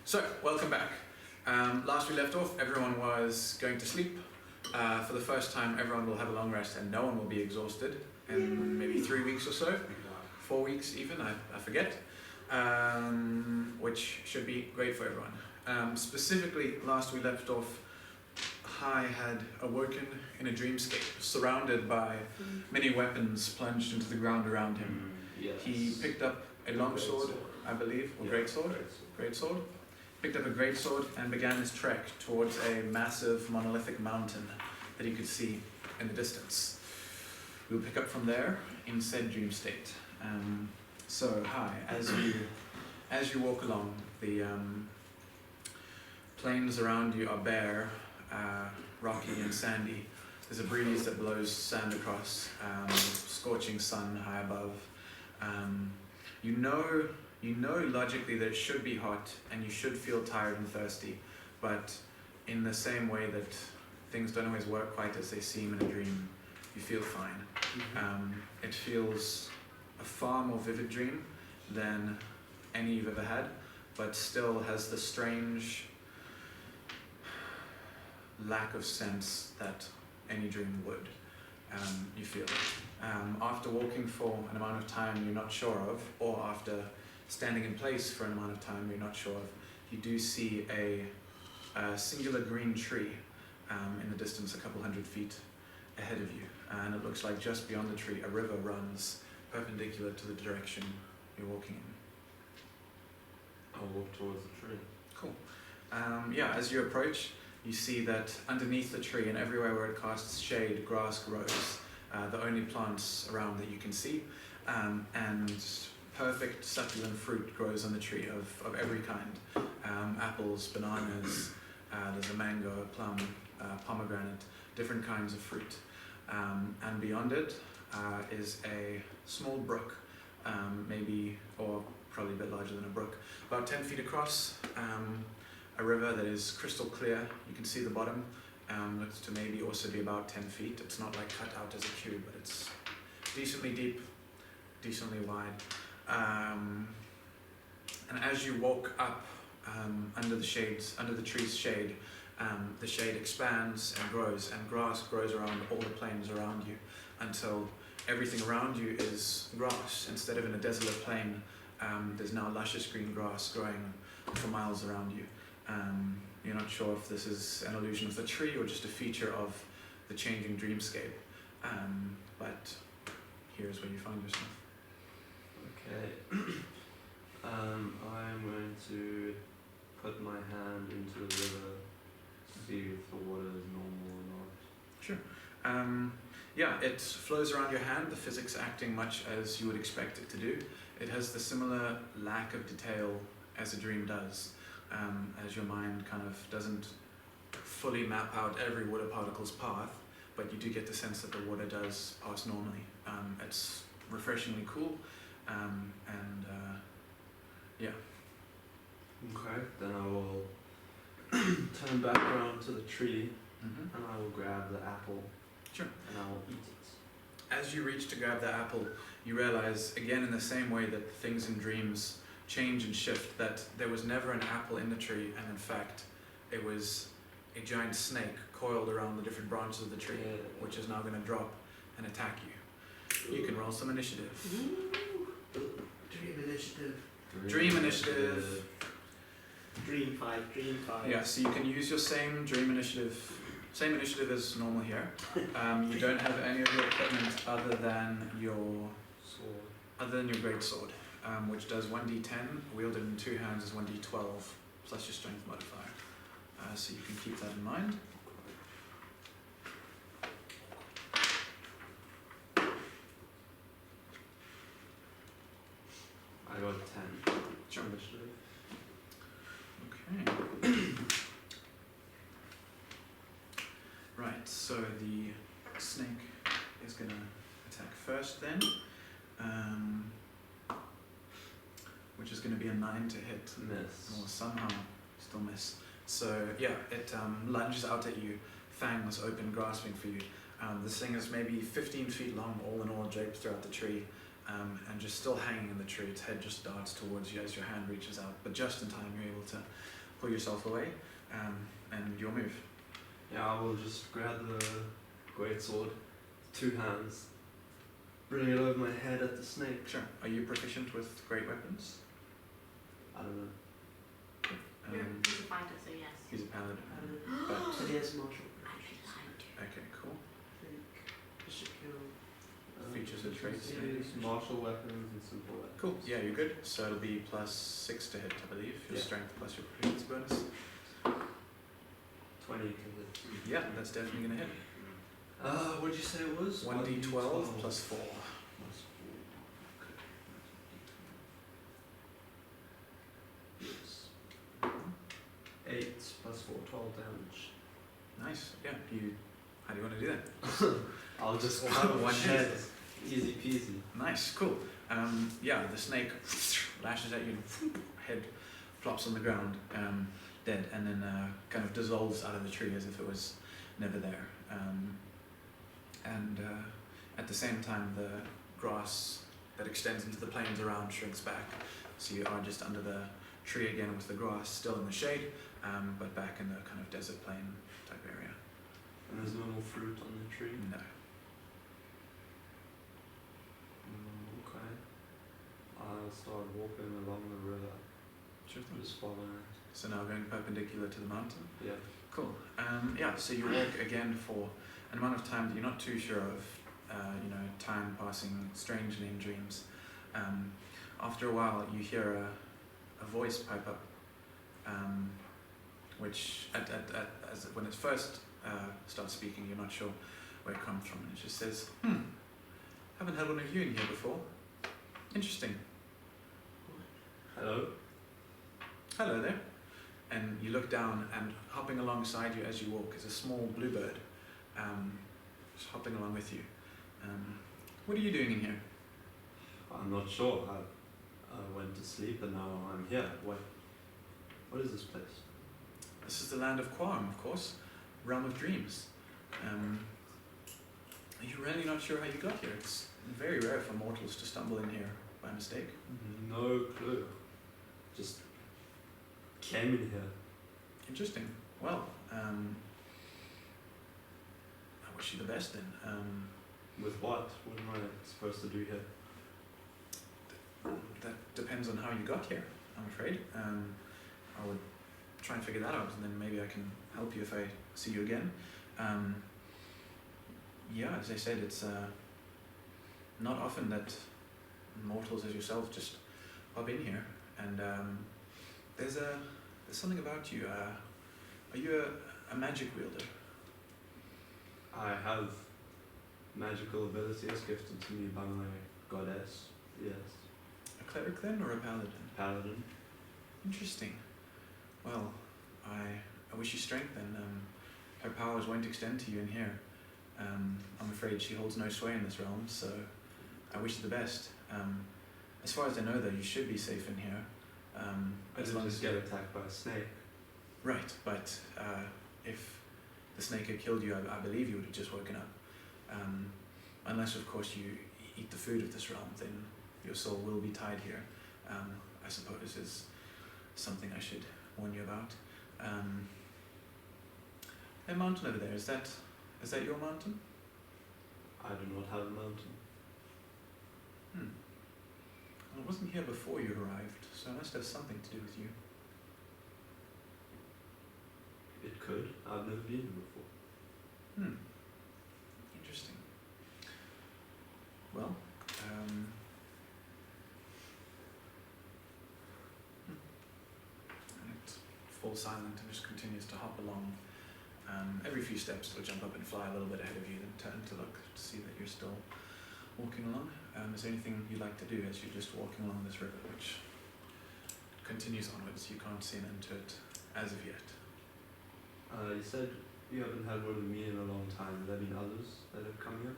So, welcome back. Last we left off, everyone was going to sleep. For the first time, everyone will have a long rest and no one will be exhausted in maybe 3 weeks or so. 4 weeks even, I forget. Which should be great for everyone. Specifically, last we left off, Hai had awoken in a dreamscape, surrounded by many weapons plunged into the ground around him. Yes. He picked up a long sword, I believe, or great sword. Picked up a great sword and began his trek towards a massive monolithic mountain that he could see in the distance. We'll pick up from there in said dream state. So, Hai, as you walk along, the plains around you are bare, rocky and sandy. There's a breeze that blows sand across, scorching sun high above. You know logically that it should be hot and you should feel tired and thirsty, but in the same way that things don't always work quite as they seem in a dream, you feel fine. It feels a far more vivid dream than any you've ever had, but still has the strange lack of sense that any dream would. You feel after walking for an amount of time you're not sure of, or after standing in place for an amount of time you're not sure of, you do see a singular green tree in the distance a couple hundred feet ahead of you, and it looks like just beyond the tree a river runs perpendicular to the direction you're walking in. I'll walk towards the tree. Cool. As you approach, you see that underneath the tree and everywhere where it casts shade, grass grows, the only plants around that you can see, and perfect succulent fruit grows on the tree of every kind. Apples, bananas, there's a mango, a plum, pomegranate, different kinds of fruit. And beyond it is a small brook, maybe, or probably a bit larger than a brook, about 10 feet across, a river that is crystal clear. You can see the bottom, looks to maybe also be about 10 feet. It's not like cut out as a cube, but it's decently deep, decently wide. And as you walk up under the tree's shade, the shade expands and grass grows around all the plains around you until everything around you is grass. Instead of in a desolate plain, there's now luscious green grass growing for miles around you. You're not sure if this is an illusion of the tree or just a feature of the changing dreamscape, but here's where you find yourself. Okay. I'm going to put my hand into the river to see if the water is normal or not. Sure. It flows around your hand, the physics acting much as you would expect it to do. It has the similar lack of detail as a dream does, as your mind kind of doesn't fully map out every water particle's path, but you do get the sense that the water does pass normally. It's refreshingly cool, Okay, then I will turn back around to the tree and I will grab the apple. Sure. And I will eat it. As you reach to grab the apple, you realize, again in the same way that things in dreams change and shift, that there was never an apple in the tree, and in fact it was a giant snake coiled around the different branches of the tree, which is now going to drop and attack you. You can roll some initiative. Dream initiative. Dream initiative. Dream 5. Yeah, so you can use your same initiative as normal here. You don't have any of your equipment other than your great sword, which does 1d10, wielded in 2 hands is 1d12, plus your strength modifier. So you can keep that in mind. I got 10. Sure. Initiative. Okay. Right, so the snake is going to attack first then, which is going to be a 9 to hit. Miss. Or somehow still miss. So yeah, it lunges out at you, fangs open, grasping for you. This thing is maybe 15 feet long, all in all, draped throughout the tree, and just still hanging in the tree. Its head just darts towards you as your hand reaches out, but just in time you're able to pull yourself away, and your move. Yeah, I will just grab the great sword, 2 hands, bring it over my head at the snake. Sure. Are you proficient with great weapons? I don't know. He's a fighter, so yes. He's a paladin. But But he has martial. I lied to. okay, cool. I think just to kill. Features and traits. Use martial weapons and simple weapons. Cool. Yeah, you're good. So it'll be +6 to hit, I believe. Your Yeah. strength plus your proficiency bonus. 20 can hit. Yeah, that's definitely gonna hit. What'd you say it was? 1d12 plus 4. Plus 4. Okay. Yes. 8 plus 4, 12 damage. Nice. Yeah. How do you want to do that? I'll just One hit. Easy peasy. Nice. Cool. Yeah, the snake lashes at you and head flops on the ground, dead, and then kind of dissolves out of the tree as if it was never there. And at the same time, the grass that extends into the plains around shrinks back, so you are just under the tree again with the grass still in the shade, but back in the kind of desert plain type area. And there's no more fruit on the tree? No. Okay. I'll start walking along the river. Sure thing. Just following it. So now going perpendicular to the mountain. Yeah. Cool. Yeah, so you walk again for an amount of time that you're not too sure of, time passing strangely in dreams. After a while, you hear a voice pipe up, which when it first starts speaking, you're not sure where it comes from. And it just says, haven't had one of you in here before. Interesting. Hello? Hello there. And you look down, and hopping alongside you as you walk is a small bluebird, just hopping along with you. What are you doing in here? I'm not sure. I went to sleep and now I'm here. What is this place? This is the land of Quam, of course, realm of dreams. Are you really not sure how you got here? It's very rare for mortals to stumble in here by mistake. No clue. Just came in here. Interesting. Well, I wish you the best then. With what? What am I supposed to do here? That depends on how you got here, I'm afraid. I would try and figure that out, and then maybe I can help you if I see you again. Yeah, as I said, it's not often that mortals as yourself just pop in here, and there's something about you. Are you a magic wielder? I have magical abilities gifted to me by my goddess. Yes. A cleric then, or a paladin? Paladin. Interesting. Well, I wish you strength then. Her powers won't extend to you in here. I'm afraid she holds no sway in this realm, so I wish you the best. As far as I know though, you should be safe in here. I didn't just get attacked by a snake. Right, but if the snake had killed you, I believe you would have just woken up. Unless of course you eat the food of this realm, then your soul will be tied here. I suppose is something I should warn you about. That mountain over there, is that your mountain? I do not have a mountain. Well, I wasn't here before you arrived, so it must have something to do with you. It could. I've never been here before. Interesting. Well, and it falls silent and just continues to hop along. Every few steps it'll jump up and fly a little bit ahead of you, then turn to look to see that you're still walking along. Is there anything you'd like to do as you're just walking along this river, which continues onwards? You can't see an end to it as of yet. You said you haven't had one of me in a long time. Have there been others that have come here?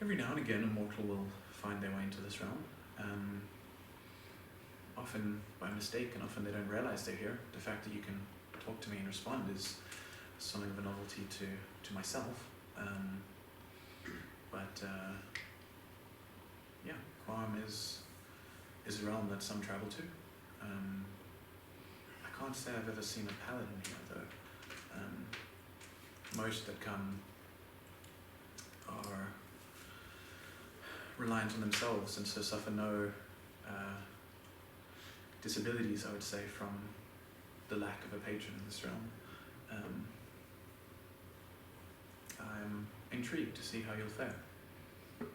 Every now and again, a mortal will find their way into this realm. Often by mistake, and often they don't realize they're here. The fact that you can talk to me and respond is something of a novelty to myself. But yeah, Quam is a realm that some travel to. I can't say I've ever seen a paladin here though. Most that come are reliant on themselves and so suffer no disabilities, I would say, from the lack of a patron in this realm. I'm intrigued to see how you'll fare. Do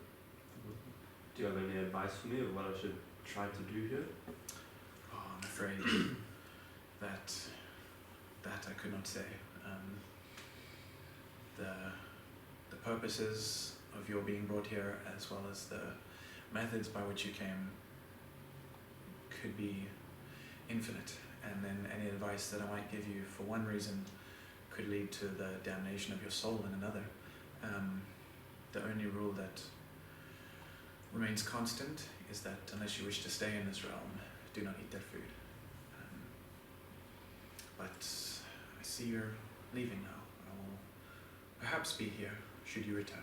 you have any advice for me of what I should try to do here? Oh, I'm afraid that I could not say. The purposes of your being brought here, as well as the methods by which you came, could be infinite, and then any advice that I might give you for one reason could lead to the damnation of your soul in another. The only rule that remains constant is that unless you wish to stay in this realm, do not eat their food. But I see you're leaving now. I will perhaps be here should you return.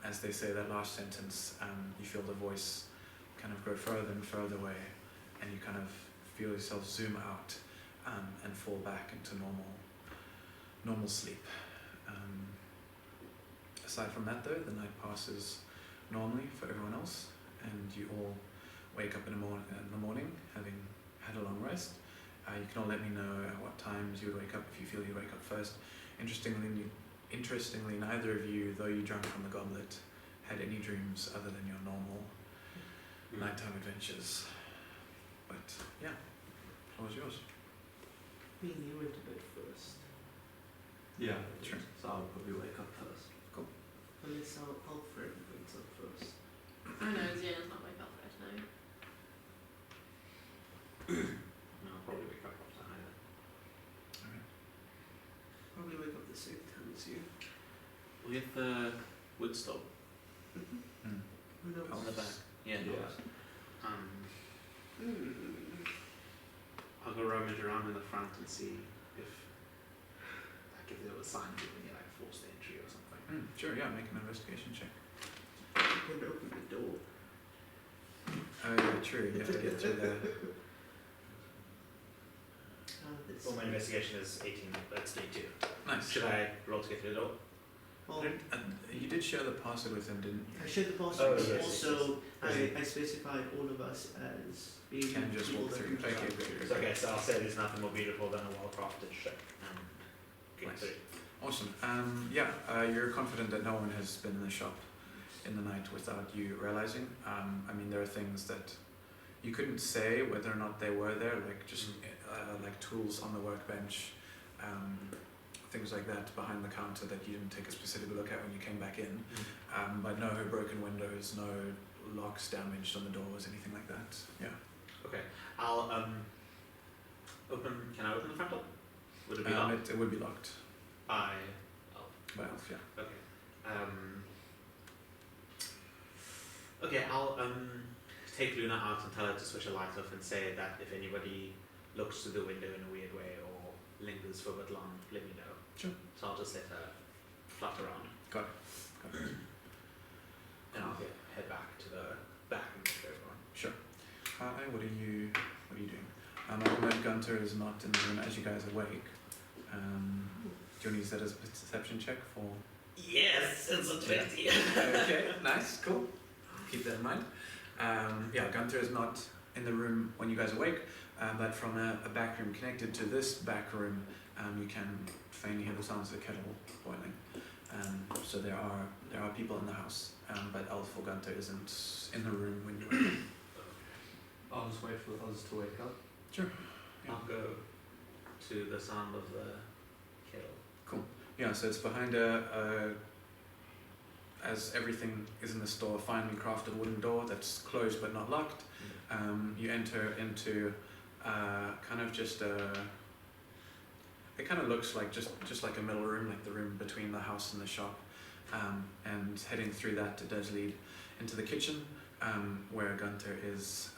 As they say that last sentence, you feel the voice kind of grow further and further away, and you kind of feel yourself zoom out and fall back into normal sleep. Aside from that though, the night passes normally for everyone else, and you all wake up in the morning having had a long rest. You can all let me know at what times you would wake up if you feel you wake up first. Interestingly, neither of you, though you drank from the goblet, had any dreams other than your normal nighttime adventures. But yeah, what was yours? Me and you went to bed first. Yeah, Sure. So I'll probably wake up first. Unless our friend wakes up first. Oh no, Xena's not wake up first, no. No, I'll probably wake up after either. Alright. Probably wake up the same time as you. We have the wood stove Who knows? on the back. Yeah. I'll go rummage around in the front and see if there was signs of any like forced entry or something. Sure, yeah, make an investigation check. You can open the door. Oh yeah, true, you have to get through there. This. Well, my investigation is 18, that's day 2. Nice. Should I roll to get through the door? Well, You did share the password with him, didn't you? I shared the password. Oh, yes, Also, yes. I specified all of us as being Can just people walk that through. can Okay, travel. great. So, okay, so I'll say there's nothing more beautiful than a well-crafted ship. Get Nice. through. Awesome. You're confident that no one has been in the shop in the night without you realizing. I mean, there are things that you couldn't say whether or not they were there, like just like tools on the workbench, things like that behind the counter that you didn't take a specific look at when you came back in. But no broken windows, no locks damaged on the doors, anything like that. Yeah. Okay, I'll can I open the front door? Would it be locked? It would be locked By by elf, yeah. Okay. Okay, I'll take Luna out and tell her to switch the light off and say that if anybody looks through the window in a weird way or lingers for a bit long, let me know. Sure. So I'll just let her flutter around. Got it. And I'll head back to the back and get everyone. Sure. Hi, what are you doing? I know Gunter is not in the room as you guys awake. Do you want to use that as a perception check for? Yes, it's a 20. Okay, nice, cool. Keep that in mind. Gunter is not in the room when you guys awake, but from a back room connected to this back room, you can faintly hear the sounds of the kettle boiling. So there are people in the house, but Elf or Gunter isn't in the room when you wake up. I'll just wait for us to wake up. Sure. I'll go to the sound of the kettle. Yeah, so it's behind as everything is in the store, finely crafted wooden door that's closed but not locked. You enter into kind of just it kind of looks like just like a middle room, like the room between the house and the shop. And heading through that, it does lead into the kitchen, where Gunter is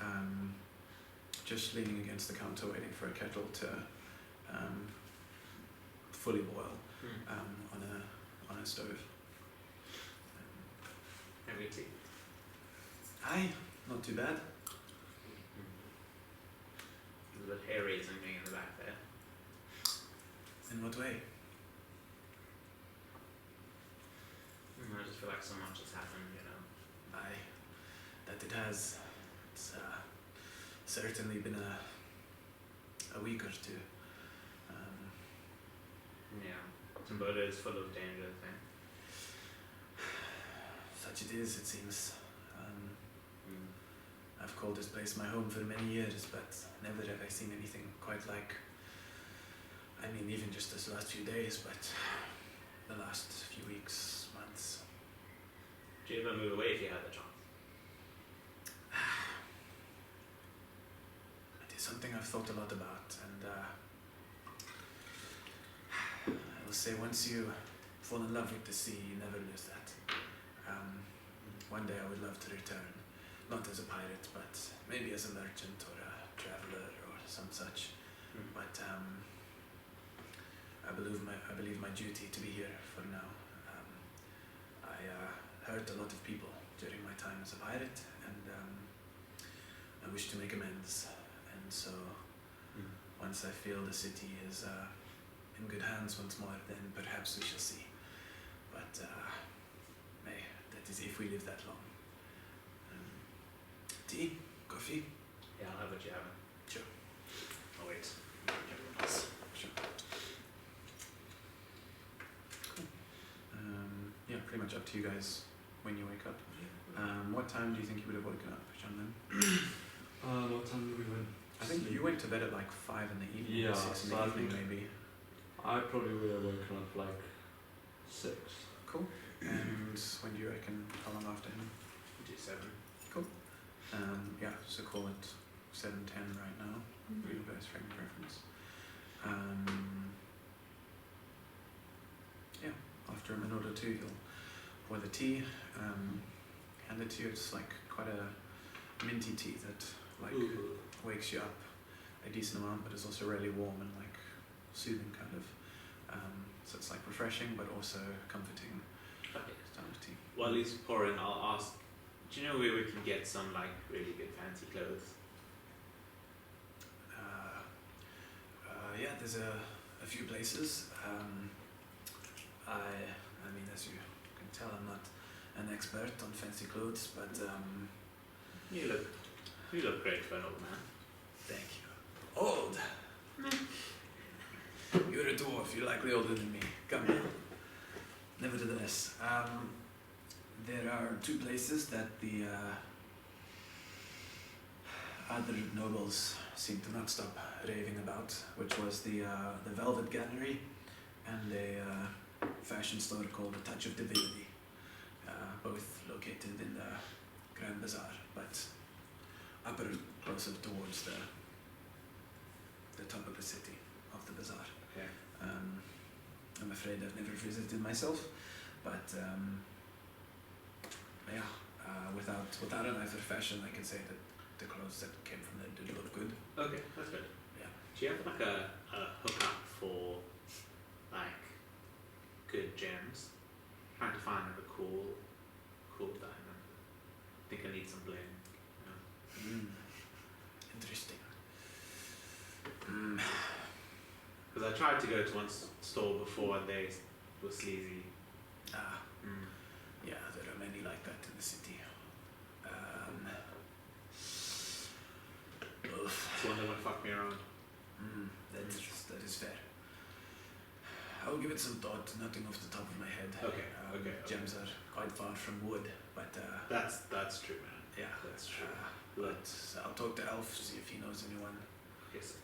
just leaning against the counter waiting for a kettle to fully boil on a stove. Have you tea? Aye, not too bad. There's a bit hair raising thing in the back there. In what way? I just feel like so much has happened, you know. Aye, that it has. It's certainly been a week or two. Yeah. Timbuktu is full of danger, I think. Such it is, it seems. I've called this place my home for many years, but never have I seen anything quite like, I mean, even just this last few days, but the last few weeks, months. Do you ever move away if you had the chance? It is something I've thought a lot about, and I will say once you fall in love with the sea, you never lose that. One day I would love to return, not as a pirate, but maybe as a merchant or a traveller or some such. But I believe my duty to be here for now. I hurt a lot of people during my time as a pirate, and I wish to make amends. And so, once I feel the city is in good hands once more, then perhaps we shall see. But that is if we live that long. Tea, coffee. Yeah, I'll have what you have. Sure. Oh wait. Sure. Cool. Yeah, pretty much up to you guys when you wake up. What time do you think you would have woken up, John, then? What time did we went? I think you went to bed at like 5 in the evening, Yeah, 6 in so the I evening think- maybe. I probably would have woken up like 6. Cool. And when do you reckon, how long after him? Do 7. Yeah, so call it 7:10 right now, for you guys' frame preference. Yeah, after a minute or two you'll pour the tea, hand it to you. It's like quite a minty tea that like wakes you up a decent amount, but is also really warm and like soothing kind of. So it's like refreshing but also comforting Okay. style of tea. While he's pouring, I'll ask, do you know where we can get some like really good fancy clothes? Yeah, there's a few places. I mean, as you can tell, I'm not an expert on fancy clothes, but You look great for an old man. thank you. Old. You're a dwarf. You're likely older than me. Come on. Nevertheless, there are 2 places that the other nobles seem to not stop raving about, which was the Velvet Gallery and a fashion store called the Touch of Divinity, both located in the Grand Bazaar, but upper closer towards the top of the city of the bazaar. Okay. I'm afraid I've never visited myself, but yeah, without an eye for fashion, I can say that the clothes that came from there did look good. Okay, that's good. Yeah. Do you have like a hookup for like good gems? Trying to find like a cool diamond. I think I need some bling. Interesting. Because I tried to go to one store before and they were sleazy. Yeah, there are many like that in the city. It's one that would fuck me around. That is fair. I will give it some thought. Nothing off the top of my head. Okay. Gems are quite far from wood, but That's true, man. yeah, That's true. but I'll talk to Elf, see if he knows anyone. Yes.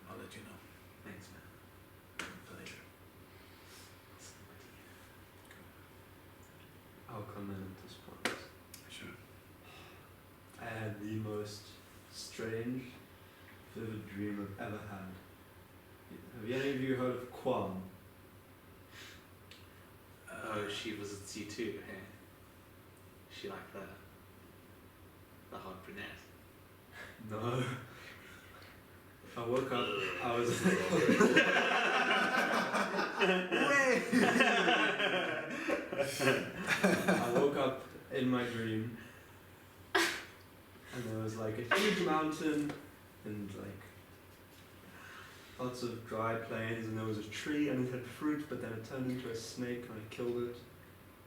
I'll let you know. Thanks, man. Pleasure. I'll come in at this point. Sure. I had the most strange, vivid dream I've ever had. Have any of you heard of Kwan? Oh, she was at C2, hey? She like the hot brunette. No. I woke up, I was I woke up in my dream and there was like a huge mountain and like lots of dry plains, and there was a tree and it had fruit, but then it turned into a snake and I killed it.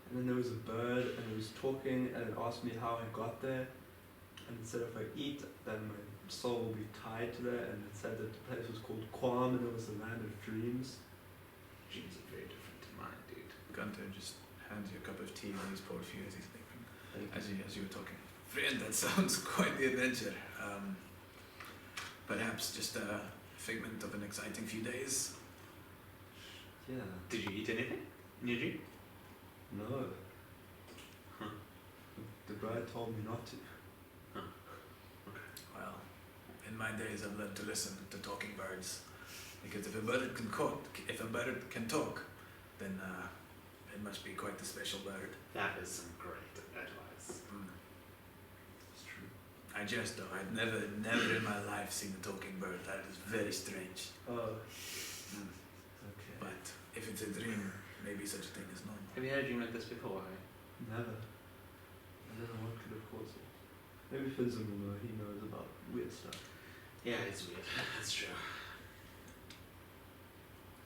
And then there was a bird and it was talking and it asked me how I got there. And it said if I eat, then my soul will be tied to there. And it said that the place was called Quam and it was the land of dreams. Dreams are very different to mine, dude. Gunter just hands you a cup of tea and he's poured for you as he's thinking. Thank As you were talking. Friend, that sounds quite the adventure. Perhaps just a figment of an exciting few days. Yeah. Did you eat anything in your dream? No. Huh. The bride told me not to. Well, in my days I've learned to listen to talking birds. Because if a bird can talk, then it must be quite a special bird. That is some great advice. It's true. I just though, I've never in my life seen a talking bird. That is very strange. Oh. Mm. Okay. But if it's a dream, maybe such a thing is normal. Have you had a dream like this before? Never. I don't know what could have caused it. Maybe Fizzum will know. He knows about weird stuff. Yeah, it's weird. That's true.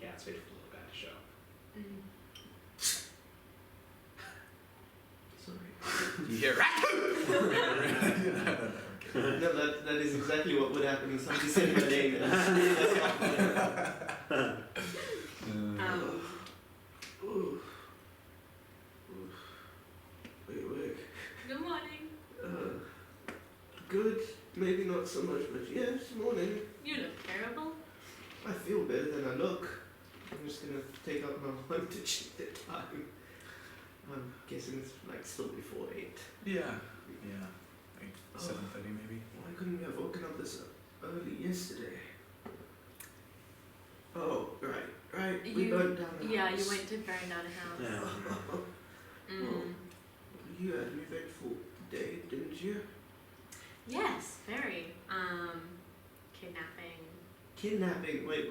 Yeah, it's weird for the little guy to show up. Sorry. You hear No, that is exactly what would happen if somebody said my name. Ooh. Wait. Good morning. Good. Maybe not so much, but yes, morning. You look terrible. I feel better than I look. I'm just gonna take out my phone to check the time. I'm guessing it's like still before 8. Yeah. Like 7:30 maybe. Why couldn't we have woken up this early yesterday? Oh, right. We burnt down the Yeah, house. you went to burn down a house. Yeah. Well, you had an eventful day, didn't you? Yes, very. Kidnapping. Wait.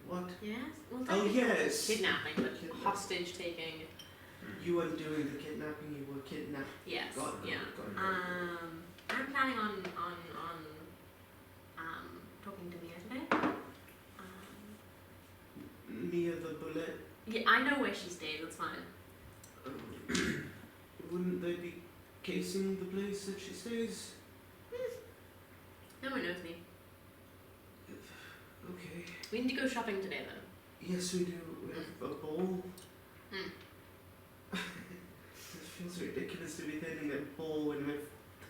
What? Yes? Well, Oh, technically it wasn't yes. kidnapping, but Kidnapping. hostage taking. You weren't doing the kidnapping, you were kidnapped. Yes. Got it. Yeah. I'm planning on talking to Mia today. Mia the bullet. Yeah, I know where she stays. It's fine. Wouldn't they be casing the place that she stays? No one knows me. Okay. We need to go shopping today, though. Yes, we do. We have a ball. Hmm. It feels ridiculous to be attending a ball when we're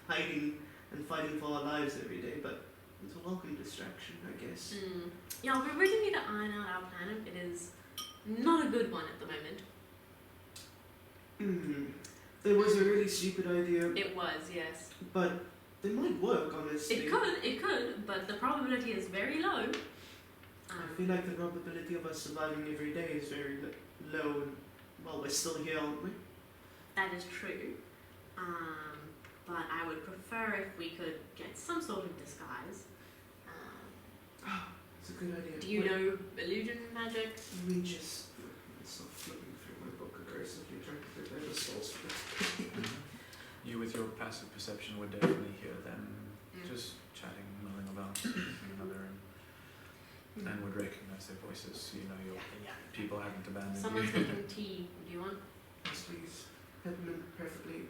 hiding and fighting for our lives every day, but it's a welcome distraction, I guess. Yeah, we really need to iron out our plan. It is not a good one at the moment. There was a really stupid idea, It was, yes. but they might work, honestly. It could, but the probability is very low. I feel like the probability of us surviving every day is very low, and, well, we're still here, aren't we? That is true. But I would prefer if we could get some sort of disguise. It's a good idea. Do you know illusion magic? Let me just stop flipping through my book aggressively, trying to fit better spells for this. You with your passive perception would definitely hear them just chatting, milling about in another room. And would recognize their voices. You know your people haven't abandoned Someone's you. making tea. Do you want? Yes, please. Peppermint, preferably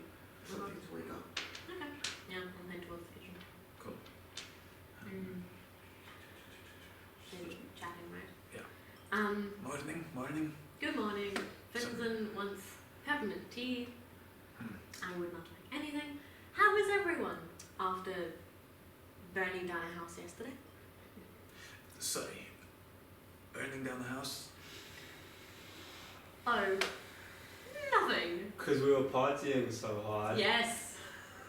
something to wake up. Okay. Yeah, I'll head towards the kitchen. Cool. Maybe chatting, right? Yeah. Morning. Good morning. Vincent wants peppermint tea. I would not like anything. How is everyone after burning down a house yesterday? Sorry. Burning down the house? Oh, nothing. Because we were partying so hard. Yes,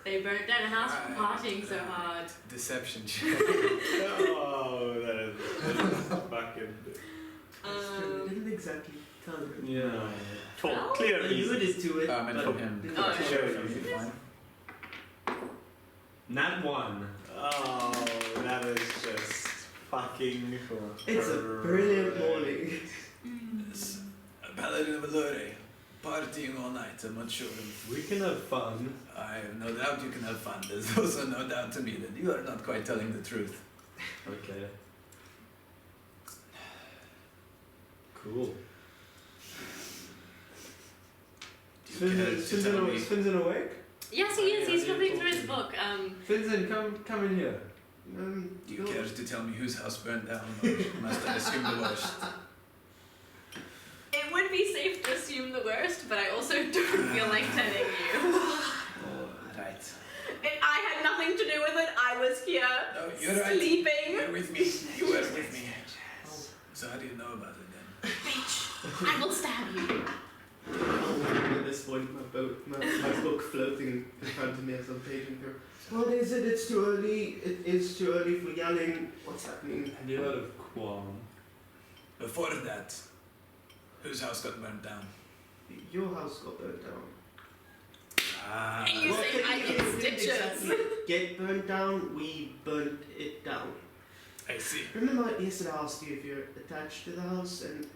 they burnt down a house for partying so hard. Deception check. Oh, that is fucking. I didn't exactly tell you. Yeah. For Well, clear I reasons. alluded to it. And but from him. didn't Oh, tell Show you. you, you fine. Nat 1. Oh, that is just fucking It's a brilliant morning. It's a paladin of Allure, partying all night. I'm not sure. We can have fun. I have no doubt you can have fun. There's also no doubt to me that you are not quite telling the truth. Okay. Cool. Do you care to tell me? Finzen awake? Yes, he is. He's flipping through his book. Finzen, come in here. Do you care to tell me whose house burned down, or must I assume the worst? It would be safe to assume the worst, but I also don't feel like telling you. Oh, right. I had nothing to do with it. I was here No, you're right. sleeping. You're with me. You were with me. So how do you know about it then? Bitch, I will stab you. At this point, my book floating in front of me as I'm paging through. What is it? It's too early. It is too early for yelling. What's happening? Have you heard of Quam? Before that, whose house got burnt down? Your house got burnt down. Ah. And you say I get stitches. Exactly. Get burnt down. We burnt it down. I see. Remember yesterday I asked you if you're attached to the house, and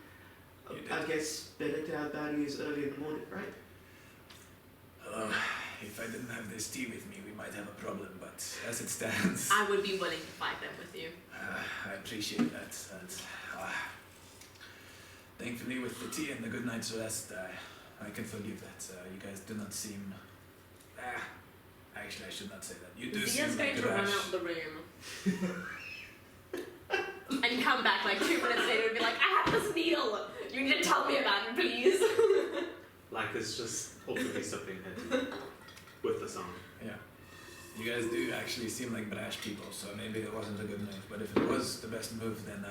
You did. I guess better to have bad news early in the morning, right? If I didn't have this tea with me, we might have a problem, but as it stands, I would be willing to fight them with you. I appreciate that. Thankfully, with the tea and the good night's rest, I can forgive that. You guys do not seem... actually, I should not say that. You do seem Zia's going like to a run rash. out of the room. And come back like 2 minutes later and be like, I have this needle. You need to tell me about it, please. Like it's just ultimately something hidden with the song. Yeah. You guys do actually seem like brash people, so maybe it wasn't a good move. But if it was the best move, then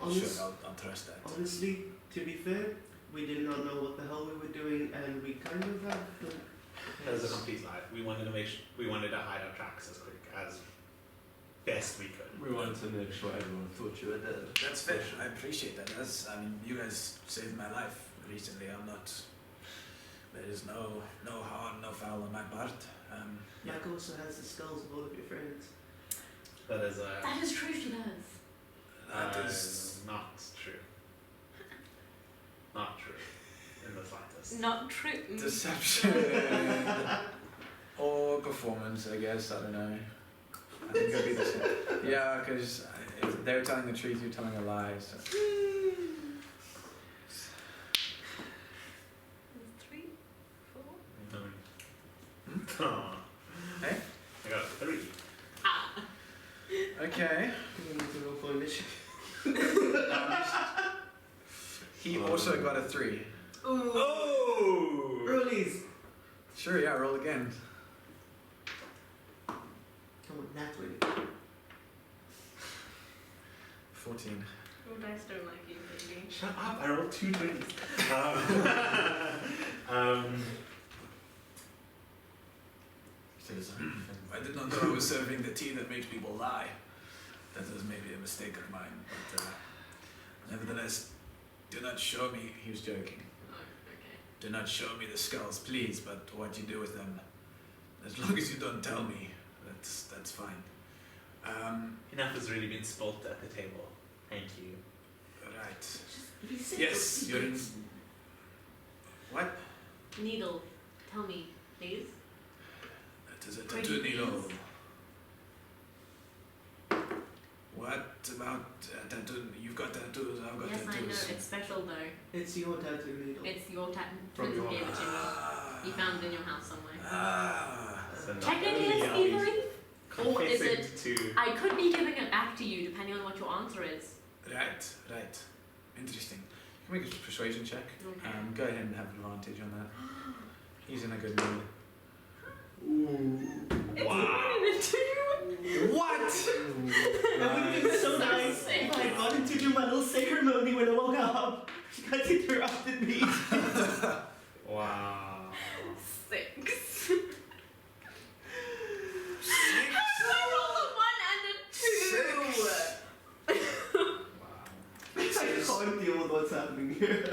sure, I'll trust that. Honestly, to be fair, we did not know what the hell we were doing, and we kind of had. As a complete lie, we wanted to hide our tracks as quick as best we could. We wanted to make sure everyone thought you were dead. That's fair. I appreciate that. You guys saved my life recently. There is no harm, no foul on my part. Yeah. Mac also has the skulls of all of your friends. That is That is true, she does. That is not true. Not true in the slightest. Not true. deception or performance, I guess. I don't know. I think it'll be the same. Yeah, because if they're telling the truth, you're telling a lie. So. 3, 4. Oh. Hey? I got 3. Ah. Okay. We need to roll for initiative. He also got a 3. Ooh. Oh! Rollies! Sure, yeah, roll again. Come on, nat 20. 14. Your dice don't like you, baby. Shut up! I rolled 2 20s. I did not know I was serving the tea that makes people lie. That was maybe a mistake of mine, but nevertheless, do not show me. He was joking. Oh, okay. Do not show me the skulls, please. But what you do with them, as long as you don't tell me, that's fine. Enough has really been spilt at the table. Thank you. Right. Be simple. Yes, you're in. What? Needle. Tell me, please. That is a Pretty tattoo needle. please. What about tattoo? You've got tattoos. I've got Yes, I know. tattoos. It's special though. It's your tattoo needle. It's your tattoo. From your gave it to me. Ah. You found it in your house somewhere. Ah. So not Technically, only it's are we thievery. Or is confessing to I could be giving it back to you depending on what your answer is. Right. Interesting. You can make a persuasion check. Okay. Go ahead and have advantage on that. He's in a good mood. It's wow. a 2. What? That would have been so nice if I got to do my little ceremony when I woke up. You guys interrupted me. Wow. 6. I rolled a 1 and a 2. I can't deal with what's happening here.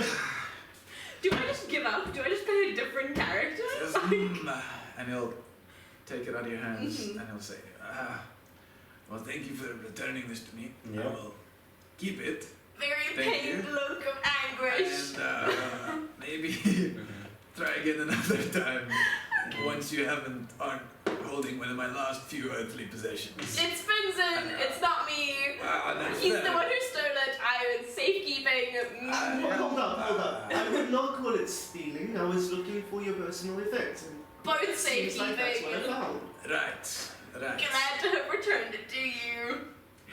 Do I just give up? Do I just play a different character? And he'll take it out of your hands Mhm. and he'll say, well, thank you for returning this to me. I Yeah. will keep it very Thank pained you. look of anguish. And maybe try again another time once you aren't holding one of my last few earthly possessions. It's Finzen, it's not me. That's He's fair. the one who stole it. I was safekeeping. Hold up. I would not call it stealing. I was looking for your personal effects. And Both seems like that's what I safekeeping. found. Right. Glad to have returned it to you.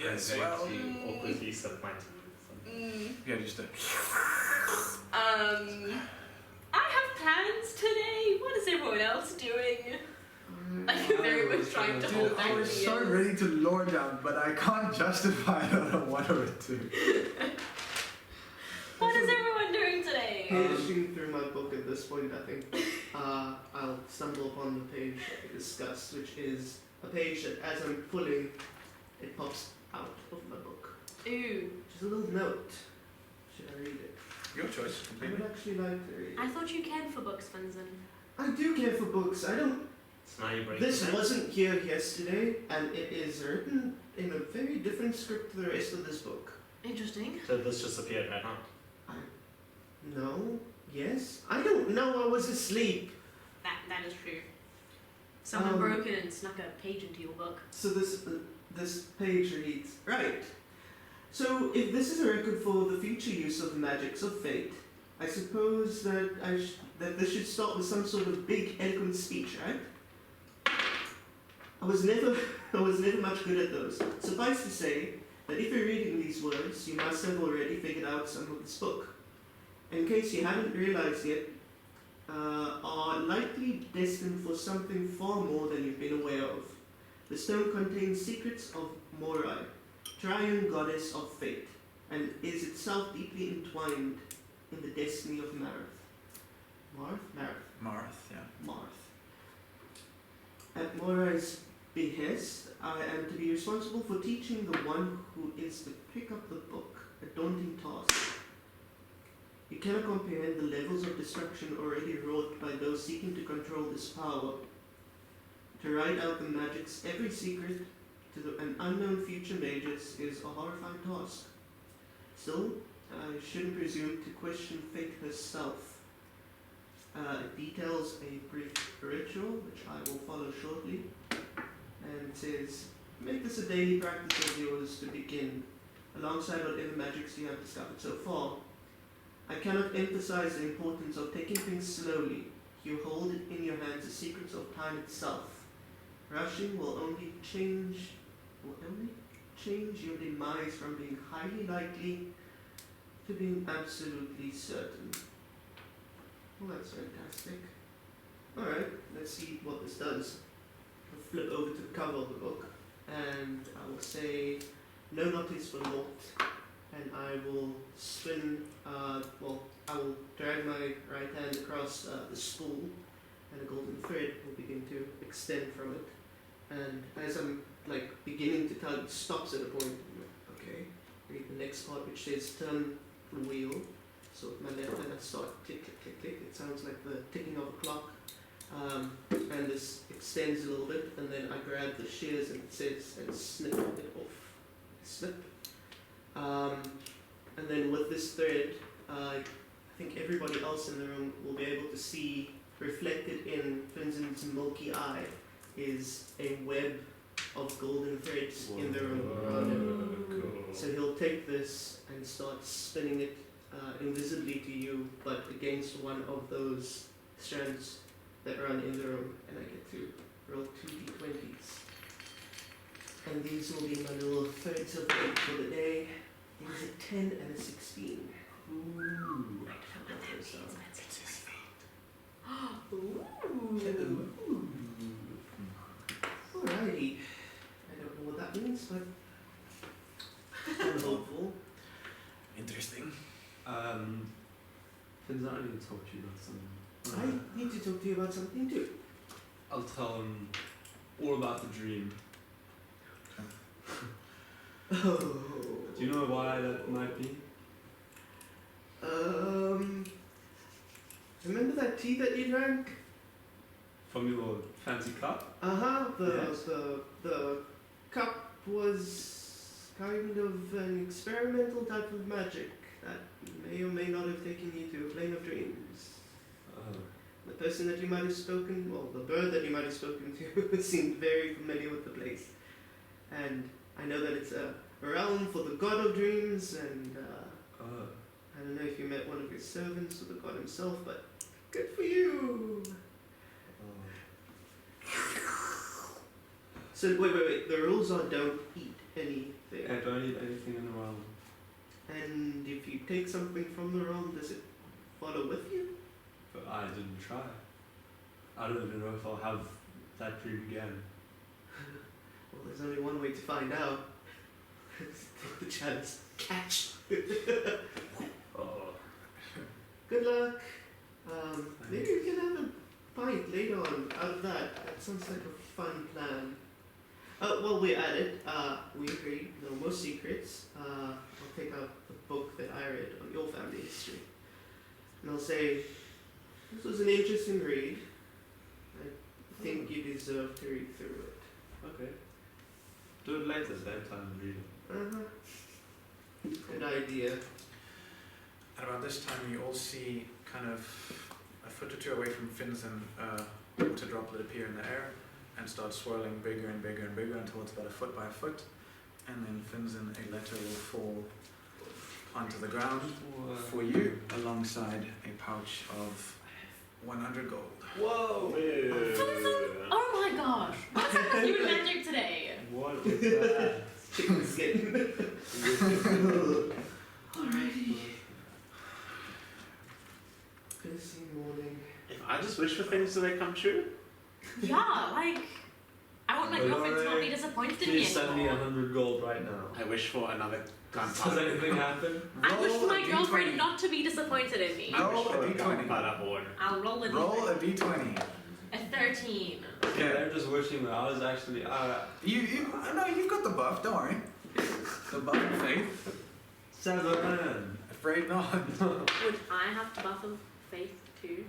Yes, I'm well, going to awkwardly submit to Mm. yeah, just I have plans today. What is everyone else doing? Like very much trying to hold back I was the so ears. ready to lure down, but I can't justify it on a 1 or a 2. What is everyone doing today? Paging through my book at this point, I think I'll stumble upon the page that we discussed, which is a page that, as I'm pulling, it pops out of my book. Ooh. Just a little note. Should I read it? your choice, I completely. would actually like to read it. I thought you cared for books, Finzen. I do care for books. I don't. So now you break This it. wasn't here yesterday, and it is written in a very different script to the rest of this book. Interesting. So this just appeared right now. No? Yes? I don't know. I was asleep. That is true. Someone broke in and snuck a page into your book. So this page reads, right. So if this is a record for the future use of the magics of fate, I suppose that that this should start with some sort of big eloquent speech, right? I was never much good at those. Suffice to say that if you're reading these words, you must have already figured out some of this book. In case you haven't realized yet, are likely destined for something far more than you've been aware of. The stone contains secrets of Morai, triune goddess of fate, and is itself deeply entwined in the destiny of Marith. Marth, yeah. Marth. At Morai's behest, I am to be responsible for teaching the one who is to pick up the book, a daunting task. You cannot comprehend the levels of destruction already wrought by those seeking to control this power. To write out the magic's every secret to an unknown future mages is a horrifying task. Still, I shouldn't presume to question fate herself. It details a brief ritual, which I will follow shortly, and it says, make this a daily practice of yours to begin, alongside whatever magics you have discovered so far. I cannot emphasize the importance of taking things slowly. You hold it in your hands the secrets of time itself. Rushing will only change your demise from being highly likely to being absolutely certain. Well, that's fantastic. Alright, let's see what this does. I'll flip over to the cover of the book, and I will say, no notice for naught. And I will spin, I will drag my right hand across the spool, and a golden thread will begin to extend from it. And as I'm beginning to tug, it stops at a point. I'm like, okay, read the next part, which says turn the wheel. So with my left hand I start click, click, click, click. It sounds like the ticking of a clock. And this extends a little bit, and then I grab the shears and it says, and snip it off. Snip. And then with this thread, I think everybody else in the room will be able to see reflected in Finzen's milky eye is a web of golden threads in the room around him. So he'll take this and start spinning it invisibly to you, but against one of those strands that run in the room, and I get to roll 2 d20s. And these will be my little threads of fate for the day. It is a 10 and a 16. Ooh. Ooh. Alrighty. I don't know what that means, but I'm hopeful. Interesting. Finzen, I need to talk to you about something. I need to talk to you about something too. I'll tell him all about the dream. Oh. Do you know why that might be? Remember that tea that you drank? From your fancy cup? Uh-huh. Yes. The cup was kind of an experimental type of magic that may or may not have taken you to a plane of dreams. The person that you might have spoken, well, the bird that you might have spoken to seemed very familiar with the place. And I know that it's a realm for the god of dreams, and I don't know if you met one of his servants or the god himself, but good for you! So, wait, the rules are don't eat anything. I don't eat anything in the realm. And if you take something from the realm, does it follow with you? But I didn't try. I don't even know if I'll have that dream again. Well, there's only one way to find out. Take the chance. Catch! Oh. Good luck. Maybe we can have a pint later on out of that. That sounds like a fun plan. While we're at it, we read No More Secrets. I'll take out the book that I read on your family history. And I'll say, this was an interesting read. I think you deserve to read through it. Okay. Do it later, same time reading. Good idea. At about this time, you all see kind of a foot or two away from Finzen, water droplet appear in the air and start swirling bigger and bigger and bigger until it's about a foot by a foot. And then Finzen, a letter will fall onto the ground for you, alongside a pouch of 100 gold. Whoa! Oh my gosh! What's happened with you in magic today? What is that? Chicken skin. Alrighty. Busy morning. If I just wish for things so they come true. Yeah, like I want my girlfriend to not be disappointed in me Please send me anymore. 100 gold right now. I wish for another Does gunpowder. anything happen? I wish for my a girlfriend D20. not to be disappointed in me. Roll I wish for a a D20. gunpowder board. I'll roll a Roll a d20. d20. A 13. Okay, they're just wishing that I was actually. No, you've got the buff, don't worry. The buff of faith. 7. Afraid not. Would I have the buff of faith too?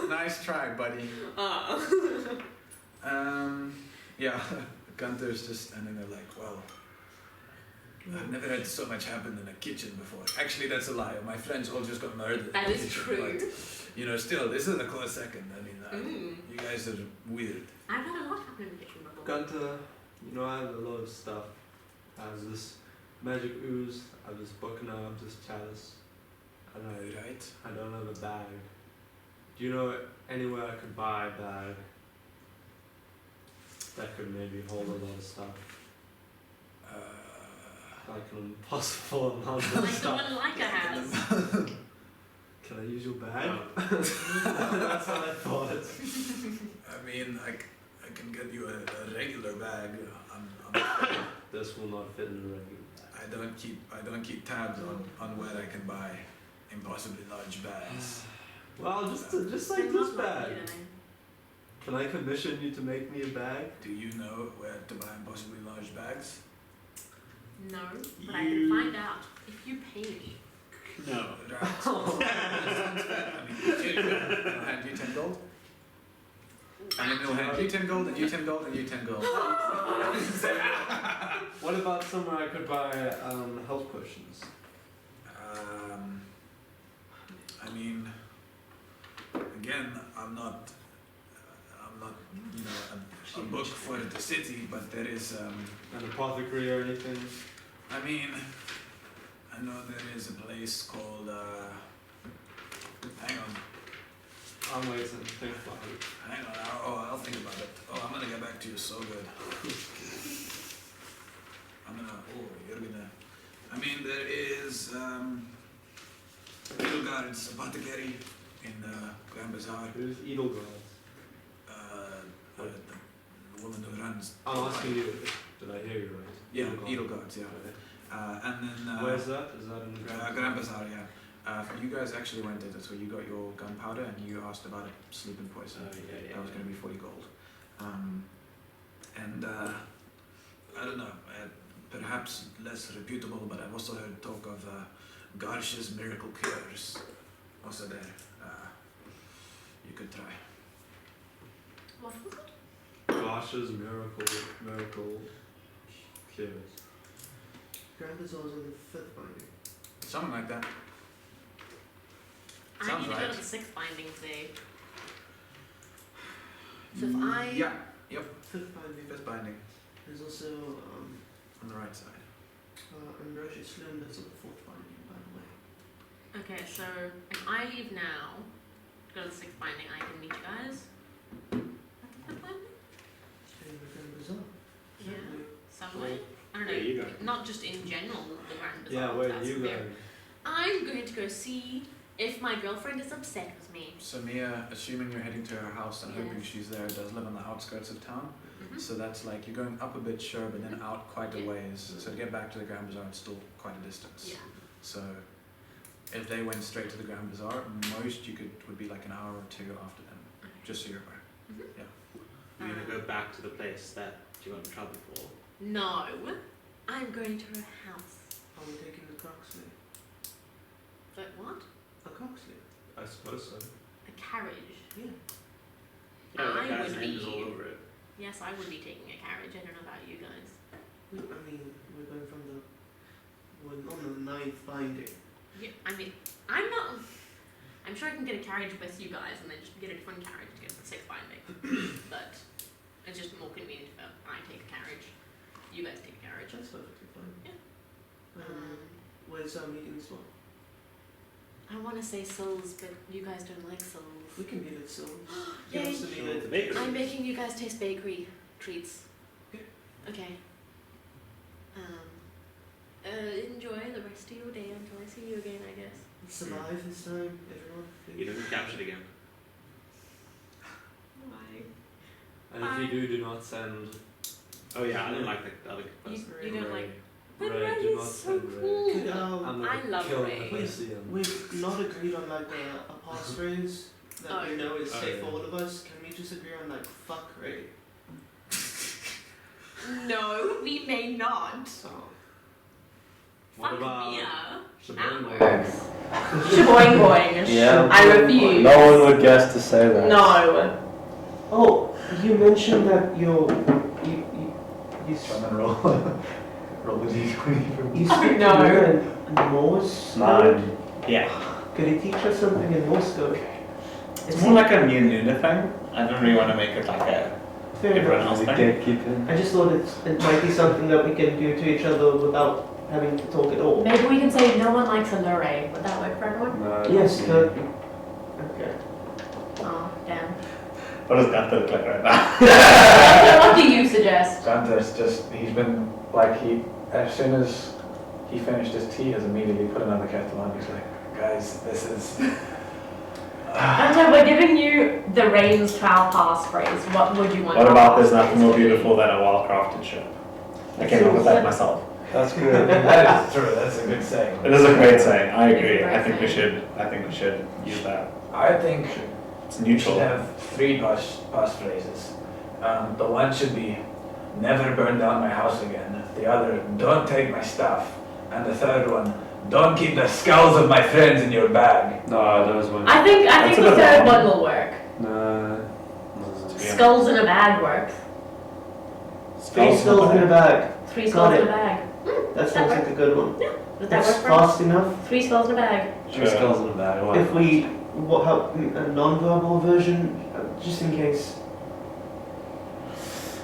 Nice try, buddy. Yeah, Gunther's just standing there like, well, I've never had so much happen in a kitchen before. Actually, that's a lie. My friends all just got murdered. That in the is kitchen, true. But, still, this is a close second. I mean, you guys are weird. I've had a lot happen in the kitchen before. Gunther, I have a lot of stuff. I have this magic ooze, I have this book now, I have this chalice. And Right? I don't have a bag. Do you know anywhere I could buy a bag that could maybe hold a lot of stuff? Like an impossible amount of Like the stuff. one Leica has. Can I use your bag? No. That's what I thought. I mean, I can get you a regular bag. This will not fit in a regular bag. I don't keep tabs on where I can buy impossibly large bags. Well, just like I'm this not bag. lucky today. Can I commission you to make me a bag? Do you know where to buy impossibly large bags? No, but I can find out if you pay me. No. Right. Sounds fair. I mean, I'll hand you 10 gold. And then he'll hand you 10 gold, and you 10 gold, and you 10 gold. What about somewhere I could buy health potions? I mean, again, I'm not, a book for the city, but there is, An apothecary or anything? I mean, I know there is a place called, hang on, I'm waiting. Think about it. hang on, I'll think about it. Oh, I'm gonna get back to you so good. I mean, there is, Edelgard's apothecary in Grand Bazaar. Who's Edelgard? The woman who runs. I'm asking you. Did I hear you right? Yeah, Edelgard. Edelgard's, yeah. Okay. And then. Where's that? Is that in the Grand Bazaar, yeah. You guys actually went there, so you got your gunpowder and you asked about a sleeping poison. yeah. That was going to be 40 gold. I don't know, perhaps less reputable, but I've also heard talk of Garsh's miracle cures. Also there. You could try. What was it? Gosh, Tasha's miracle cures. Grand Bazaar's on the 5th binding. Something like that. I Sounds need to go right. to the 6th binding today. So if I... Yeah, yep. 5th binding. Fifth binding There's also on the right side. Ambrosia Sloan that's on the 4th binding, by the way. Okay, so if I leave now, go to the 6th binding, I can meet you guys. At the 5th binding? In the Grand Bazaar. Yeah. Certainly. Somewhere? I don't Where are know. you going? Not just in general, the Grand Bazaar. Yeah, where are that's you fair. going? I'm going to go see if my girlfriend is upset with me. So Mia, assuming you're heading to her house and hoping Yes. she's there, does live on the outskirts of town. Mm-hmm. So that's like you're going up a bit, sure, but then out quite a Yeah. ways. So to get back to the Grand Bazaar, it's still quite a distance. Yeah. So if they went straight to the Grand Bazaar, most you would be like an hour or two after them. Okay. Just so you're aware. You're gonna go back to the place that you got in trouble for. No, I'm going to her house. Are we taking the Coxley? But what? A Coxley? I suppose so. A carriage. Yeah. Yeah, that I guy's would name is be- all over it. Yes, I would be taking a carriage. I don't know about you guys. I mean, we're going from the... We're on the 9th binding. Yeah, I mean, I'm not. I'm sure I can get a carriage with you guys and then just get a different carriage to get to the 6th binding. But it's just more convenient if I take a carriage. You guys take a carriage. That's perfectly fine. Yeah. Where's our meeting spot? I want to say souls, but you guys don't like souls. We can meet at Sills. Yay. Give us the Sure, meeting. the bakery. I'm making you guys taste bakery treats. Okay. Okay. Enjoy the rest of your day until I see you again, I guess. Survive this time, everyone. You Please. don't get captured again. Why? And if you do not send Oh yeah, I don't like the other You, person. you don't like. But Ray, Ray do is not so send Ray. cool. Could, I'm I gonna love kill Ray. him if I see him. We've not agreed on like a passphrase that Oh. we know is Oh, safe yeah. for all of us. Can we just agree on like fuck Ray? No, we may not. Oh. What Fuck about Mia. Shaboing That works. Shaboing boing. Yeah. I refuse. No one would guess to say that. No. Oh, you mentioned that you Trying to roll the d20 you Oh, speak no. in Morse code. 9. Yeah. Could he teach us something in Morse code? It's more like a me and Luna thing. I don't really want to make it like a Fair everyone enough. else thing. gatekeeping. I just thought it might be something that we can do to each other without having to talk at all. Maybe we can say no one likes a lure. Would that work for everyone? No, Yes, no. Okay. Oh, damn. What does that look like right now? What do you suggest? Santa's just, he's been, like, as soon as he finished his tea, has immediately put another kettle on. He's like, guys, this is... Anta, we're giving you the Rain's Trial passphrase. What would you want? What our about there's nothing passphrase more to be? beautiful than a well-crafted ship? I came up with that myself. That's good. That is true, that's a good saying. It is a great saying. I It is a agree. great I think we saying. should use that. I think It's you should neutral. have 3 passphrases. The one should be, never burn down my house again. The other, don't take my stuff. And the third one, don't keep the skulls of my friends in your bag. No, those ones. I think That's a the bit third long. one will work. No. Skulls in a bag works. 3 skulls in a bag. 3 Got skulls in it. a bag. That sounds like a good one. Does that That's work for us? fast enough. 3 skulls in a bag. Three skulls in a bag. Why If not? we a non-verbal version, just in case,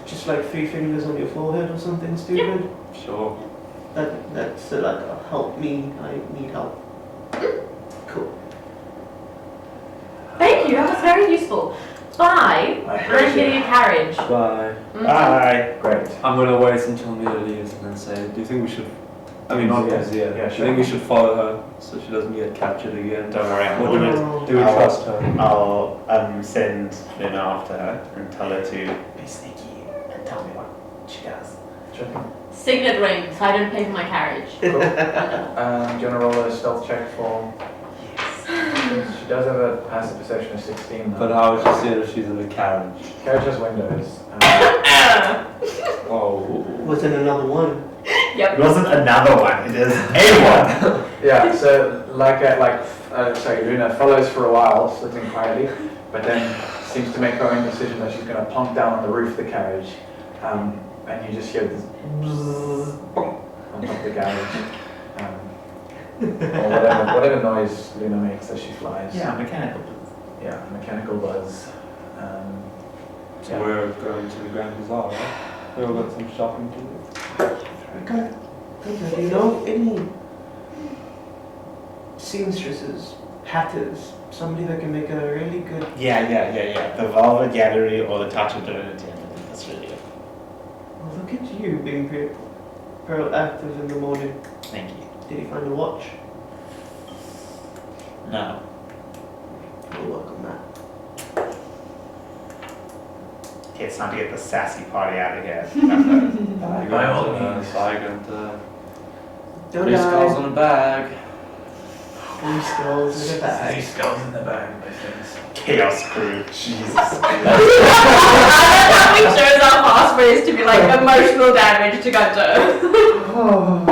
just like 3 fingers on your forehead or something stupid. Sure. That's like a help me. I need help. Cool. Thank you, that was very useful. Bye. I I'm hate getting you. a carriage. Bye. Mhm. Bye. Great. I'm gonna wait until Mia leaves and then say, do you think we should... I mean, not Yes, Mia. yeah, Do sure. you think we should follow her so she doesn't get captured again? Don't worry, I'm Or on it. Oh. do we I'll- trust her? I'll send Luna after her and tell her to be sneaky and tell me what she does. Sure thing. Signet ring, so I don't pay for my carriage. Cool. Do you want to roll a stealth check for... She does have a passive perception of 16 though. But how would you see it if she's in a carriage? Carriage has windows. Oh. Within another one. It Yep. wasn't another one, it is a one. Yeah, so Luna follows for a while, sitting quietly, but then seems to make her own decision that she's going to plonk down on the roof of the carriage, and you just hear this bzzz, bonk, on top of the carriage, or whatever noise Luna makes as she flies. Yeah, mechanical. Yeah, mechanical buzz. So we're going to the Grand Bazaar, right? We all got some shopping to do. Okay. Do you know any seamstresses, hatters, somebody that can make a really good... Yeah. The Velvet Gallery or the Touch of Divinity. I think that's really good. Well, look at you being proactive in the morning. Thank you. Did you find a watch? No. You'll welcome that. Okay, it's time to get the sassy party out of here. By all means. Don't Three skulls die. on a bag. 3 skulls in a bag. 3 skulls in the bag, my friends. Chaos crew. Jesus. How we chose our passphrase to be like emotional damage to Gunter. Oh.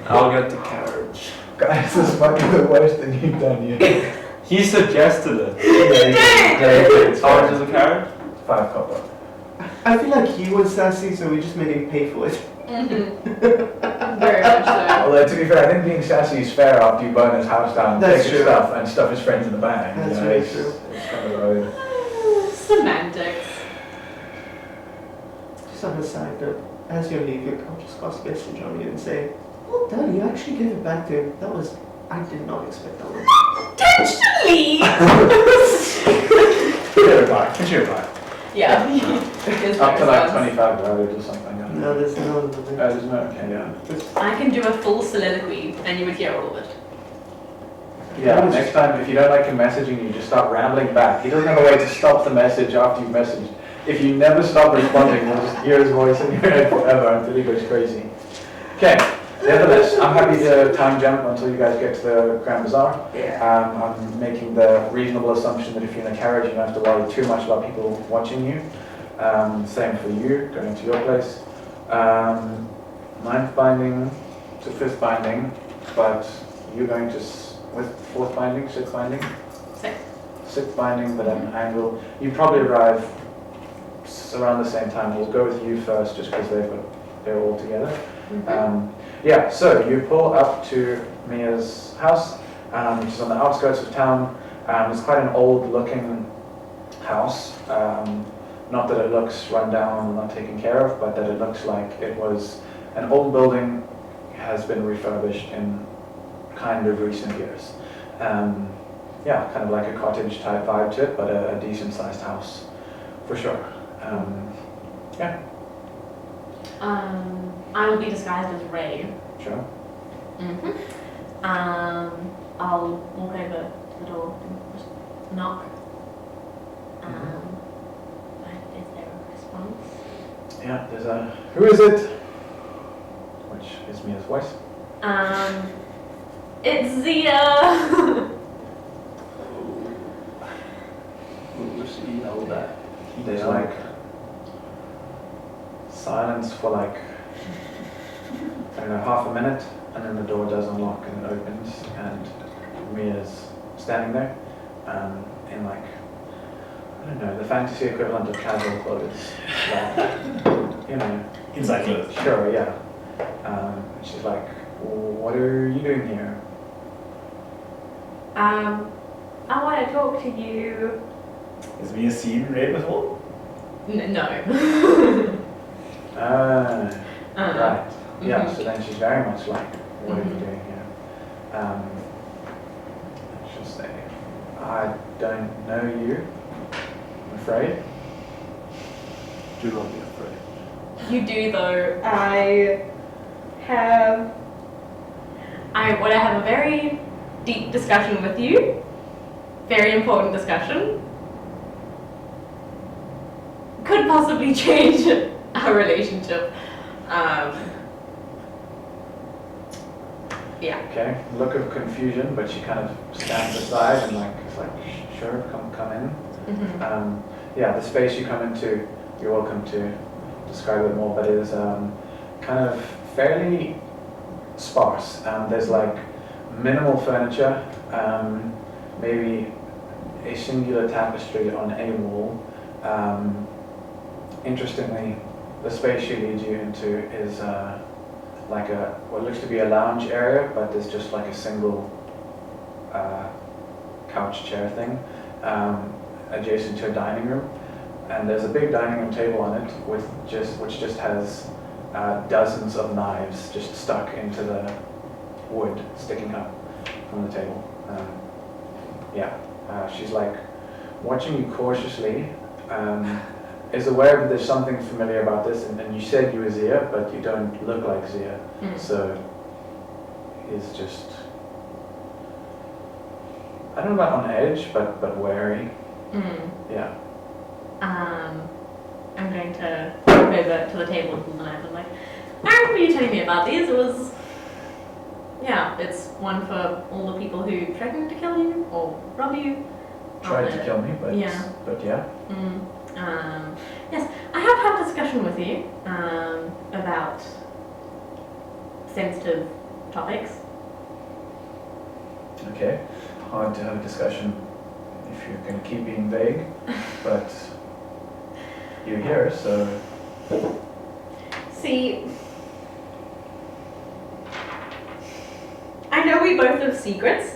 I'll get the carriage. Guys, this is fucking the worst thing you've done yet. He suggested it. It's How much is the carriage? 5 copper. I feel like he was sassy, so we just made him pay for it. Very much so. Although, to be fair, I think being sassy is fair after you burn his house down, That's take his true. stuff, and stuff his friends in the bag. That's you know, really it's, true. It's kind of road. Semantics. Just on a side note, as you're leaving, I'll just cast a message on you and say, well done, you actually gave it back to him. That was, I did not expect that one. Potentially. Get your reply. Yeah. Up to like 25 road or something. No, there's no. There's no, okay, yeah. I can do a full soliloquy and you would hear all of it. Yeah, next time, if you don't like him messaging you, just start rambling back. He doesn't have a way to stop the message after you've messaged. If you never stop responding, you'll just hear his voice in your head forever until he goes crazy. Okay, nevertheless, I'm happy to time jump until you guys get to the Grand Bazaar. Yeah. I'm making the reasonable assumption that if you're in a carriage, you don't have to worry too much about people watching you. Same for you, going to your place. 9th binding to 5th binding, but you're going to, with 4th binding, 6th binding? 6th binding, but at an angle. You probably arrive around the same time. We'll go with you first, just because they're all together. Yeah, so you pull up to Mia's house, which is on the outskirts of town. It's quite an old-looking house. Not that it looks run down and not taken care of, but that it looks like it was an old building, has been refurbished in kind of recent years. Yeah, kind of like a cottage type vibe to it, but a decent sized house, for sure. Yeah, I will be disguised as Ray. sure. I'll walk over to the door and just knock. Is there a response? Yeah, there's a, who is it? Which is Mia's voice. It's Zia. She know that. There's like silence for like, I don't know, half a minute, and then the door does unlock and it opens, and Mia's standing there, in like, I don't know, the fantasy equivalent of casual clothes, like, you know. Inside clothes. Sure, yeah. She's like, what are you doing here? I want to talk to you. Is Mia seen Ray before? No. Right. Yeah, Mhm. so then she's very much like, what are you doing here? She'll say, I don't know you, I'm afraid. Do not be afraid. You do though. I want to have a very deep discussion with you. Very important discussion. Could possibly change our relationship. Yeah. Okay, look of confusion, but she kind of stands aside and like, is like, sure, come in. Mm-hmm. Yeah, the space you come into, you're welcome to describe it more, but it is kind of fairly sparse. There's like minimal furniture, maybe a singular tapestry on a wall. Interestingly, the space she leads you into is like what looks to be a lounge area, but there's just like a single couch chair thing adjacent to a dining room. And there's a big dining room table on it which just has dozens of knives just stuck into the wood sticking up from the table. She's like watching you cautiously, is aware that there's something familiar about this, and you said you were Zia, but you don't look like Zia, so is just, I don't know about on edge, but wary. Yeah. I'm going to walk over to the table and pull the knife and like, I remember you telling me about these. It was, it's one for all the people who threatened to kill you or rob you. Tried to kill me, but yeah. Yes, I have had a discussion with you about sensitive topics. Okay, hard to have a discussion if you're going to keep being vague, but you're here, so... See, I know we both have secrets,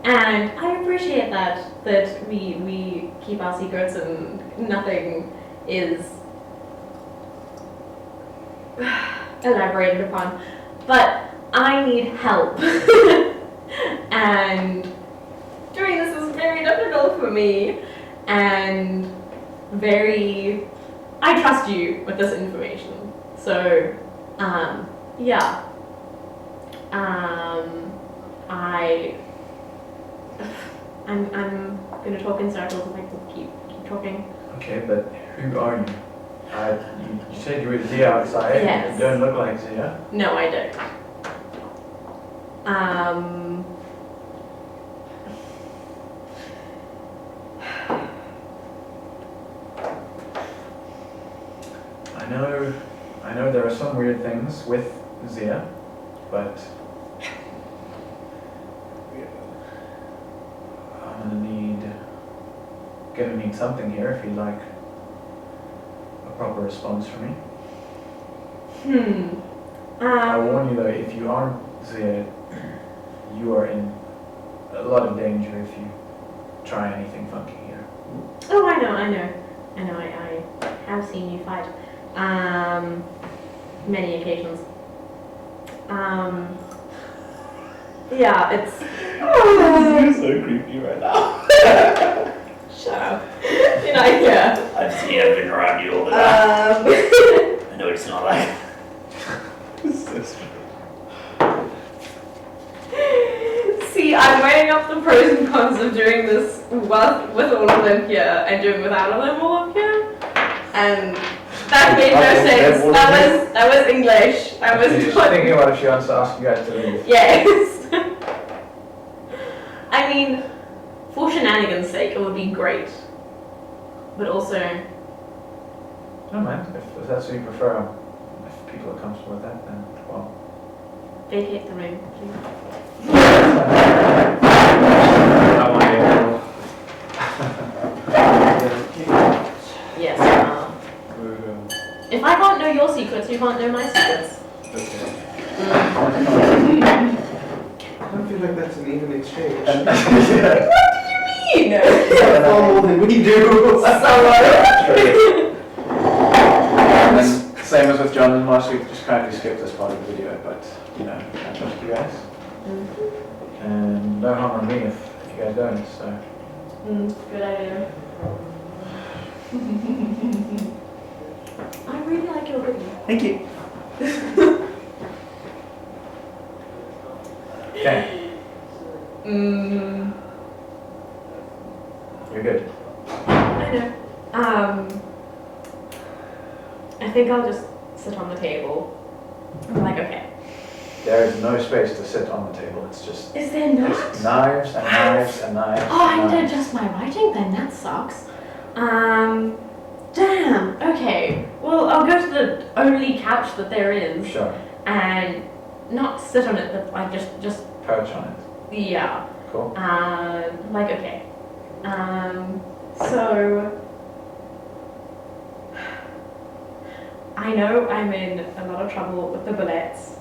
and I appreciate that we keep our secrets and nothing is elaborated upon, but I need help. And doing this is very difficult for me, and I trust you with this information. So, I'm gonna talk in circles if I can keep talking. Okay, but who are you? You said you were Zia outside. Yes. You don't look like Zia. No, I don't. I know there are some weird things with Zia, but I'm gonna need something here if you'd like a proper response from me. I warn you though, if you aren't Zia, you are in a lot of danger if you try anything funky here. Oh, I know. I have seen you fight. Many occasions. It's... You're so creepy right now. Shut up. You're not here. I've seen everything around you all the time. I know it's not like... See, I'm weighing up the pros and cons of doing this with all of them here and doing without them all up here. And that made no sense. That was English. That was Just thinking about if she wants to ask you guys to leave. Yes. I mean, for shenanigans' sake, it would be great. But also... No man, if that's what you prefer, if people are comfortable with that, then well. Vacate the room, please. I want Yes. If I can't know your secrets, you can't know my secrets. Okay. I don't feel like that's an even exchange. What do you mean? Far more than we do. Same as with John and last week, just kindly skip this part of the video, but I trust you guys. And no harm on me if you guys don't, so. Good idea. I really like your hoodie. Thank you. Okay. You're good. I know. I think I'll just sit on the table. I'm like, okay. There is no space to sit on the table, it's just Is there not? it's knives and knives and knives. Oh, I and did knives. just my writing then, that sucks. Damn, okay. Well, I'll go to the only couch that there is Sure. and not sit on it, but like just Perch on it. yeah. Cool. Like, okay. So I know I'm in a lot of trouble with the bullets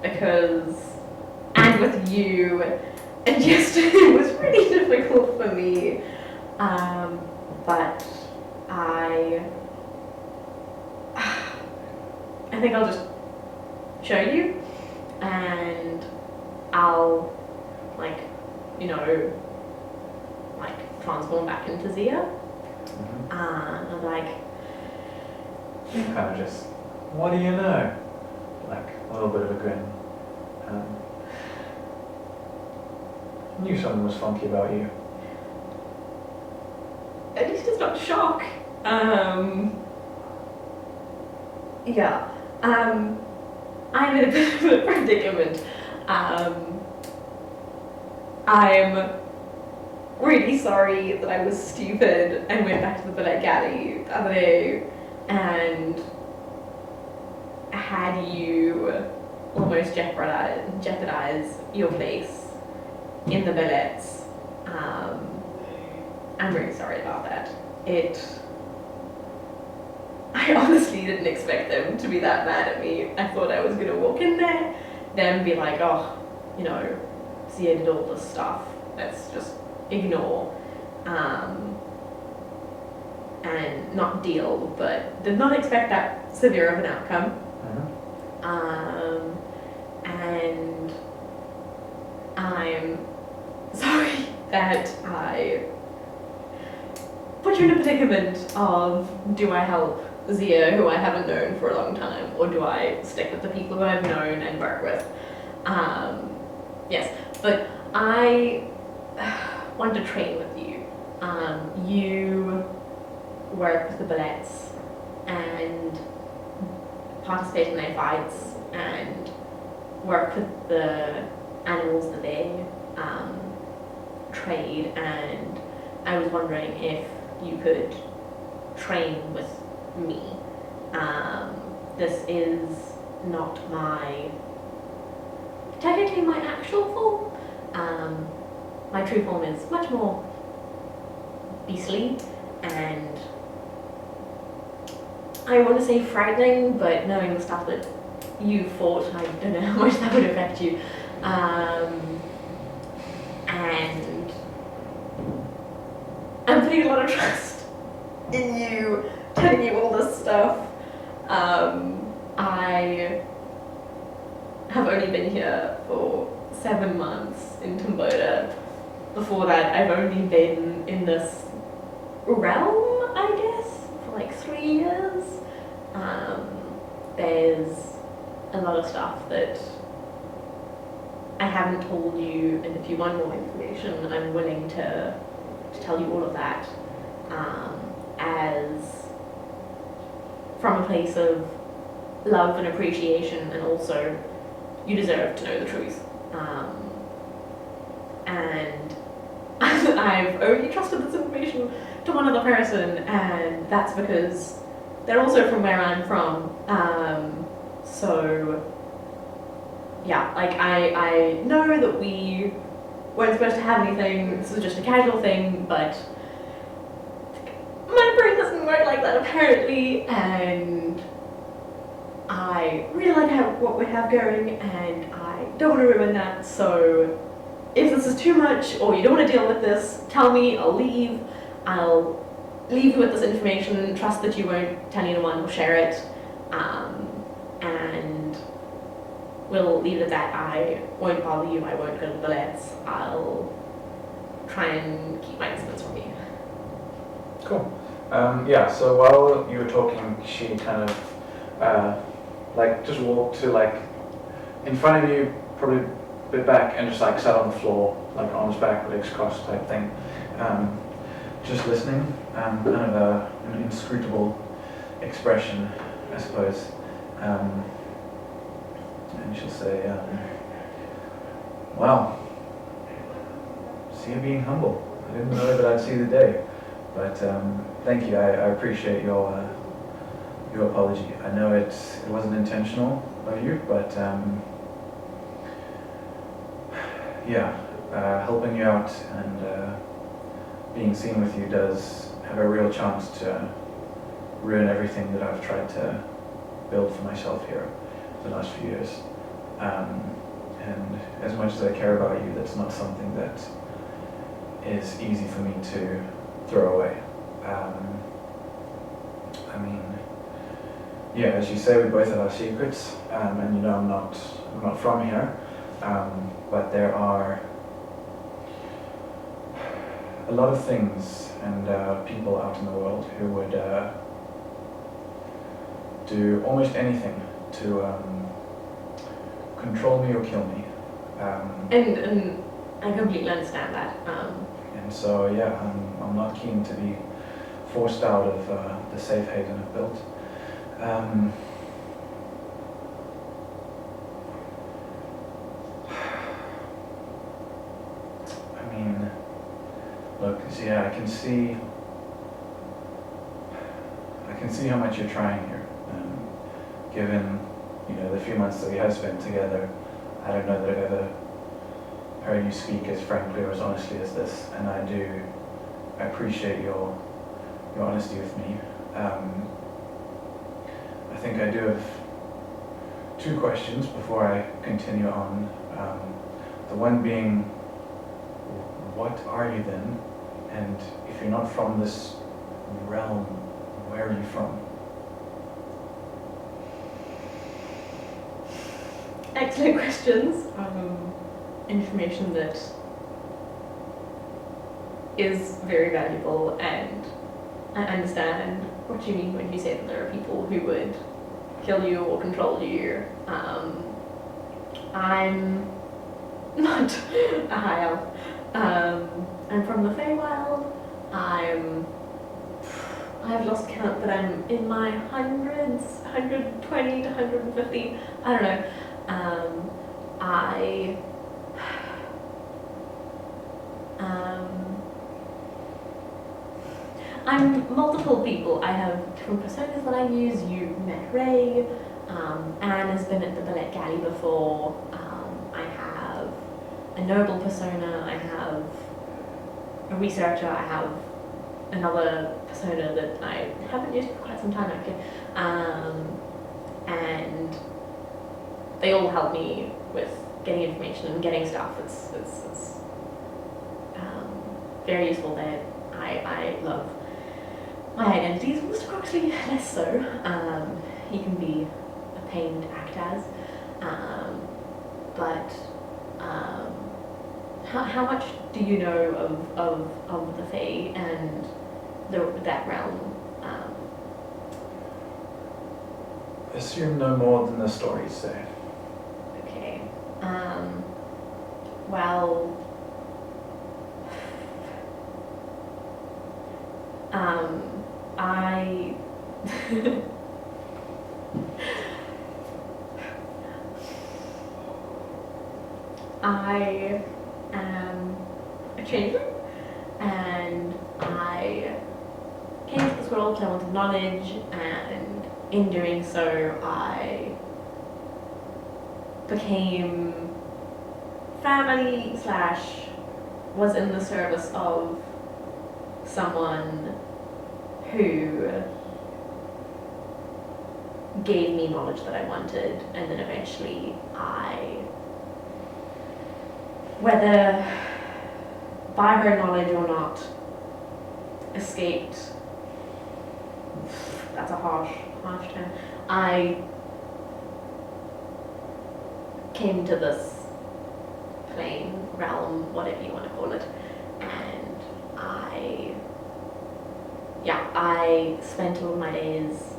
because, and with you, and yesterday it was really difficult for me. But I think I'll just show you, and I'll transform back into Zia. I'm like, Kind of just, what do you know? Like a little bit of a grin. Knew something was funky about you. at least it's not shock. Yeah. I'm in a bit of a predicament. I'm really sorry that I was stupid and went back to the Bullet Galley the other day and had you almost jeopardize your place in the billets. I'm really sorry about that. I honestly didn't expect them to be that mad at me. I thought I was gonna walk in there, then be like, oh, Zia did all this stuff, let's just ignore, and not deal, but did not expect that severe of an outcome. And I'm sorry that I put you in a predicament of, do I help Zia, who I haven't known for a long time, or do I stick with the people who I've known and work with? Yes, but I want to train with you. You work with the bullets and participate in their fights and work with the animals that they trade, and I was wondering if you could train with me. This is not technically my actual form. My true form is much more beastly and I want to say frightening, but knowing the stuff that you fought, I don't know how much that would affect you. And I'm putting a lot of trust in you, telling you all this stuff. I have only been here for 7 months in Timboda. Before that, I've only been in this realm, I guess, for like 3 years. There's a lot of stuff that I haven't told you, and if you want more information, I'm willing to tell you all of that, as from a place of love and appreciation, and also you deserve to know the truth. And I've only trusted this information to one other person, and that's because they're also from where I'm from. So yeah, like I know that we weren't supposed to have anything, this was just a casual thing, but my brain doesn't work like that apparently, and I really like what we have going, and I don't want to ruin that. So if this is too much, or you don't want to deal with this, tell me, I'll leave. I'll leave you with this information, trust that you won't tell anyone or share it, and we'll leave it at that. I won't bother you, I won't go to the bullets, I'll try and keep my distance from you. Cool. Yeah, so while you were talking, she kind of just walked to in front of you, probably a bit back, and just sat on the floor, arms back, legs crossed type thing. Just listening, kind of an inscrutable expression, I suppose. And she'll say, wow, see you being humble. I didn't know that I'd see the day, but thank you. I appreciate your apology. I know it wasn't intentional of you, but yeah, helping you out and being seen with you does have a real chance to ruin everything that I've tried to build for myself here the last few years. And as much as I care about you, that's not something that is easy for me to throw away. I mean, yeah, as you say, we both have our secrets, and you know I'm not from here, but there are a lot of things and people out in the world who would do almost anything to control me or kill me. And I completely understand that. And so, yeah, I'm not keen to be forced out of the safe haven I've built. I mean, look, yeah, I can see how much you're trying here. Given, you know, the few months that we have spent together, I don't know that I've ever heard you speak as frankly or as honestly as this, and I appreciate your honesty with me. I think I do have two questions before I continue on. The one being, what are you then? And if you're not from this realm, where are you from? Excellent questions. Information that is very valuable, and I understand what you mean when you say that there are people who would kill you or control you. I'm not a high elf. I'm from the Feywild. I've lost count, but I'm in my hundreds, 120 to 150. I don't know. I'm multiple people. I have different personas that I use. You met Ray. Anne has been at the Ballet Galley before. I have a noble persona. I have a researcher. I have another persona that I haven't used for quite some time actually. And they all help me with getting information and getting stuff. It's very useful. I love my identities. Mr. Croxley less so. He can be a pain to act as. But how much do you know of the Fae and that realm? Assume no more than the stories say. Okay. Well, I I am a changeling, and I came to this world because I wanted knowledge, and in doing so, I became family / was in the service of someone who gave me knowledge that I wanted, and then eventually whether by her knowledge or not, escaped. That's a harsh term. I came to this plane, realm, whatever you want to call it, and I spent all of my days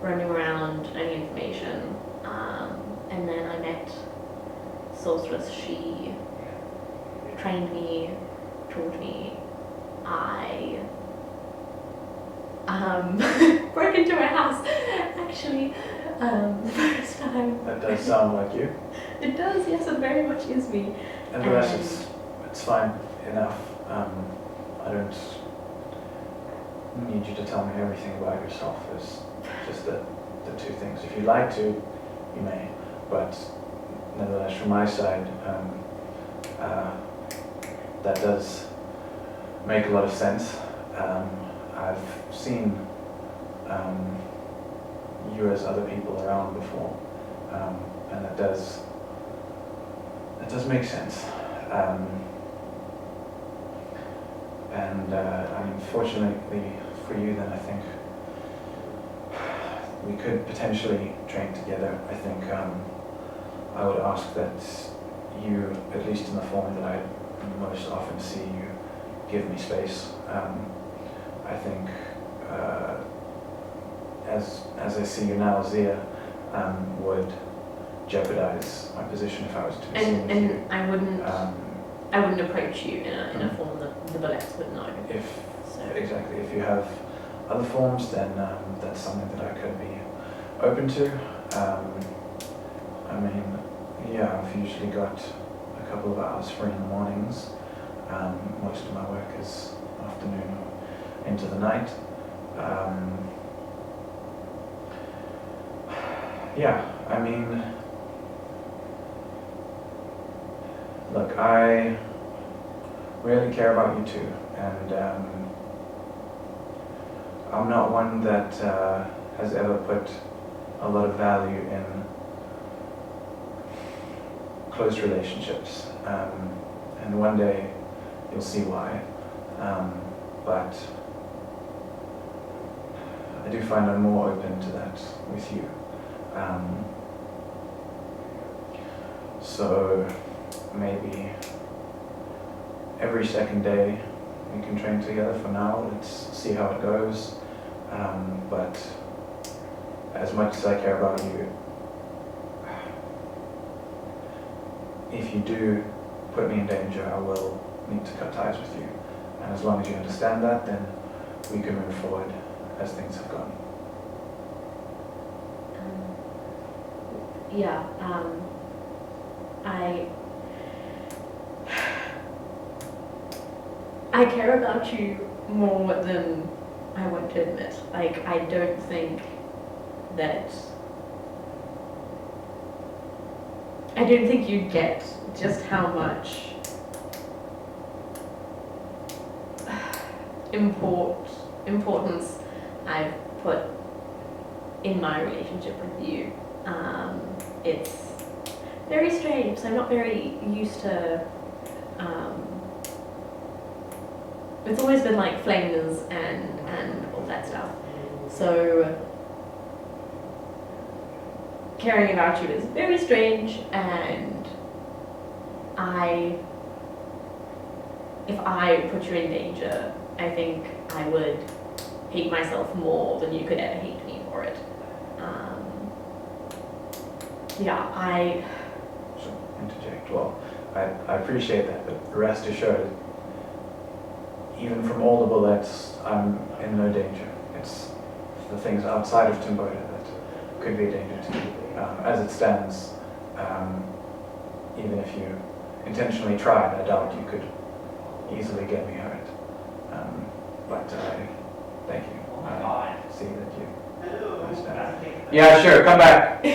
roaming around, learning information, and then I met Sorceress. She trained me, taught me. I broke into her house, actually, the first time. That does sound like you. It does, yes, it very much is me. Nevertheless, it's fine enough. I don't need you to tell me everything about yourself. It's just the two things. If you'd like to, you may. But nevertheless, from my side, that does make a lot of sense. I've seen you as other people around before, and it does make sense. Unfortunately for you, then I think we could potentially train together. I think I would ask that you, at least in the form that I most often see you, give me space. I think as I see you now, Zia would jeopardize my position if I was to be seen with you. And I wouldn't approach you in a form that the bullets would know. Exactly. If you have other forms, then that's something that I could be open to. I've usually got a couple of hours free in the mornings. Most of my work is afternoon or into the night. Look, I really care about you too, and I'm not one that has ever put a lot of value in close relationships, and one day you'll see why, but I do find I'm more open to that with you. So maybe every second day we can train together for now. Let's see how it goes. But as much as I care about you, if you do put me in danger, I will need to cut ties with you. And as long as you understand that, then we can move forward as things have gone. I care about you more than I want to admit. Like, I don't think you get just how much importance I've put in my relationship with you. It's very strange, so I'm not very used to, it's always been like flames and all that stuff. So caring about you is very strange, and if I put you in danger, I think I would hate myself more than you could ever hate me for it. So, interject. Well, I appreciate that, but rest assured, even from all the bullets, I'm in no danger. It's the things outside of Timbota that could be a danger to you. As it stands, even if you intentionally tried, I doubt you could easily get me hurt. But I thank you. I see that you understand. Yeah, sure, come back. In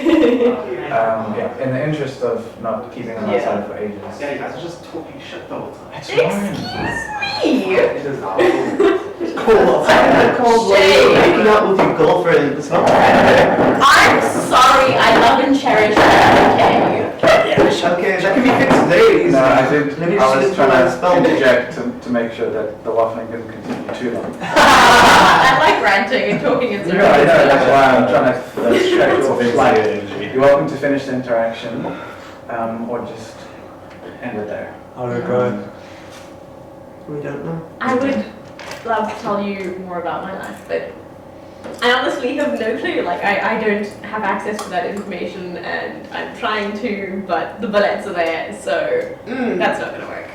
the interest of not keeping them outside for ages. Yeah, you guys are just talking shit the whole time. It's Me? It is cold. It's cold. Cold Shame. hanging out with your girlfriend. It's not I'm sorry, I love and cherish that, okay? okay. That can be fixed today. No, I was trying trying to interject to make sure that the waffling didn't continue too long. I like ranting and talking in circles. I know, that's why I'm trying to stretch your flight. You're welcome to finish the interaction, or just end it there. How did it go? We don't know. I would love to tell you more about my life, but I honestly have no clue. Like, I don't have access to that information, and I'm trying to, but the bullets are there, so that's not going to work.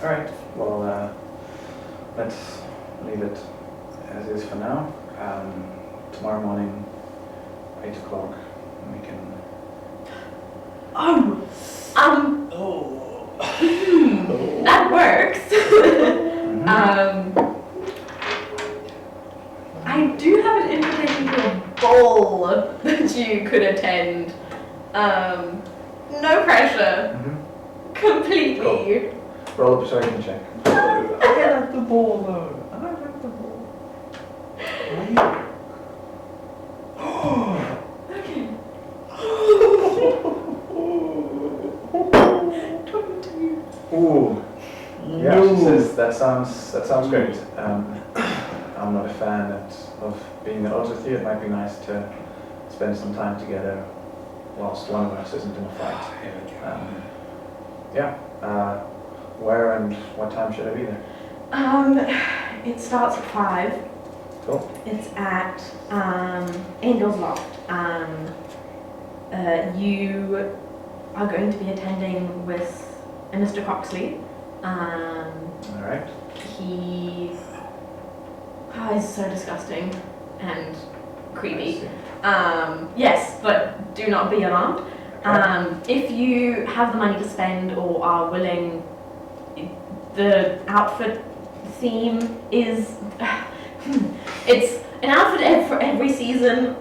Alright, well, let's leave it as is for now. Tomorrow morning, 8 o'clock, we can... That works. Mhm. I do have an invitation to a ball that you could attend. No pressure. Mhm. Completely. Cool. Roll a persuasion check. I got the ball though. I got the ball. Okay. Talking to you. Ooh. Yeah, she says that sounds great. I'm not a fan of being at odds with you. It might be nice to spend some time together whilst one of us isn't in a fight. Yeah. Where and what time should I be there? It starts at 5. Cool. It's at Angel's Loft. You are going to be attending with Mr. Coxley. All right. He is so disgusting and creepy. I see. Yes, but do not be alarmed. Okay. If you have the money to spend or are willing, the outfit theme is it's an outfit for every season.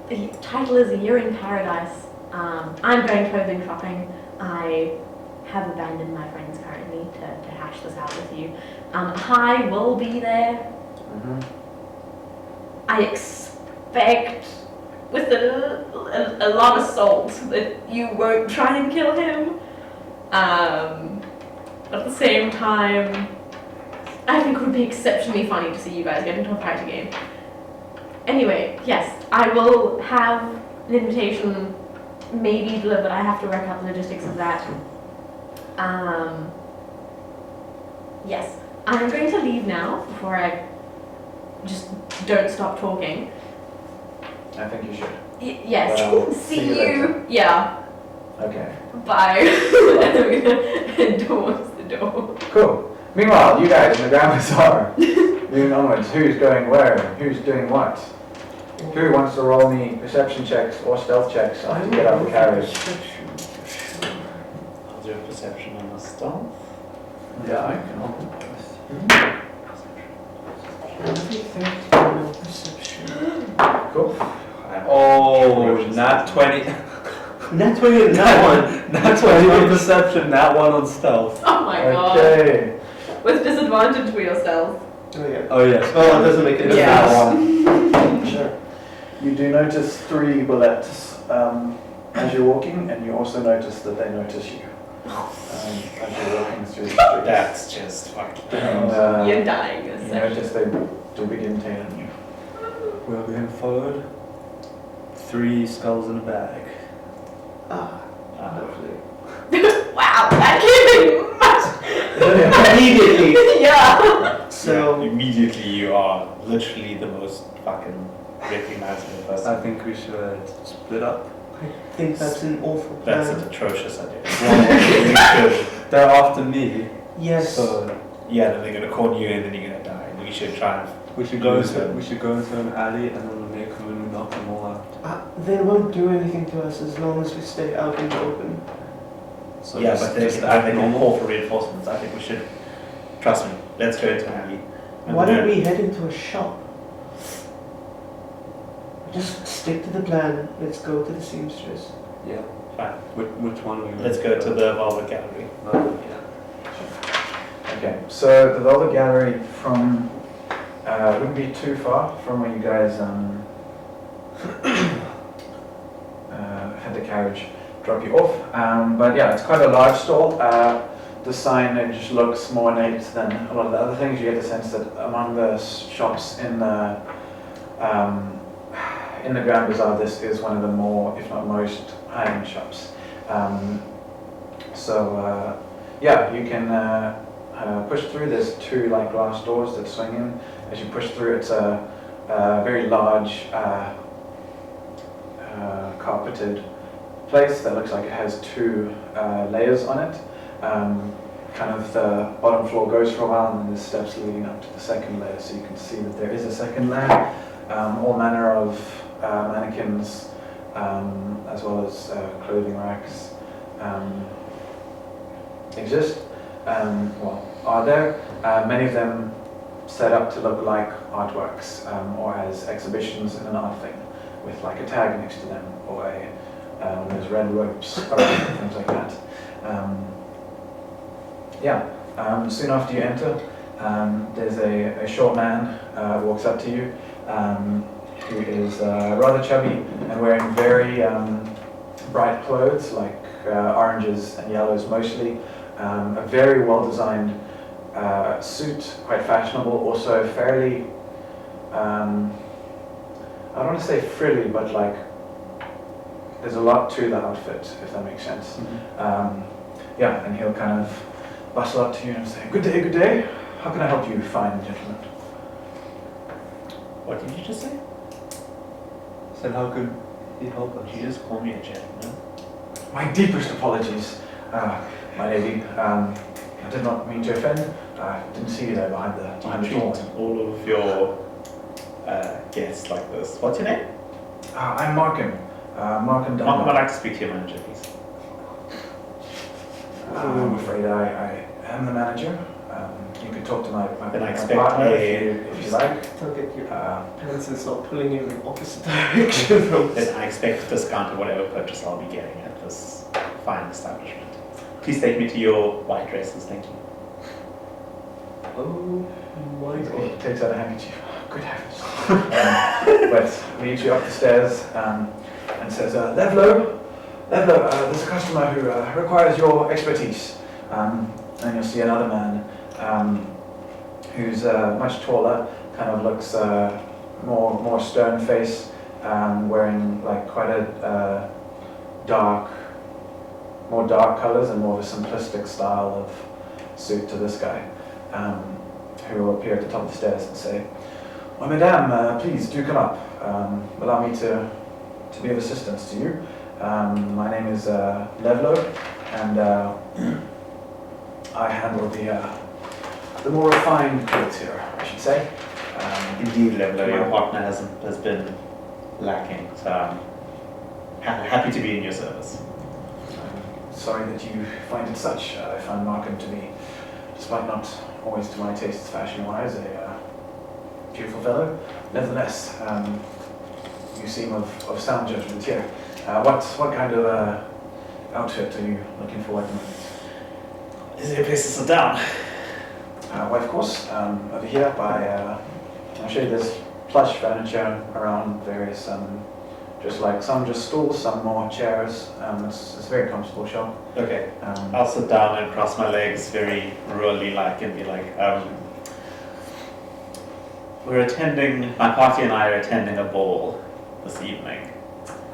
The title is A Year in Paradise. I'm going clothing shopping. I have abandoned my friends currently to hash this out with you. Hi will be there. Mm-hmm. I expect, with a lot of salt, that you won't try and kill him. At the same time, I think it would be exceptionally funny to see you guys get into a fight again. Anyway, yes, I will have an invitation maybe delivered. I have to work out the logistics of that. Yes, I'm going to leave now before I just don't stop talking. I think you should. Yes, Well, see see you you. later. Yeah, Okay. bye. I'm gonna towards the door. Cool. Meanwhile, you guys in the Grand Bazaar, moving onwards. Who's going where? Who's doing what? Who wants to roll me perception checks or stealth checks to get out of the carriage? I'll do a perception and a stealth. Yeah, I can open both. Cool. Oh, nat 20. Nat 20 and that one. Nat 20 on perception, nat 1 on stealth. Oh my god. Okay. With disadvantage for yourself. Oh yeah. Oh yes. Oh, it doesn't make any Yeah. sense. Sure. You do notice 3 bullets as you're walking, and you also notice that they notice you as you're walking through the streets. That's just fucking. And You're dying. you So. notice they do begin tailing you. We're being followed. 3 skulls in a bag. Ah, lovely. Wow, that gave me much. Immediately. Yeah. So immediately you are literally the most fucking recognizable person. I think we should split up. I think that's an awful plan. That's an atrocious idea. We should. They're after me, Yes. so Yeah, then they're gonna corner you and then you're gonna die. We should try and. we should Lose them. go into an alley and then when they come in, we knock them all out. They won't do anything to us as long as we stay out in the open. So Yeah, just, but just I act think we'll normal. call for reinforcements. I think we should. Trust me. Let's go into an alley. And Why then- don't we head into a shop? Just stick to the plan. Let's go to the seamstress. Yeah. Fine. Which one are we? Let's go to the Velvet Gallery. Okay, so the Velvet Gallery from wouldn't be too far from where you guys had the carriage drop you off. But yeah, it's quite a large stall. The signage looks more ornate than a lot of the other things. You get the sense that among the shops in the Grand Bazaar, this is one of the more, if not most, high-end shops. Yeah, you can push through. There's 2 like glass doors that swing in. As you push through, it's a very large carpeted place that looks like it has 2 layers on it. Kind of the bottom floor goes for a while, and then there's steps leading up to the second layer, so you can see that there is a second layer. All manner of mannequins, as well as clothing racks exist. Are there. Many of them set up to look like artworks or as exhibitions in an art thing, with like a tag next to them, or there's red ropes around, things like that. Soon after you enter, there's a short man walks up to you, who is rather chubby and wearing very bright clothes, like oranges and yellows mostly. A very well-designed suit, quite fashionable, also fairly, I don't want to say frilly, but like there's a lot to the outfit, if that makes sense. And he'll kind of bustle up to you and say, good day, how can I help you, fine gentlemen? What did you just say? Said how could he help us? You just call me a gentleman. My deepest apologies, my lady. I did not mean to offend. I didn't see you there behind the treat door. all of your guests like this. What's your name? I'm Markham. Markham Dunlop. Markham, I'd like to speak to your manager, please. I'm afraid I am the manager. You could talk to my Then I my expect partner a- if you like. Don't get your Uh, pants and start pulling you in the opposite direction. Then I expect a discount on whatever purchase I'll be getting at this fine establishment. Please take me to your white dresses, thank you. Oh my he god. takes out a handkerchief. Good heavens. But leads you up the stairs and says, Levlo, there's a customer who requires your expertise. And you'll see another man who's much taller, kind of looks more stern face, wearing like quite a more dark colours and more of a simplistic style of suit to this guy, who will appear at the top of the stairs and say, well, madame, please do come up. Allow me to be of assistance to you. My name is Levlo, and I handle the more refined goods here, I should say. Indeed, Levlo, your partner has been lacking, so I'm happy to be in your service. I'm sorry that you find it such. I find Markham to be, despite not always to my tastes fashion-wise, a beautiful fellow. Nevertheless, you seem of sound judgment here. What kind of outfit are you looking for at the moment? Is there a place to sit down? Well, of course, over here by, I'll show you there's plush furniture around various, some just stools, some more chairs. It's a very comfortable shop. Okay. I'll sit down and cross my legs very rurally like and be like, my party and I are attending a ball this evening.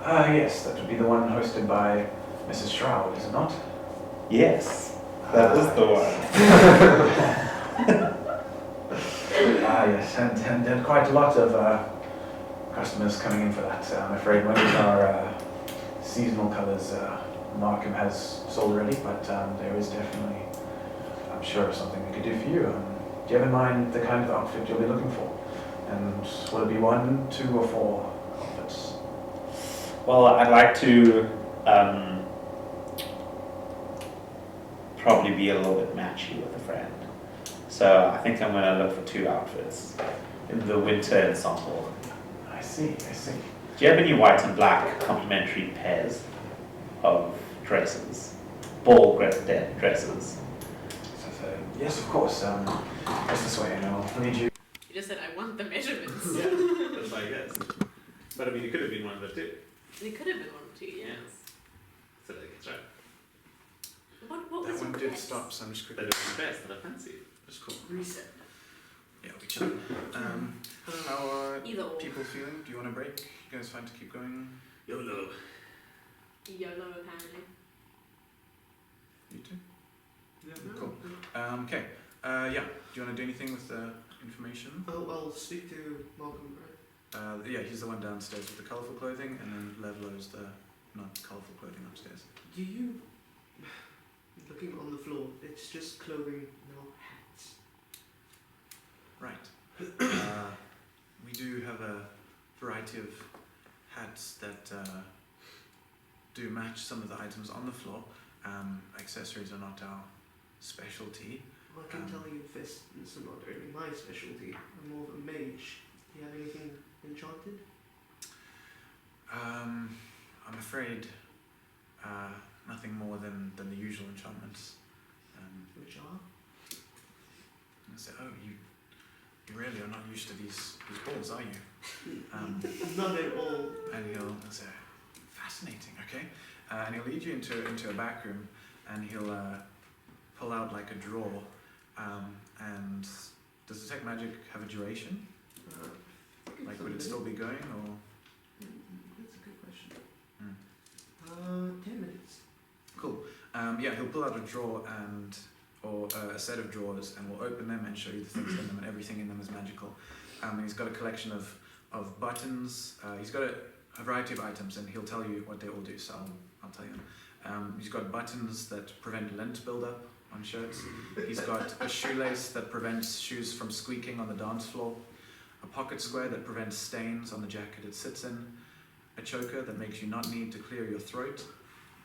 Yes, that would be the one hosted by Mrs. Shroud, is it not? Yes, that is the one. Yes, and quite a lot of customers coming in for that. I'm afraid one of our seasonal colours Markham has sold already, but there is definitely, I'm sure, something we could do for you. Do you have in mind the kind of outfit you'll be looking for? And will it be 1, 2, or 4 outfits? Well, I'd like to probably be a little bit matchy with a friend. So I think I'm going to look for 2 outfits in the winter ensemble. I see. Do you have any white and black complementary pairs of dresses? Ball dresses? Yes, of course. Just this way, and I'll lead you. You just said, I want the measurements. Yeah, that's my guess. But I mean, it could have been one of the 2. It could have been 1 or 2, yes. So that's right. What That was one your did guess? stop, so I'm just That quickly. is the best that I fancy. That's cool. Reset. Yeah, we chill. How are Either or. people feeling? Do you want a break? You guys fine to keep going? YOLO. YOLO, apparently. You too? Yeah. Cool. Okay. Yeah. Do you want to do anything with the information? I'll speak to Malcolm, right? Yeah, he's the one downstairs with the colourful clothing, and then Levelo's the not colourful clothing upstairs. Do you... Looking on the floor, it's just clothing, no hats. Right. We do have a variety of hats that do match some of the items on the floor. Accessories are not our specialty. Well, I can tell you fists are not really my specialty. I'm more of a mage. Do you have anything enchanted? I'm afraid nothing more than the usual enchantments. Which are? And I say, oh, you really are not used to these balls, are you? Not at all. And he'll say, fascinating, okay. And he'll lead you into a back room, and he'll pull out like a drawer. And does detect magic have a duration? Like, would it still be going, or? That's a good question. Mm. 10 minutes. Cool. Yeah, he'll pull out a drawer or a set of drawers, and we'll open them and show you the things in them, and everything in them is magical. And he's got a collection of buttons. He's got a variety of items, and he'll tell you what they all do. So I'll tell you. He's got buttons that prevent lint buildup on shirts. He's got a shoelace that prevents shoes from squeaking on the dance floor. A pocket square that prevents stains on the jacket it sits in. A choker that makes you not need to clear your throat.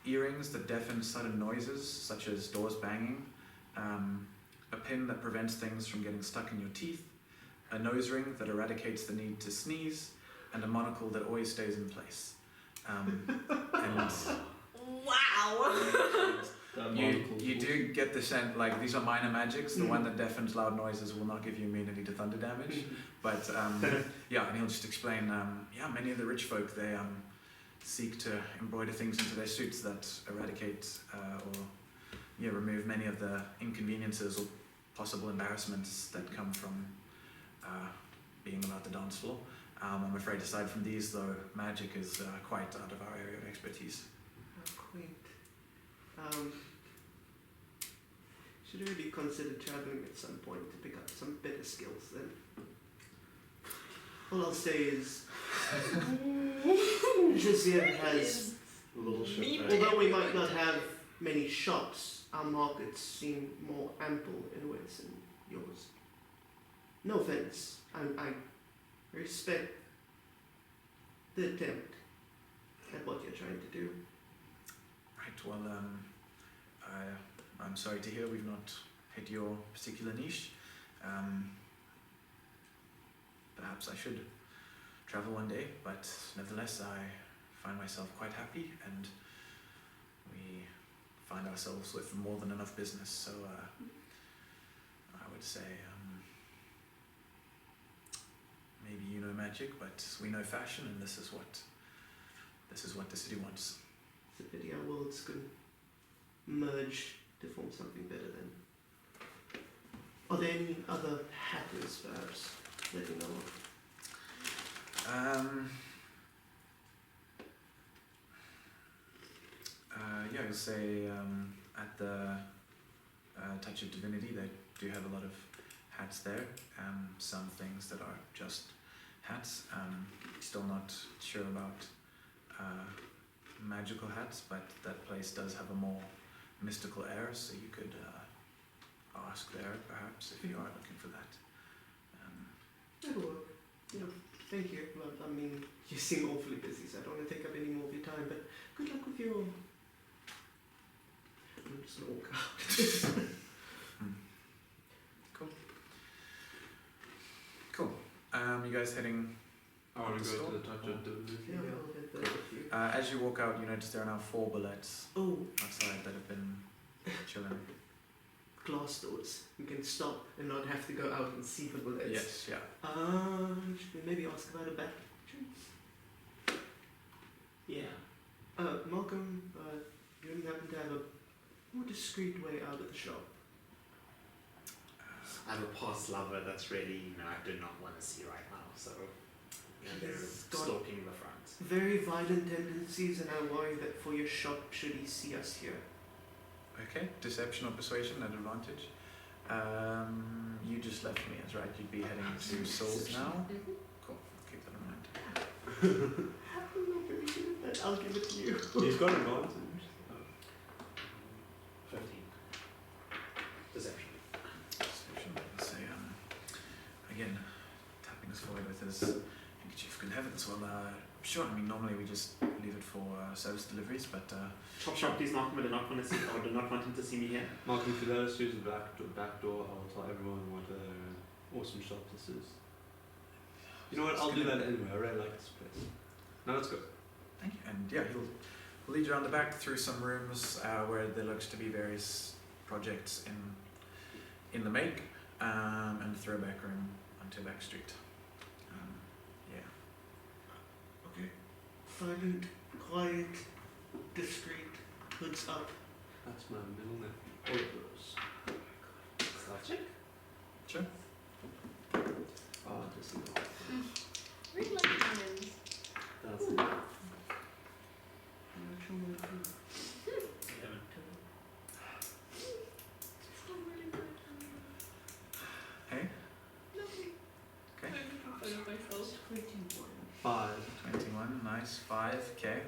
Earrings that deafen sudden noises, such as doors banging. A pin that prevents things from getting stuck in your teeth. A nose ring that eradicates the need to sneeze. And a monocle that always stays in place. And Wow! you do get the sense, like, these are minor magics. The one that deafens loud noises will not give you immunity to thunder damage. But yeah, and he'll just explain, yeah, many of the rich folk, they seek to embroider things into their suits that eradicate or remove many of the inconveniences or possible embarrassments that come from being about the dance floor. I'm afraid aside from these, though, magic is quite out of our area of expertise. How quaint. Should really consider traveling at some point to pick up some better skills then. All I'll say is, Jazir has, although we might not have many shops, our markets seem more ample in ways than yours. No offense, I respect the attempt at what you're trying to do. Right, well, I'm sorry to hear we've not hit your particular niche. Perhaps I should travel one day, but nevertheless I find myself quite happy, and we find ourselves with more than enough business, so I would say maybe you know magic, but we know fashion, and this is what the city wants. It's a pity our worlds couldn't merge to form something better then. Are there any other hackers, perhaps, that you know of? Yeah, I'll say at the Touch of Divinity, they do have a lot of hats there. Some things that are just hats. Still not sure about magical hats, but that place does have a more mystical air, so you could ask there, perhaps, if you are looking for that. That'll work. Thank you. Well, I mean, you seem awfully busy, so I don't want to take up any more of your time, but good luck with your... I'm just going to walk out. Cool. You guys heading? I want to to go go to to the touch of divinity. Yeah, I'll get there with you. As you walk out, you notice there are now 4 bullets Oh, outside that have been chilling. glass doors. We can stop and not have to go out and see the bullets. Yes, yeah. Should we maybe ask about a back entrance? Yeah. Malcolm, you don't happen to have a more discreet way out of the shop? I have a past lover that's really, I do not want to see right now, so they're He's got stalking the front. very violent tendencies, and I worry that for your shop, should he see us here? Okay, deception or persuasion at advantage. You just left me, that's right. You'd be heading to Souls now. Cool, I'll keep that in mind. I'm not very good at that. I'll give it to you. He's got advantage. 15. Deception. Deception, let's say, again, tapping us forward with his handkerchief. Good heavens, well, sure, I mean, normally we just leave it for service deliveries, but Chop, please, Malcolm. I do not want to see, or do not want him to see me here. Malcolm, if you let us use the back door, I'll tell everyone what awesome shop this is. You know what, I'll do that anyway, I really like this place. Now let's go. thank you. And yeah, he'll lead you around the back through some rooms where there looks to be various projects in the make, and the throwback room onto Back Street. Yeah. Okay. Silent, quiet, discreet, hoods up. That's my middle name. All of those. Self-check. Sure. Just no. Really like diamonds. That's it. Natural number. Oh, really good. Hey. Lovely. Okay. I'm proud of myself. 21. 5. 21. Nice. 5. Okay.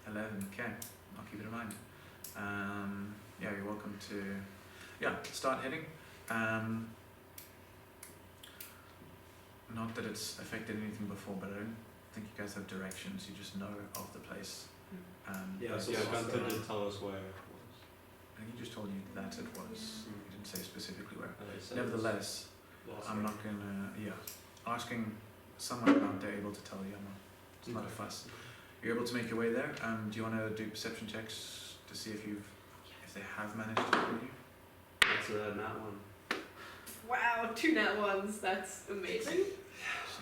11. Okay. I'll keep it in mind. Yeah, you're welcome to. Yeah, start heading. Not that it's affected anything before, but I don't think you guys have directions. You just know of the place. Yeah, but so Gunther didn't tell us where it was. I think he just told you that it was. Mm. He didn't say specifically where. He said Nevertheless, it was I'm not gonna. Yeah, asking someone out there able to tell you. It's not a Okay. fuss. You're able to make your way there. Do you want to do perception checks to see if they have managed to find you? That's that one. Wow, 2 nat ones. That's amazing.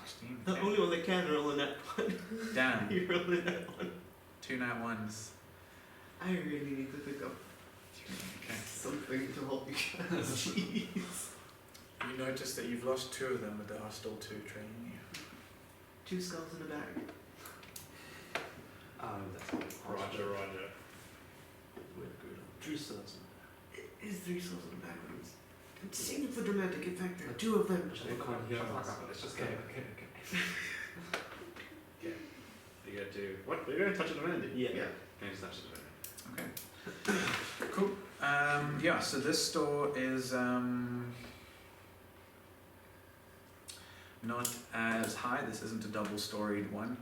16. The Okay. only one that can roll a net one. Damn. You roll a net one. 2 nat ones. I really need to pick up Okay. something to help you guys. Jeez. You notice that you've lost 2 of them, but there are still 2 training you. 2 skulls in a bag. That's not Roger. We're good. 3 stars. Is 3 skulls in a bag? I'm saying it for dramatic effect. There are 2 of them. They can't hear us. Let's just Okay, go. okay. You gotta do what? You're gonna touch it around it. Yeah. Yeah. Can you just touch it around? Okay. Cool. Yeah, so this store is not as high. This isn't a double-storied one,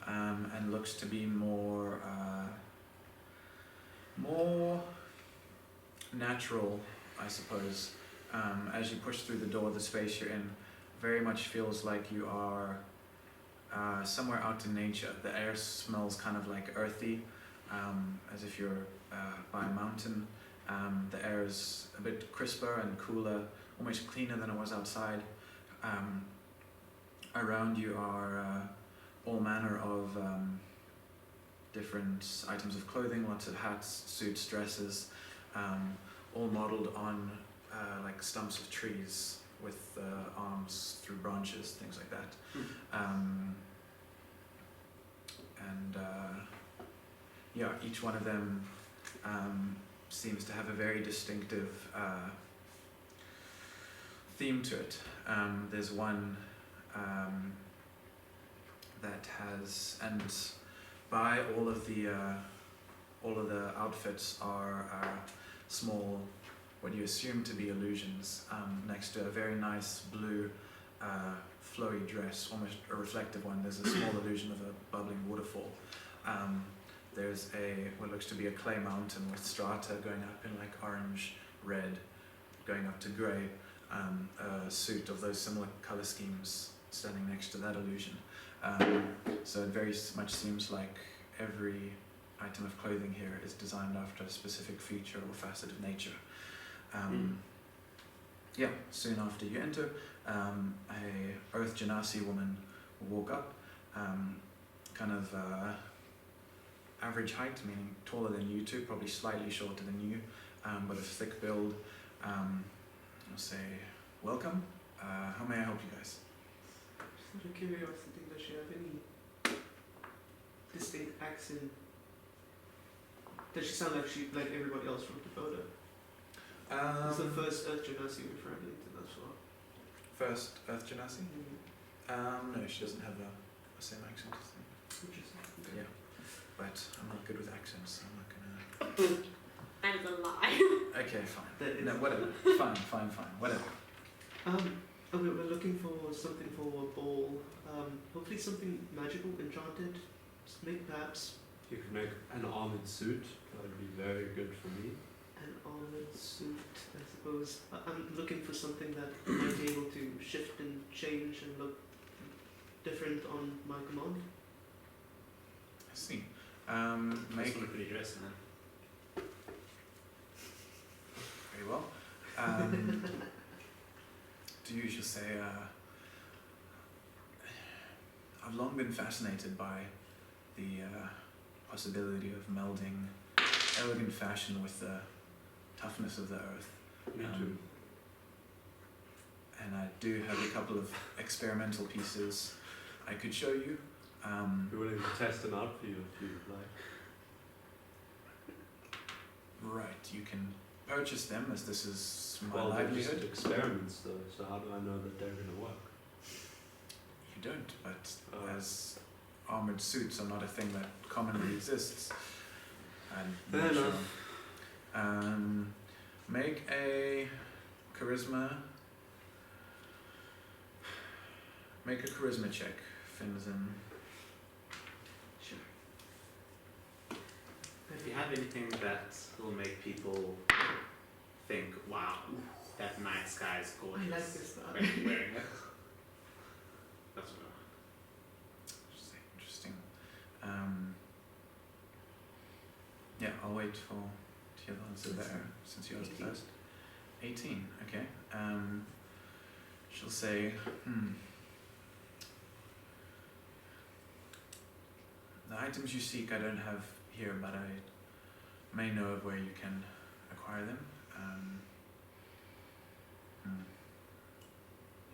and looks to be more natural, I suppose. As you push through the door, the space you're in very much feels like you are somewhere out in nature. The air smells kind of like earthy, as if you're by a mountain. The air is a bit crisper and cooler, almost cleaner than it was outside. Around you are all manner of different items of clothing, lots of hats, suits, dresses, all modelled on like stumps of trees with arms through branches, things like that. Yeah, each one of them seems to have a very distinctive theme to it. There's one that has, and by all of the outfits are small, what you assume to be illusions, next to a very nice blue flowy dress, almost a reflective one. There's a small illusion of a bubbling waterfall. There's what looks to be a clay mountain with strata going up in like orange, red, going up to grey, a suit of those similar colour schemes standing next to that illusion. So it very much seems like every item of clothing here is designed after a specific feature or facet of nature. Yeah, soon after you enter, a Earth Genasi woman will walk up, kind of average height, meaning taller than you two, probably slightly shorter than you, but of thick build. I'll say, welcome. How may I help you guys? Just out of curiosity, does she have any distinct accent? Does she sound like everybody else from the photo? This is the first Earth Genasi we've run into thus far. First Earth Genasi? No, she doesn't have the same accent as me. Interesting. Yeah, but I'm not good with accents, so I'm not gonna... That is a lie. Okay, fine. That is- No, whatever. Fine, whatever. We're looking for something for a ball. Hopefully something magical, enchanted. Maybe perhaps You could make an armored suit. That would be very good for me. an armored suit, I suppose. I'm looking for something that might be able to shift and change and look different on my command. I see. Make Make... a pretty dress, man. Very well. To you, she'll say, I've long been fascinated by the possibility of melding elegant fashion with the toughness of the earth. Me too. And I do have a couple of experimental pieces I could show you. Be willing to test them out for you if you like. Right, you can purchase them as this is my Well, they're just livelihood. experiments though, so how do I know that they're going to work? You don't, but Oh. as armored suits are not a thing that commonly exists. I'm Fair not enough. sure. Make a charisma. Make a charisma check, Finzen. Sure. If you have anything that will make people think, wow, that night sky is gorgeous. I like this when you're wearing it. That's what I want. Interesting. Yeah, I'll wait for the other answer there, since yours is 18. first. 18, okay. She'll say, the items you seek I don't have here, but I may know of where you can acquire them.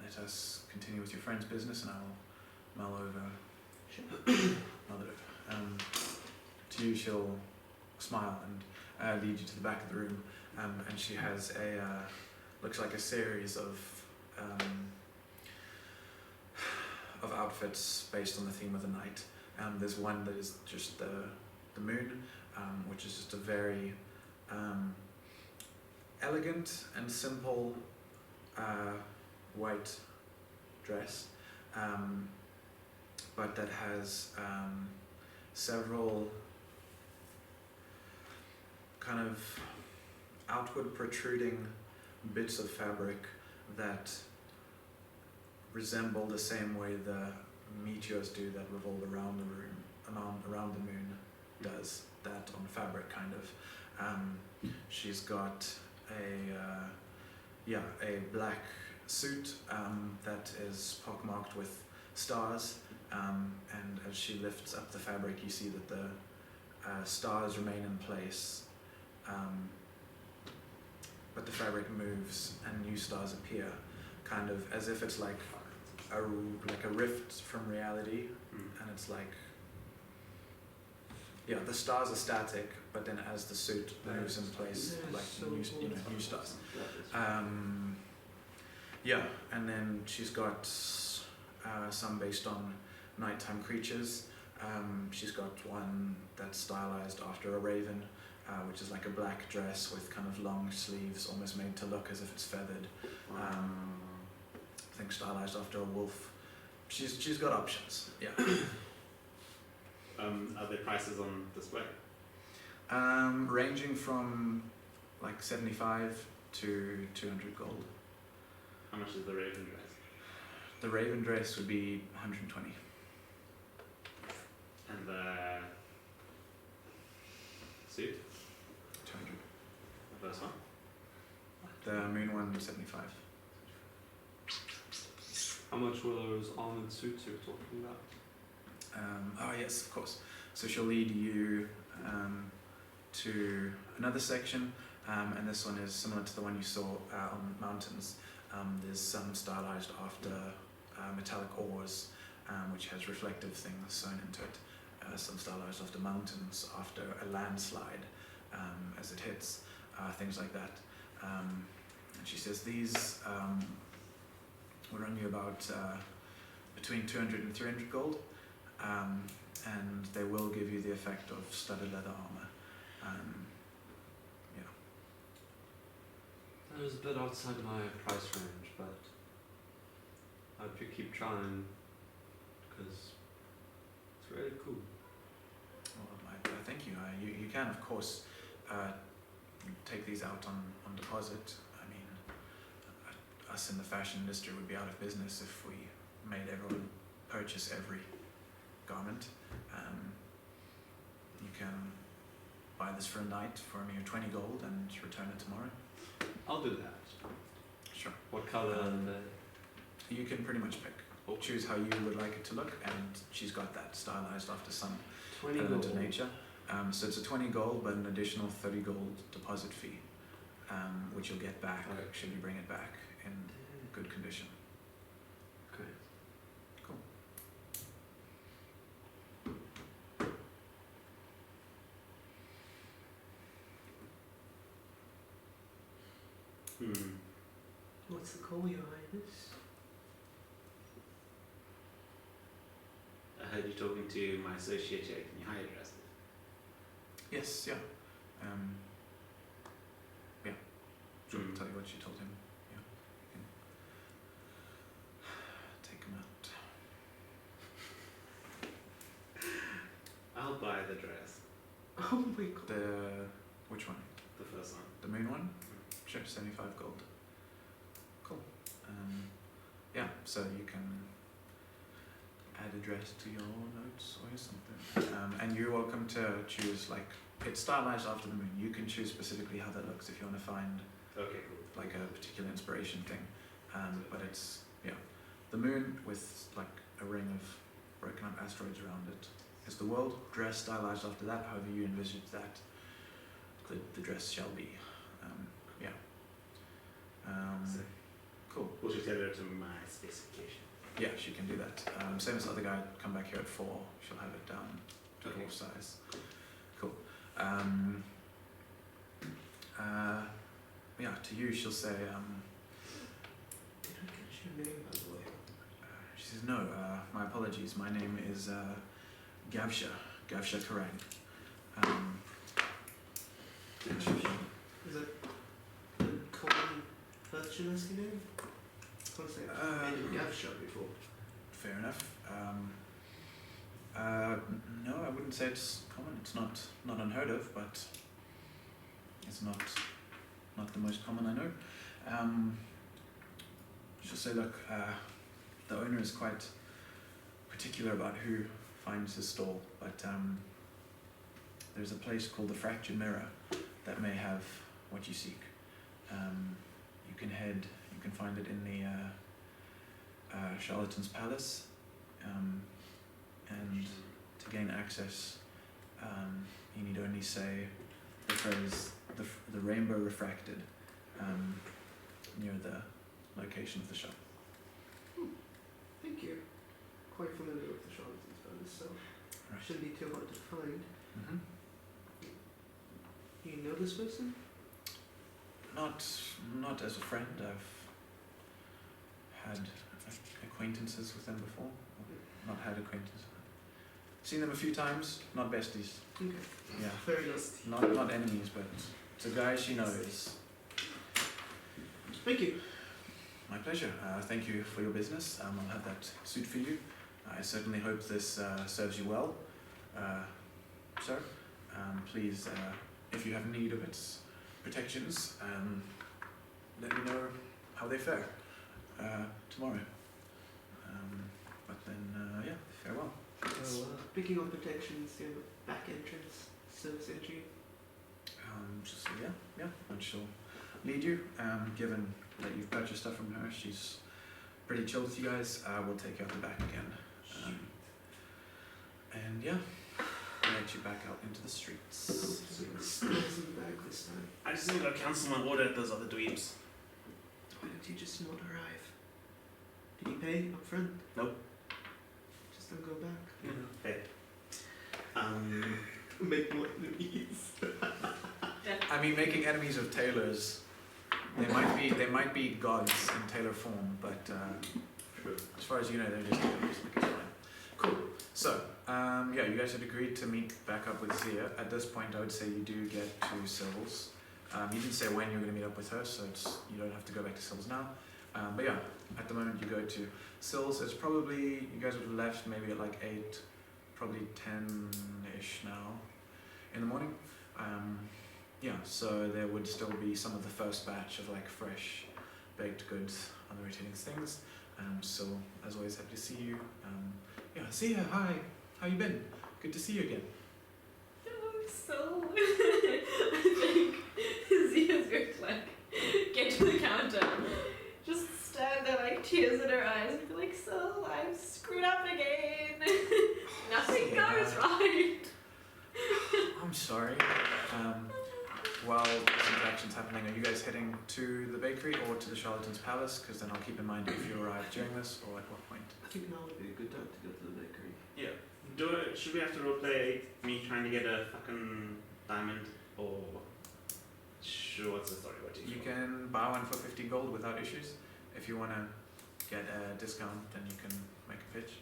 Let us continue with your friend's business and I will mull over to you. She'll smile and lead you to the back of the room, and she has a looks like a series of outfits based on the theme of the night. There's one that is just the moon, which is just a very elegant and simple white dress, but that has several kind of outward protruding bits of fabric that resemble the same way the meteors do that revolve around the room, around the moon does that on fabric, kind of. She's got a black suit that is pockmarked with stars, and as she lifts up the fabric you see that the stars remain in place, but the fabric moves and new stars appear, kind of as if it's like a rift from reality, and it's like, yeah, the stars are static, but then as the suit moves in place, like new stars. Yeah, and then she's got some based on nighttime creatures. She's got one that's stylized after a raven, which is like a black dress with kind of long sleeves, almost made to look as if it's feathered. I think stylized after a wolf. She's got options. Yeah. Are there prices on display? Ranging from like 75 to 200 gold. How much is the raven dress? The raven dress would be 120. And the suit? 200. The first one? The moon one 75. How much were those armored suits you were talking about? Oh yes, of course. So she'll lead you to another section, and this one is similar to the one you saw on mountains. There's some stylized after metallic ores, which has reflective things sewn into it. Some stylized after mountains, after a landslide as it hits, things like that. And she says these will run you about between 200 and 300 gold, and they will give you the effect of studded leather armor. That was a bit outside my price range, but I'd keep trying because it's really cool. Well, I thank you. You can, of course, take these out on deposit. I mean, us in the fashion industry would be out of business if we made everyone purchase every garment. You can buy this for a night for a mere 20 gold and return it tomorrow. I'll do that. Sure. What colour? You can pretty much pick. Or choose how you would like it to look, and she's got that stylized after some 20 element gold. of nature. So it's a 20 gold, but an additional 30 gold deposit fee, which you'll get back Okay. should you bring it back in good condition. Okay. Cool. What's the call, Your Highness? I heard you talking to my associate here. Can you hire dress? Yes, yeah. Sure, Mm. tell you what you told him. Yeah, you can take him out. I'll buy the dress. Oh my god. Which one? The first one. The moon one? Sure, 75 gold. Cool. Yeah, so you can add a dress to your notes or something. And you're welcome to choose, like, it's stylized after the moon. You can choose specifically how that looks if you want to find Okay, cool. like a particular inspiration thing. But it's, yeah, the moon with like a ring of broken up asteroids around it is the world. Dress stylized after that, however you envisage that the dress shall be. Yeah. Cool. We'll just get it to my specification. Yeah, she can do that. Same as the other guy, come back here at 4. She'll have it down to Okay. dwarf size. Cool. Yeah, to you she'll say, Did I catch your name, by the way? she says, no, my apologies, my name is Gavsha Karang. Is that a common Persian-esque name? Can't say I've made a gav shot before. Fair enough. No, I wouldn't say it's common. It's not unheard of, but it's not the most common I know. She'll say, look, the owner is quite particular about who finds his stall, but there's a place called the Fractured Mirror that may have what you seek. You can find it in the Charlatan's Palace, and to gain access, you need only say the phrase the rainbow refracted near the location of the shop. Thank you. Quite familiar with the Charlatan's Palace, so Right. shouldn't be too hard to find. Mm-hmm. You know this person? Not as a friend. I've had acquaintances with them before. Not had acquaintances. Seen them a few times. Not besties. Okay. Yeah. Fair enough. Not enemies, but it's a guy she knows. Thank you. My pleasure. Thank you for your business. I'll have that suit for you. I certainly hope this serves you well, sir. Please, if you have need of its protections, let me know how they fare tomorrow. But then, yeah, farewell. Picking on protections, do you have a back entrance, service entry? Just yeah, and she'll lead you. Given that you've purchased stuff from her, she's pretty chill with you guys. We'll take you out the back again. And yeah, let you back out into the streets. Stairs in the bag this time. I just need to cancel my order at those other dweebs. Why don't you just not arrive? Did you pay up front? Nope. Just don't go back. Fair. Make more enemies. I mean, making enemies of tailors. They might be gods in tailor form, but as far as you know, they're just tailors. Like it's fine. Cool. So, yeah, you guys had agreed to meet back up with Zia. At this point, I would say you do get to Sills. You didn't say when you're going to meet up with her, so you don't have to go back to Sills now. But yeah, at the moment you go to Sills. It's probably, you guys would have left maybe at like 8, probably 10-ish now in the morning. Yeah, so there would still be some of the first batch of like fresh baked goods on the rotating things. So as always, happy to see you. Yeah, Zia, hi. How you been? Good to see you again. So I think Zia's going to like tears in her eyes and be like, so I've screwed up again. Nothing goes right. I'm sorry. While this interaction's happening, are you guys heading to the bakery or to the Charlatan's Palace? Because then I'll keep in mind if you arrive during this or at what point. I think now would be a good time to go to the bakery. Yeah. Should we have to roleplay me trying to get a fucking diamond, or what's the story? What do You can buy one for 50 gold without issues. If you want to get a discount, then you can make a pitch.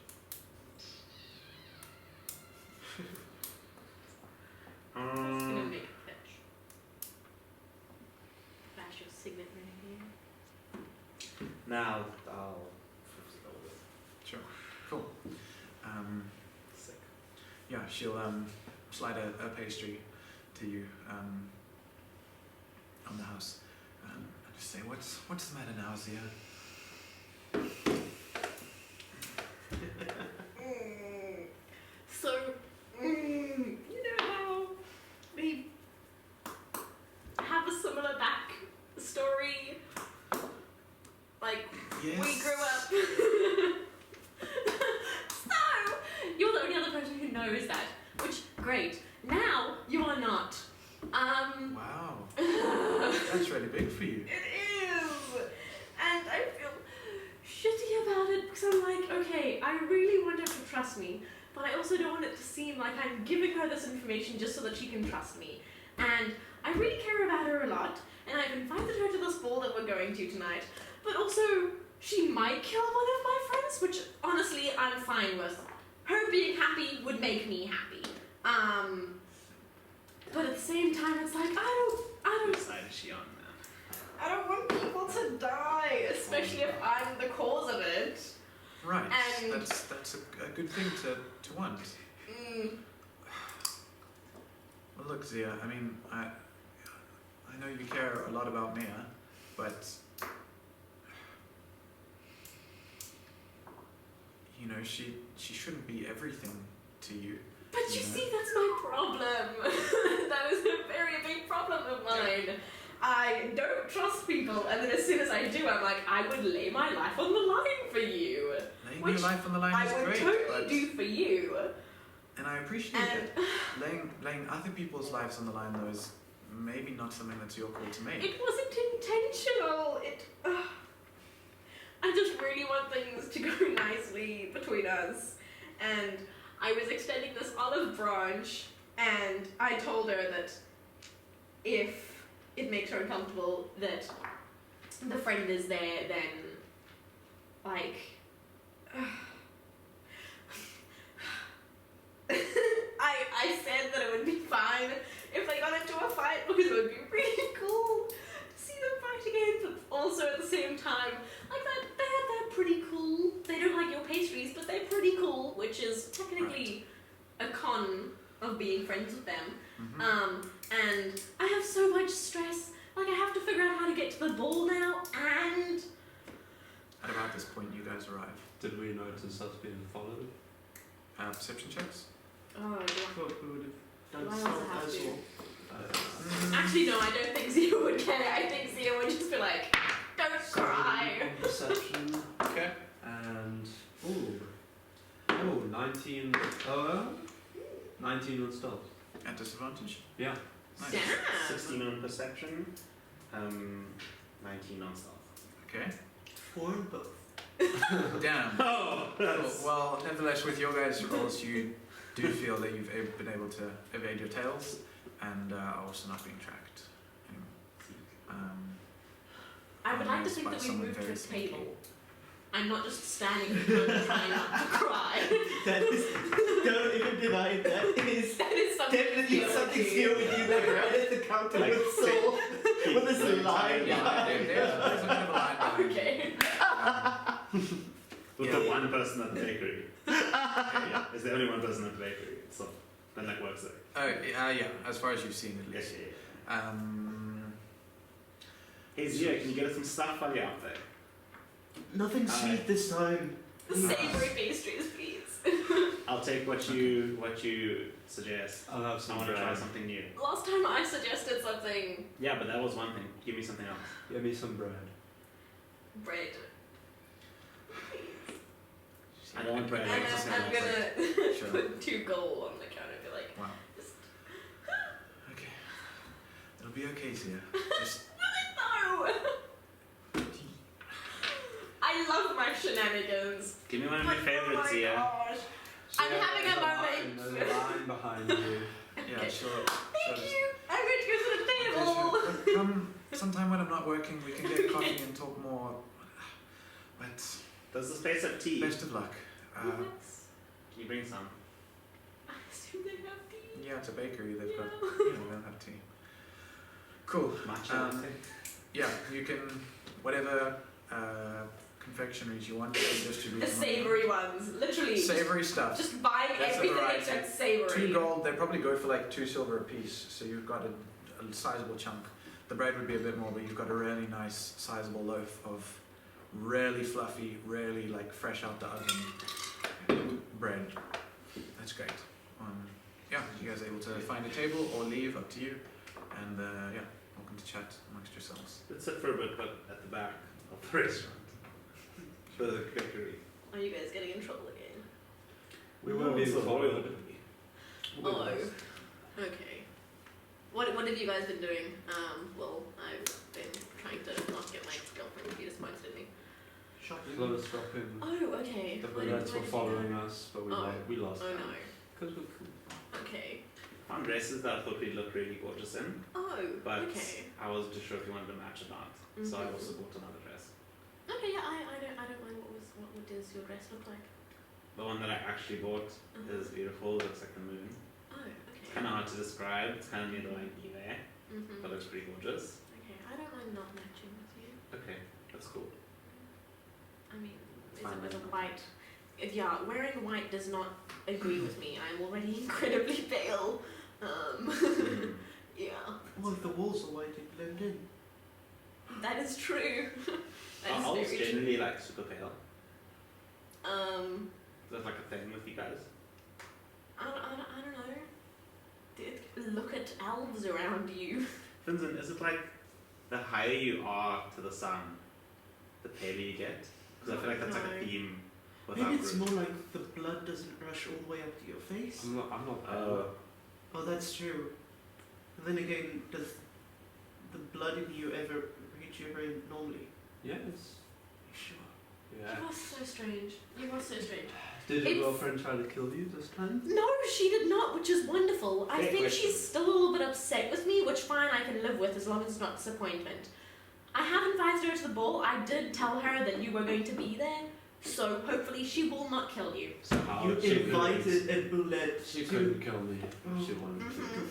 That's gonna make a pitch. Bash your signet ring here. Now I'll 50 gold with. Sure. Cool. Sick. Yeah, she'll slide a pastry to you on the house. And just say, what's the matter now, Zia? So, you know how we have a similar back story? Like, Yes. we grew up. So, you're the only other person who knows that. Which, great. Now, you are not. Wow. That's really big for you. It is! And I feel shitty about it because I'm like, okay, I really want her to trust me, but I also don't want it to seem like I'm giving her this information just so that she can trust me. And I really care about her a lot, and I've invited her to this ball that we're going to tonight, but also she might kill one of my friends, which honestly I'm fine with. Her being happy would make me happy. But at the same time, it's like, What side is she on, man? I don't want people to die, especially if I'm the cause of it. Right. And- That's a good thing to want. Well, look, Zia. I mean, I know you care a lot about Mia, but you know she shouldn't be everything to you. But you see, that's my problem. That is a very big problem of mine. I don't trust people, and then as soon as I do, I'm like, I would lay my life on the line for you. Laying Which your life on the line I is would great, totally but do for you. and I appreciate And it. Laying other people's lives on the line, though, is maybe not something that's your call to make. it wasn't intentional. I just really want things to go nicely between us. And I was extending this olive branch, and I told her that if it makes her uncomfortable that the friend is there, then, like, I said that it would be fine if they got into a fight because it would be really cool to see them fight again, but also at the same time, like, they're pretty cool. They don't like your pastries, but they're pretty cool, which is technically a con of being friends with them. Mhm. And I have so much stress. Like, I have to figure out how to get to the ball now, and At about this point, you guys arrive. Did we notice us being followed? Perception checks. oh, I thought we would have Do done I also so have as to? well. actually no, I don't think Zia would care. I think Zia would just be like, don't cry. On perception Okay. and 19. 19 on stealth. At disadvantage. Yeah. Nice. Damn. 16 on perception, 19 on stealth. Okay. 4 on both. Damn. Oh, Cool. Well, nevertheless, with your guys' rolls, you do feel that you've been able to evade your tails and are also not being tracked anymore. I would like to Yes, think by that we someone moved to very a sneaky. table. I'm not just standing in front and trying not to cry. That is, don't even deny that. It is That is something. definitely something here with you, like right at the counter Like, with soul. With this line Yeah, behind. there's a bit of a line behind you. Okay. With Yeah. the one person at the bakery. Yeah, it's the only one person at the bakery, so then that works there. Oh, yeah, as far as you've seen at Yes, least. yeah. Hey Zia, can you get us some stuff while you're out there? Nothing sweet this time. Savory pastries, please. I'll take what you suggest. I'll have I some want to try bread. something new. Last time I suggested something, Yeah, but that was one thing. Give me something else. Give me some bread. bread. I don't want to And break I'm gonna Sure. put 2 gold on the counter and be like, Wow. just Okay. It'll be okay, Sia. Just no! I love my shenanigans. Give me one of your favorites Oh my here. gosh. I'm having a moment. There's a line behind you. yeah, Okay. sure. Thank sure. you. I'm going to go to the Okay, table. sure. Come sometime when I'm not working, we can get coffee and talk more. But Does this place have tea? best of luck. Yes. Can you bring some? I assume they have tea. Yeah, it's a bakery. They've got. Yeah. You know, they'll have tea. Cool. Matcha Um, latte? Yeah, you can whatever confectionaries you want. You can distribute The them. savoury ones, literally. Savory stuff. Just buying That's a everything variety. except savoury. 2 gold. They probably go for like 2 silver a piece. So you've got a sizable chunk. The bread would be a bit more, but you've got a really nice, sizable loaf of really fluffy, really like fresh out the oven bread. That's great. Yeah, you guys are able to find a table or leave, up to you. And yeah, welcome to chat amongst yourselves. Let's sit for a bit, but at the back of the restaurant. For the bakery. Are you guys getting in trouble again? We will be followed. Oh. Okay. What have you guys been doing? Well, I've been trying to not get my girlfriend to be disappointed in me. Shopping. Close shopping. Oh, okay. The Why bullets did were you following go? us, but Oh. we lost. Oh no. Because we're cool. Okay. Found dresses that I thought we'd look really gorgeous in, Oh, but okay. I wasn't too sure if you wanted to match or not. So I Mhm. also bought another dress. Okay, yeah, I don't mind what does your dress look like? The one that I actually bought is beautiful, looks like the moon. Oh, It's okay. kind of hard to describe, it's kind of near the line there, Mhm. but looks pretty gorgeous. Okay, I don't mind not matching with you. Okay, that's cool. I mean, is Fine it with a then. white? Yeah, wearing white does not agree with me. I'm already incredibly pale. Mm. Yeah, Well, if the walls are white, it blend in. that is true. That is I was very true. generally like super pale. Um, Is that like a thing with you guys? I don't know. Look at elves around you. Vincent, is it like the higher you are to the sun, the paler you get? Because I feel like that's like No. a theme with our Maybe it's group. more like the blood doesn't rush all the way up to your face. I'm not Oh, that's true. And then again, does the blood in you ever reach your brain normally? Yes. Sure. Yeah. You are so strange. You are so strange. Did your It's- girlfriend try to kill you this time? No, she did not, which is wonderful. I Great think question. she's still a little bit upset with me, which fine, I can live with as long as it's not disappointment. I have invited her to the ball. I did tell her that you were going to be there, so hopefully she will not kill you. So how You she invited a bullet She to. couldn't kill me if she wanted to.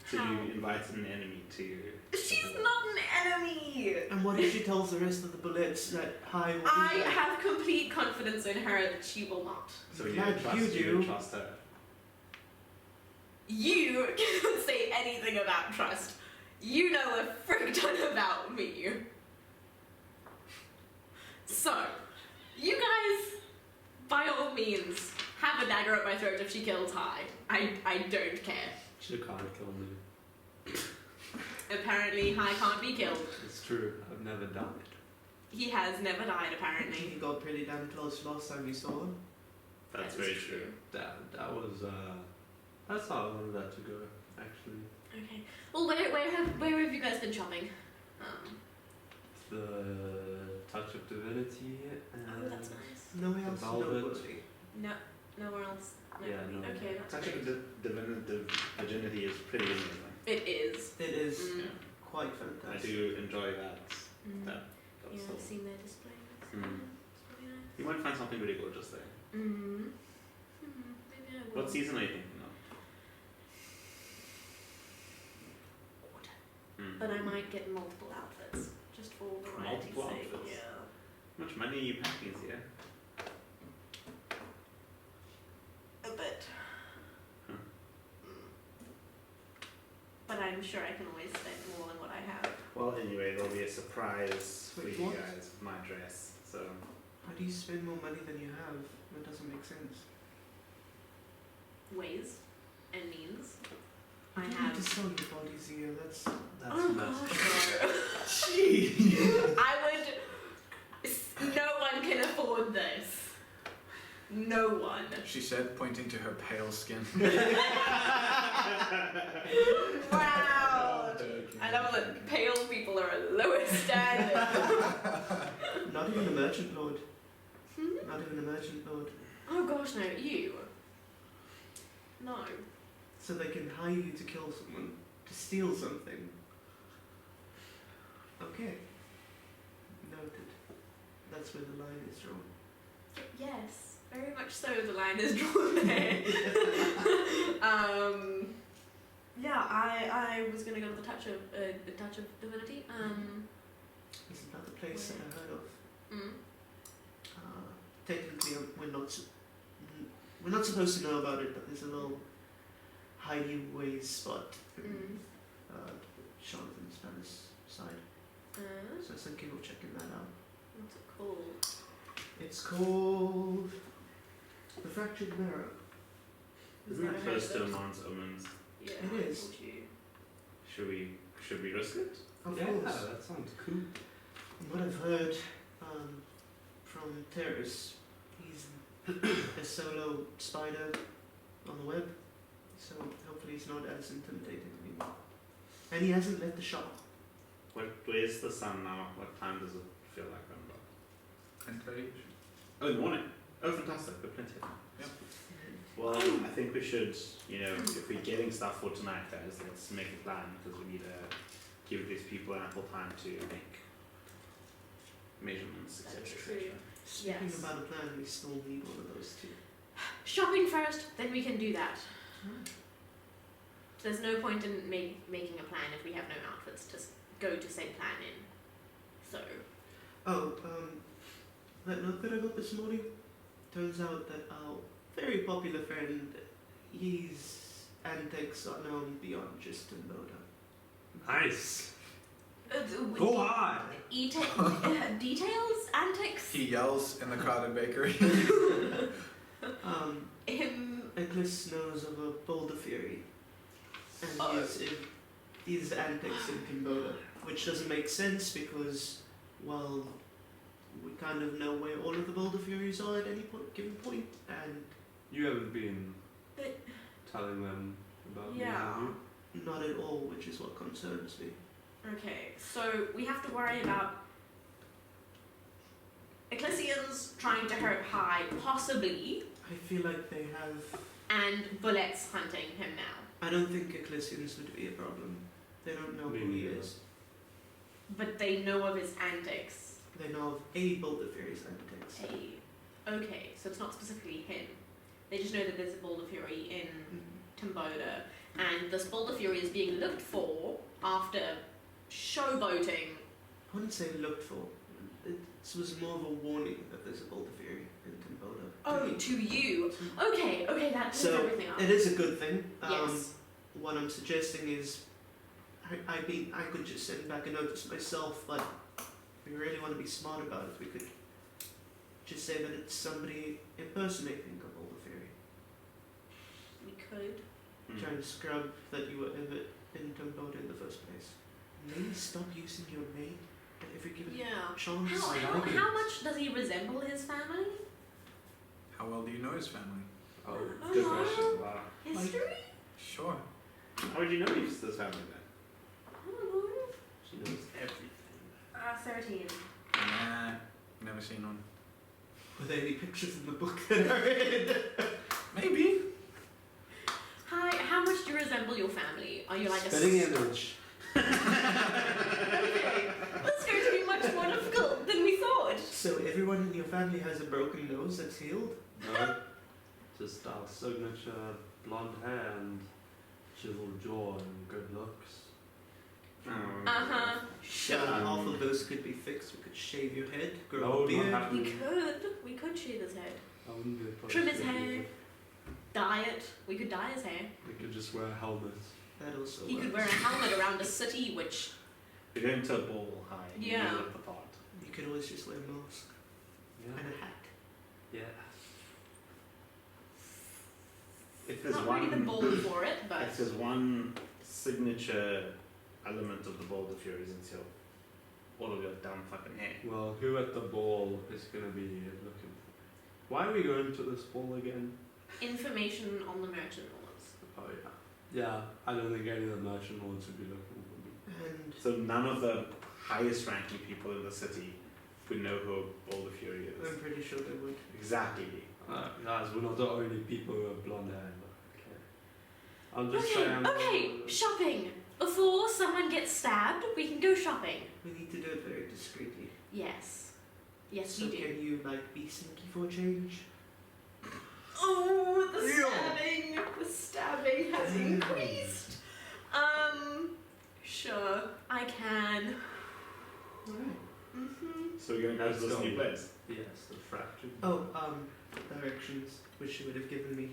So How? you invited an enemy to. She's not an enemy! And what if she tells the rest of the bullets that hi will be I there? have complete confidence in her that she will not. So you Glad trust you you do. trust her. You can't say anything about trust. You know a frick ton about me. So, you guys, by all means, have a dagger at my throat if she kills Hyde. I don't care. She can't kill me. Apparently, Hyde can't be killed. It's true. I've never done it. He has never died, apparently. He got pretty damn close last time we saw him. That's That is very true. That was that's how I wanted that to go. Actually, Okay. Well, where have you guys been shopping? the touch of divinity and Oh, that's nice. Nowhere else Velvet. noteworthy. No, nowhere else. No. Yeah, no. Okay, that's Touch great. of virginity is pretty amazing. It is. It is Mm. Yeah. quite I fantastic. do enjoy that. Mm. That Yeah, stuff. I've seen their display. It's Mm. it's really nice. You might find something really gorgeous there. Mm. Maybe I will. What season are you thinking of? Mm. But I might get multiple outfits just for variety's Multiple sake. outfits? Yeah. How much money are you packing here? A bit. Huh. But I'm sure I can always spend more than what I have. Well, anyway, there'll be a surprise for Wait, you what? guys with my dress. So, How do you spend more money than you have? That doesn't make sense. Ways and means. You I don't have. need to sell your bodies here. That's Oh messed gosh, no. Gee. I would. No one can afford this. No one. She said, pointing to her pale skin. Wow. I love that pale people are a lower standard. Not even a merchant lord. Not even a merchant lord. Oh gosh, no, you. No. So they can hire you to kill someone, to steal something. Okay. Noted. That's where the line is drawn. Yes, very much so. The line is drawn there. Yeah, I was gonna go with a touch of divinity. Isn't that the place that I heard of? Mm. Technically, we're not supposed to know about it, but there's a little hideaway spot in Jonathan's palace side. So I was thinking of checking that out. What's it called? It's called the Fractured Mirror. Isn't that close to Mons Omens? Yeah, It is. I told you. Should we risk it? Of Yeah, course. that sounds cool. From what I've heard from Terrace, he's a solo spider on the web, so hopefully he's not as intimidating anymore. And he hasn't left the shop. Where's the sun now? What time does it feel like on the 10:30. Oh, in the morning. Oh, fantastic. We're plenty of time. Yep. Well, I think we should, if we're getting stuff for tonight, guys, let's make a plan because we need to give these people ample time to make measurements, etc. That's etc. true. Speaking Yes. about a plan, we still need one of those two. Shopping first, then we can do that. There's no point in making a plan if we have no outfits to go to say plan in. So. Oh, that note that I got this morning, turns out that our very popular friend, his antics are known beyond just Timboda. Nice. Go Go on. Details? Antics? He yells in the crowded bakery. Him. Eclis knows of a Boulder Fury, and his antics in Timboda, which doesn't make sense because, well, we kind of know where all of the Boulder Furies are at any given point, and You haven't been But- telling them about Yeah. me, have you? not at all, which is what concerns me. Okay, so we have to worry about Ecclesians trying to hurt High, possibly, I feel like they have. and bullets hunting him now. I don't think Ecclesians would be a problem. They don't know Me who he neither. is. But they know of his antics. They know of a Boulder Fury's antics. Hey. Okay, so it's not specifically him. They just know that there's a Boulder Fury in Timboda, and this Boulder Fury is being looked for after showboating. I wouldn't say looked for. It was more of a warning that there's a Boulder Fury in Timboda. Oh, to you. Okay, that clears So, everything up. it is a good thing. Yes. What I'm suggesting is, I could just send back a notice myself, but if we really want to be smart about it, we could just say that it's somebody impersonating a Boulder Fury. We could. Trying to scrub that you were ever in Timboda in the first place. Maybe stop using your name at every given Yeah. chance. How much does he resemble his family? How well do you know his family? Oh, Good question. Wow. History? Sure. How would you know he's this family then? I don't know. she knows everything. 13. Nah, never seen one. Were there any pictures in the book that I read? Maybe. Hi, how much do you resemble your family? Are you like Spitting image. Okay, that's going to be much more difficult than we thought. So everyone in your family has a broken nose that's healed? No. Just our signature blonde hair and chiseled jaw and good looks. Uh-huh. Sure, half of those could be fixed. We could shave your head, grow No, a not beard. happening. We could shave his head. I wouldn't be opposed Trim to his it hair. either. Dye it. We could dye his hair. We could just wear a helmet. That also He could works. wear a helmet around a city, which You're going to a ball high. Yeah. You look the part. You could always just wear a mask Yeah. and a hat. Yeah. If there's not one, really the ball for it, but if there's one signature element of the Boulder Furies until all of your dumb fucking hair. Well, who at the ball is going to be looking Why are we going to this hall again? Information on the merchant lords. Oh yeah. Yeah, I don't think any of the merchant lords would be looking for me. And So none of the highest ranking people in the city would know who Boulder Fury is. I'm pretty sure they would. Exactly. Guys, we're not the only people who have blonde hair. Okay. I'm just Okay, saying. okay, shopping. Before someone gets stabbed, we can go shopping. We need to do it very discreetly. Yes. Yes, So we do. can you like be sneaky for a change? Oh, the stabbing has increased. Sure, I can. Alright. So we're going to this new place. Yes, the fractured. Oh, directions, which you would have given me,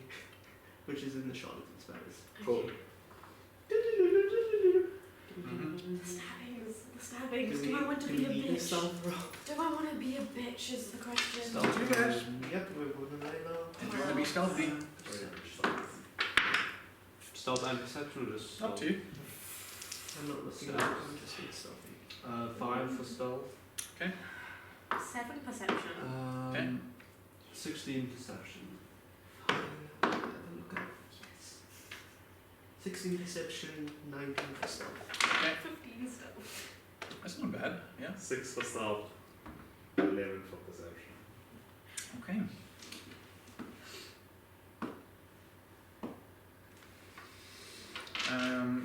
which is in the Charlatans' Palace. Cool. Mhm. The stabbings. Do I want to be a bitch? Stealth roll? Do I want to be a bitch is the question. Stealth. Too bad. Yep, we're going to lay low. And you want to be stealthy? Stealth and perception or just Up to you. I'm not looking at Stealth. it, I'm just being stealthy. 5 for stealth. 7 perception. Okay. 16 perception. Have a look at yes. 16 perception, 19 for stealth. 15 stealth. That's not bad. Yeah. 6 for stealth, 11 for perception. Okay.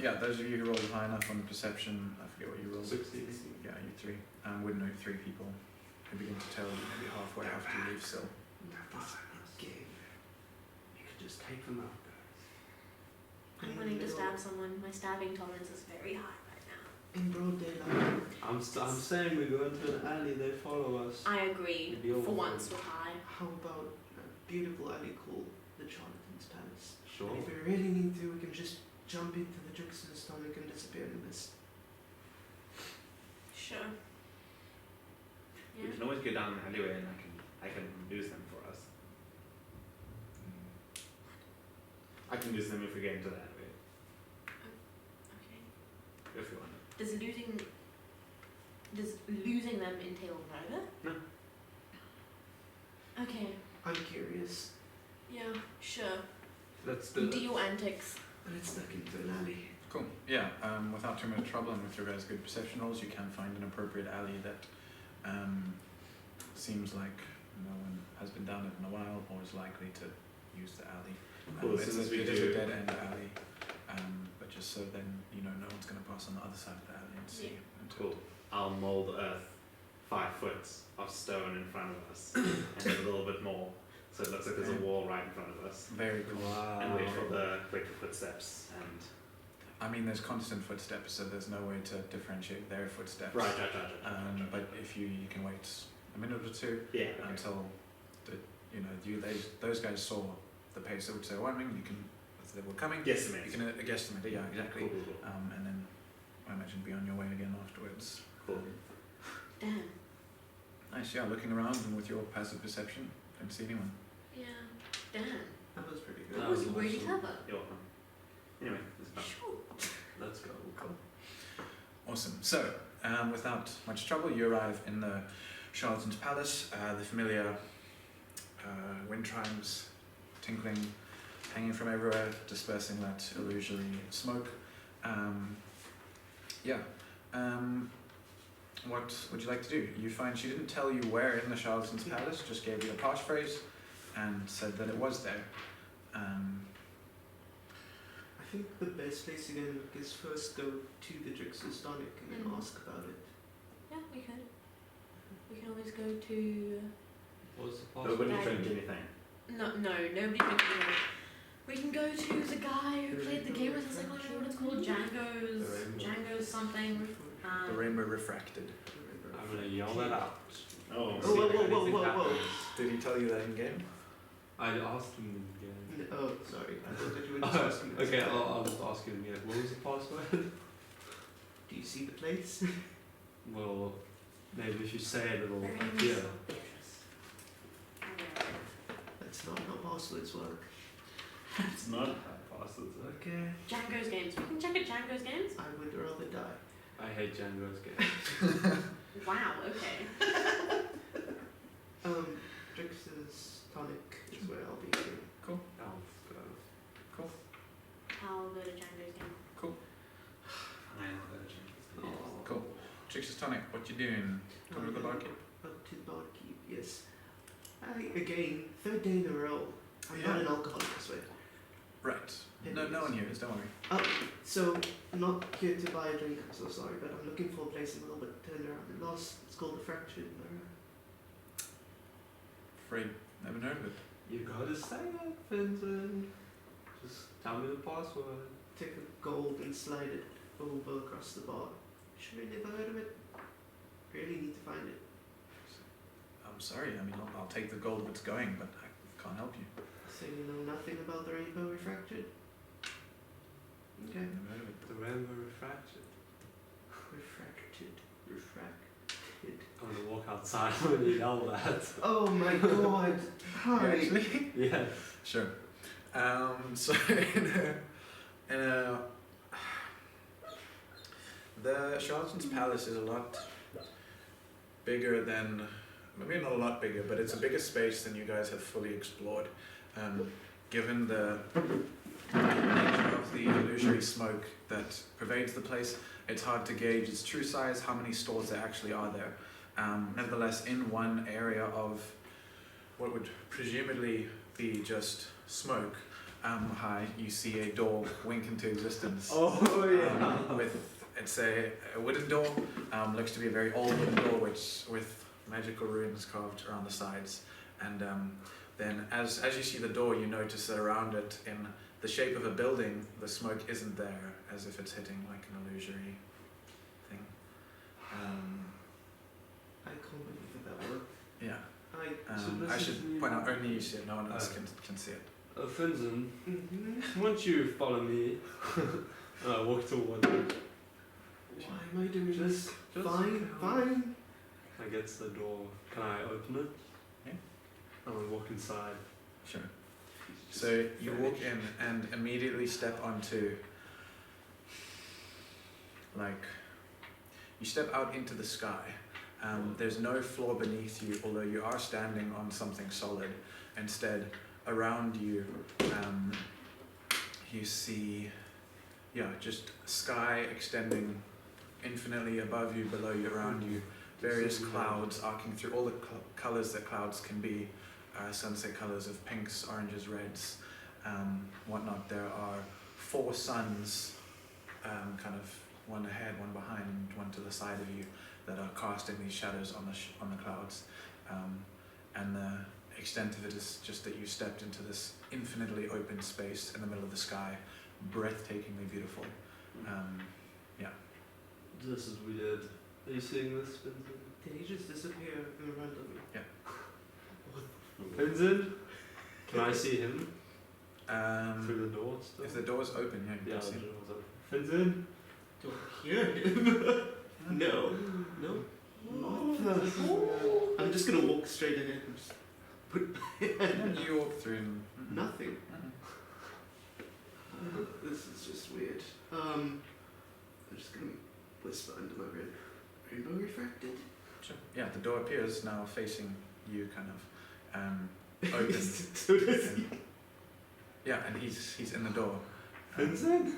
Yeah, those of you who rolled high enough on the perception, I forget what you rolled. 16. Yeah, you 3. Would know 3 people who begin to tell you maybe halfway after you leave still. Game. You could just take them out, I'm willing to stab someone. My stabbing tolerance is very high right now. In broad daylight. I'm saying we go into an alley, they follow us. I agree. Maybe over For once them. with high. How about a beautiful alley called the Charlatans' Palace? Sure. And if we really need to, we can just jump into the trickster's stomach and disappear in the mist. Sure. We Yeah. can always go down an alleyway and I can lose them for us. I can lose them if we get into the alleyway, Okay. if we want. Does losing them entail murder? No. Okay. I'm curious, Yeah. Sure. Let's do Do it. your antics. but it's stuck into an alley. Cool. Yeah. Without too much trouble and with your guys' good perception rolls, you can find an appropriate alley that seems like no one has been down it in a while or is likely to use the alley. Cool, as It's soon as we it is do- a dead end alley, but just so then you know no one's going to pass on the other side of the alley and see. Cool. I'll mold earth 5 foot of stone in front of us and a little bit more, so it looks like there's a wall right in front of us. Very cool. Wow. And wait for footsteps and I mean, there's constant footsteps, so there's no way to differentiate their footsteps. right. But if you can wait a minute or two Yeah. Okay. until those guys saw the pace at which they were running. You can, as they were coming, Guesstimate. you can guesstimate. Yeah, exactly. Cool. And then I imagine be on your way again afterwards. Cool. Damn. Nice. Yeah, looking around and with your passive perception, don't see anyone. Yeah. Damn. That was pretty That good. was was really awesome. clever. You're welcome. Anyway, it's fun. Sure. Let's go. Awesome. So, without much trouble, you arrive in the Charlatan's Palace. The familiar wind chimes tinkling, hanging from everywhere, dispersing that illusory smoke. What would you like to do? You find she didn't tell you where in the Charlatan's Palace, just gave you a passphrase and said that it was there. I think the best place to go look is first go to the trickster's stomach and then Mhm. ask about it. Yeah, we could. We can always go to. What was the password? Nobody Right. drank anything. No, nobody can do that. We can go to the guy who played the game with us. I can't remember what it's called. Django's something. The rainbow refracted. I'm gonna yell that out. Oh, Oh, see, whoa, anything whoa, whoa, happens. whoa. Did he tell you that in game? I asked him again. Oh, sorry. I thought that you were just asking. Okay, I'll just ask him again. What was the password? Do you see the place? Well, maybe if you say it, it'll Very appear. That's not how passwords work. It's not how passwords work. Okay. Django's games. We can check at Django's games. I would rather die. I hate Django's game. Wow. Okay. Trickster's tonic is where I'll be going. Cool. I'll go. I'll go to Django's game. Cool. Fine, I'll go to Jenkins. Oh. Cool. Trixie's tonic. What you doing? Come to the barkeep. Up to the barkeep, yes. Again, third day in a row. I'm not an alcoholic, I swear. Right. No one here is. Don't worry. So, I'm not here to buy a drink, I'm so sorry, but I'm looking for a place a little bit turned around and lost. It's called the Fractured Mirror. Afraid. Never heard of it. You gotta say it, Vincent. Just tell me the password. Take the gold and slide it over across the bar. Sure you never heard of it? Really need to find it. I'm sorry. I mean, I'll take the gold if it's going, but I can't help you. So you know nothing about the rainbow refracted? Okay. Never heard of it. The rainbow refracted. Refracted. I'm gonna walk outside when you yell that. Oh my god. Hi. Actually? Yeah. Sure. So in a the Charlton's Palace is a lot bigger than, maybe not a lot bigger, but it's a bigger space than you guys have fully explored. Given the nature of the illusory smoke that pervades the place, it's hard to gauge its true size, how many stores there actually are there. Nevertheless, in one area of what would presumably be just smoke, high, you see a door wink into existence. Oh yeah. With it's a wooden door, looks to be a very old wooden door, which with magical runes carved around the sides. And then as you see the door, you notice that around it, in the shape of a building, the smoke isn't there, as if it's hitting like an illusory thing. I can't believe that worked. Yeah. I should point out, only you see it, no one else can see it. Vincent, Mm-hmm. won't you follow me? I walk toward you. Why am I doing this? Just Fine, fine. I get to the door. Can I open it? Yeah. I'm gonna walk inside. Sure. So you walk in and immediately step onto, like, you step out into the sky. There's no floor beneath you, although you are standing on something solid. Instead, around you, you see, just sky extending infinitely above you, below you, around you, various clouds arcing through all the colours that clouds can be, sunset colours of pinks, oranges, reds, whatnot. There are 4 suns, kind of one ahead, one behind, and one to the side of you, that are casting these shadows on the clouds. And the extent of it is just that you stepped into this infinitely open space in the middle of the sky, breathtakingly beautiful. This is weird. Are you seeing this, Vincent? Did he just disappear in front of me? Vincent? Can I see him? Through the door still? If the door's open, you Yeah, can the see. door's open. Vincent? Do I hear him? No. No. What the? I'm just gonna walk straight in and just put And you walk through and nothing. Mhm. This is just weird. I'm just gonna whisper under my breath. Rainbow refracted? Sure. Yeah, the door appears now facing you, kind of open. So does he? Yeah, and he's in the door. Vincent?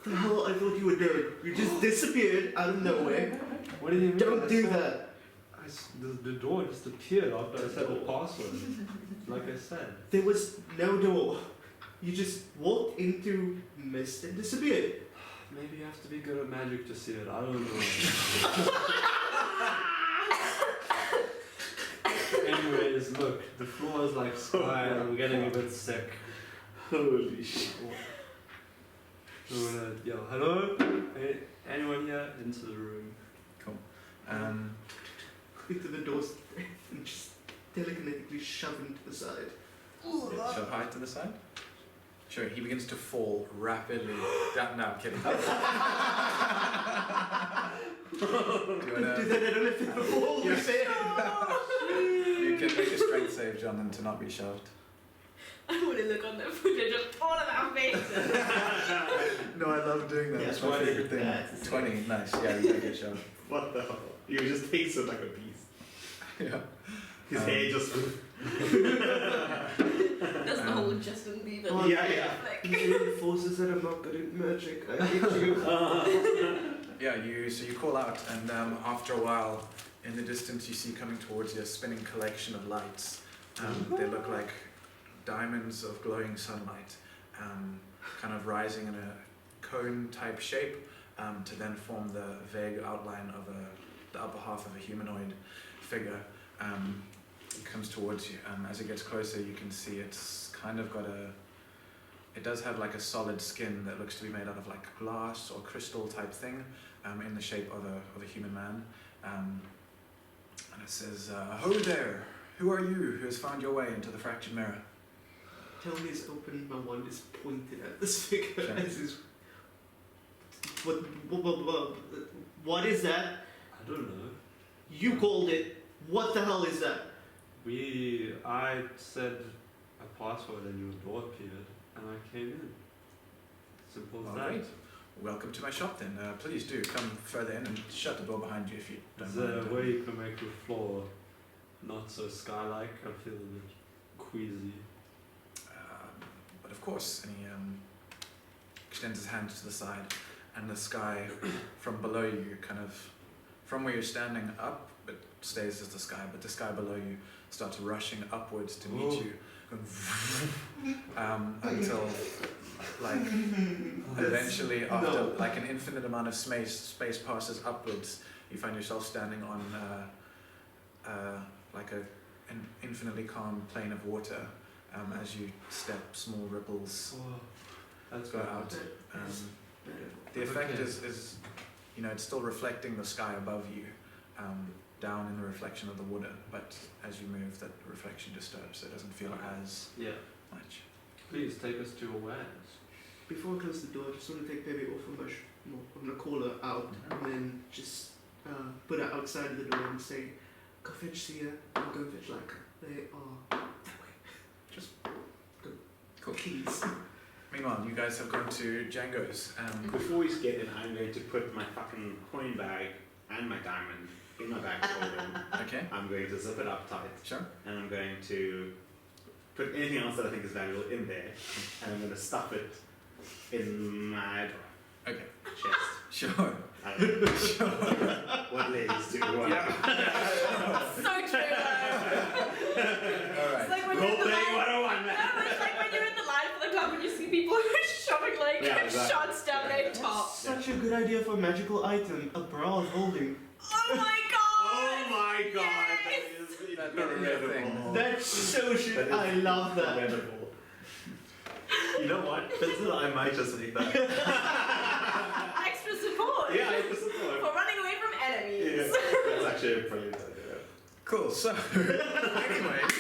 The hell, I thought you were dead. You just disappeared out of nowhere. What do you mean? Don't do that. The door just appeared after I said the password. Like I said. There was no door. You just walked into mist and disappeared. Maybe you have to be good at magic to see it. I don't know. Anyways, look, the floor is like sky and I'm getting a bit sick. Holy shit. I'm gonna yell, hello? Hey, anyone here? Into the room. Cool. Into the doors and just telekinetically shove him to the side. Shove high to the side. Sure, he begins to fall rapidly. No, I'm kidding. Do you wanna- Do that, I don't know if it fall. Yeah. Say it. You can make a strength save, John, and to not be shoved. I want to look on the footage of all of our faces. No, I love doing that. Yeah, That's my 20. favorite thing. Yeah, it's a 20, nice. Yeah, you don't get shoved. What the hell? You just takes it like a piece. Yeah. His hair just Does the whole Justin Bieber Oh, yeah. like The forces that I'm not good at magic. I hate you. Yeah, you call out, and after a while, in the distance, you see coming towards you a spinning collection of lights. They look like diamonds of glowing sunlight, kind of rising in a cone-type shape, to then form the vague outline of the upper half of a humanoid figure. It comes towards you. As it gets closer, you can see it's kind of got it does have like a solid skin that looks to be made out of like glass or crystal type thing, in the shape of a human man. And it says, "Ho there! Who are you who has found your way into the fractured mirror?" Tell me is open, my wand is pointed at this figure. Sure. As is, what is that? I don't know. You called it. What the hell is that? I said a password and your door appeared, and I came in. Simple as All that. right. Welcome to my shop then. Please do come further in and shut the door behind you if you don't Is there mind. a way you can make the floor not so sky-like? I feel a bit queasy. But of course, and he extends his hand to the side, and the sky from below you, kind of from where you're standing up, but stays as the sky, but the sky below you starts rushing upwards to meet you, until like eventually, after like an infinite amount of space passes upwards, you find yourself standing on like an infinitely calm plane of water. As you step, small ripples Oh, that's go out. The effect is, it's still reflecting the sky above you, down in the reflection of the water, but as you move, that reflection disturbs, so it doesn't feel as Yeah. much. Please take us to awareness. Before I close the door, I just want to take baby off of my I'm gonna call her out Mhm. and then just put her outside of the door and say, "Go fetch Sia and go fetch Laika. They are that way. Just go, Cool. please." Meanwhile, you guys have gone to Django's. Before we get in, I'm going to put my fucking coin bag and my diamond in my bag folding. Okay, I'm going to zip it up tight, sure. and I'm going to put anything else that I think is valuable in there, and I'm going to stuff it in my Okay, chest. sure. I don't know what ladies do. so true. All It's right. like when you're in the Role-playing line. 101, man. No, it's like when you're in the line for the club and you see people shoving like Yeah, exactly. shots down their top. Such a good idea for a magical item. A bra of holding. Oh my god! Oh my god, Yes! that is That is a thing. incredible. That's so shit. That is I love that. incredible. You know what? I might just need that. Extra support. Yeah, I just support. For running away from enemies. Yeah, that's actually a brilliant idea. Cool. So, anyways,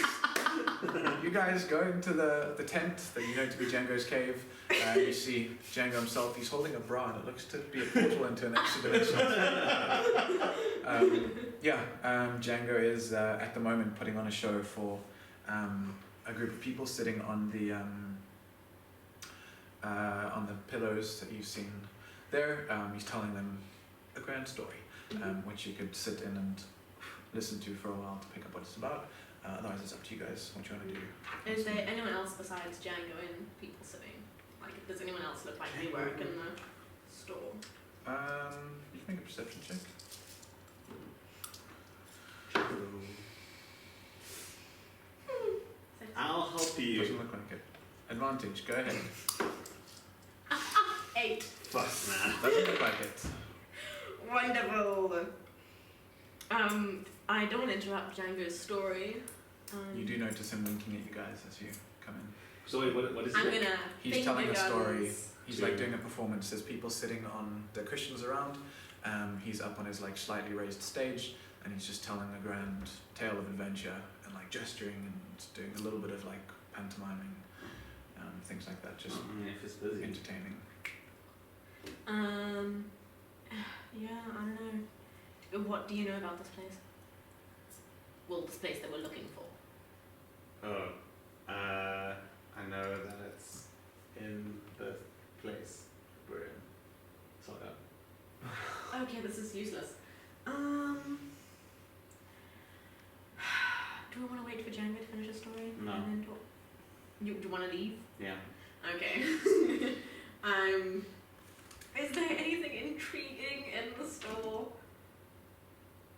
you guys go into the tent that you know to be Django's cave. You see Django himself. He's holding a bra, and it looks to be a portal into an extra dimension. Django is at the moment putting on a show for a group of people sitting on the pillows that you've seen there. He's telling them a grand story, which you could sit in and listen to for a while to pick up what it's about. Otherwise, it's up to you guys what you want to do. Is there anyone else besides Django and people sitting? Like, does anyone else look like they work in the store? You can make a perception check. I'll help you. Doesn't look like it. Advantage. Go ahead. 8. Fuck, man. Doesn't look like it. Wonderful. I don't want to interrupt Django's story. You do notice him winking at you guys as you come in. So wait, what is I'm it? gonna. He's finger telling a story. guns. He's like doing a performance. There's people sitting on the cushions around. He's up on his like slightly raised stage, and he's just telling a grand tale of adventure and like gesturing and doing a little bit of like pantomiming, things like that. Just if it's busy. entertaining. Yeah, I don't know. What do you know about this place? Well, this place that we're looking for. Oh, I know that it's in the place we're in. Sort of. Okay, this is useless. Do we want to wait for Django to finish his You want to leave? Yeah. Okay. Is there anything intriguing in the store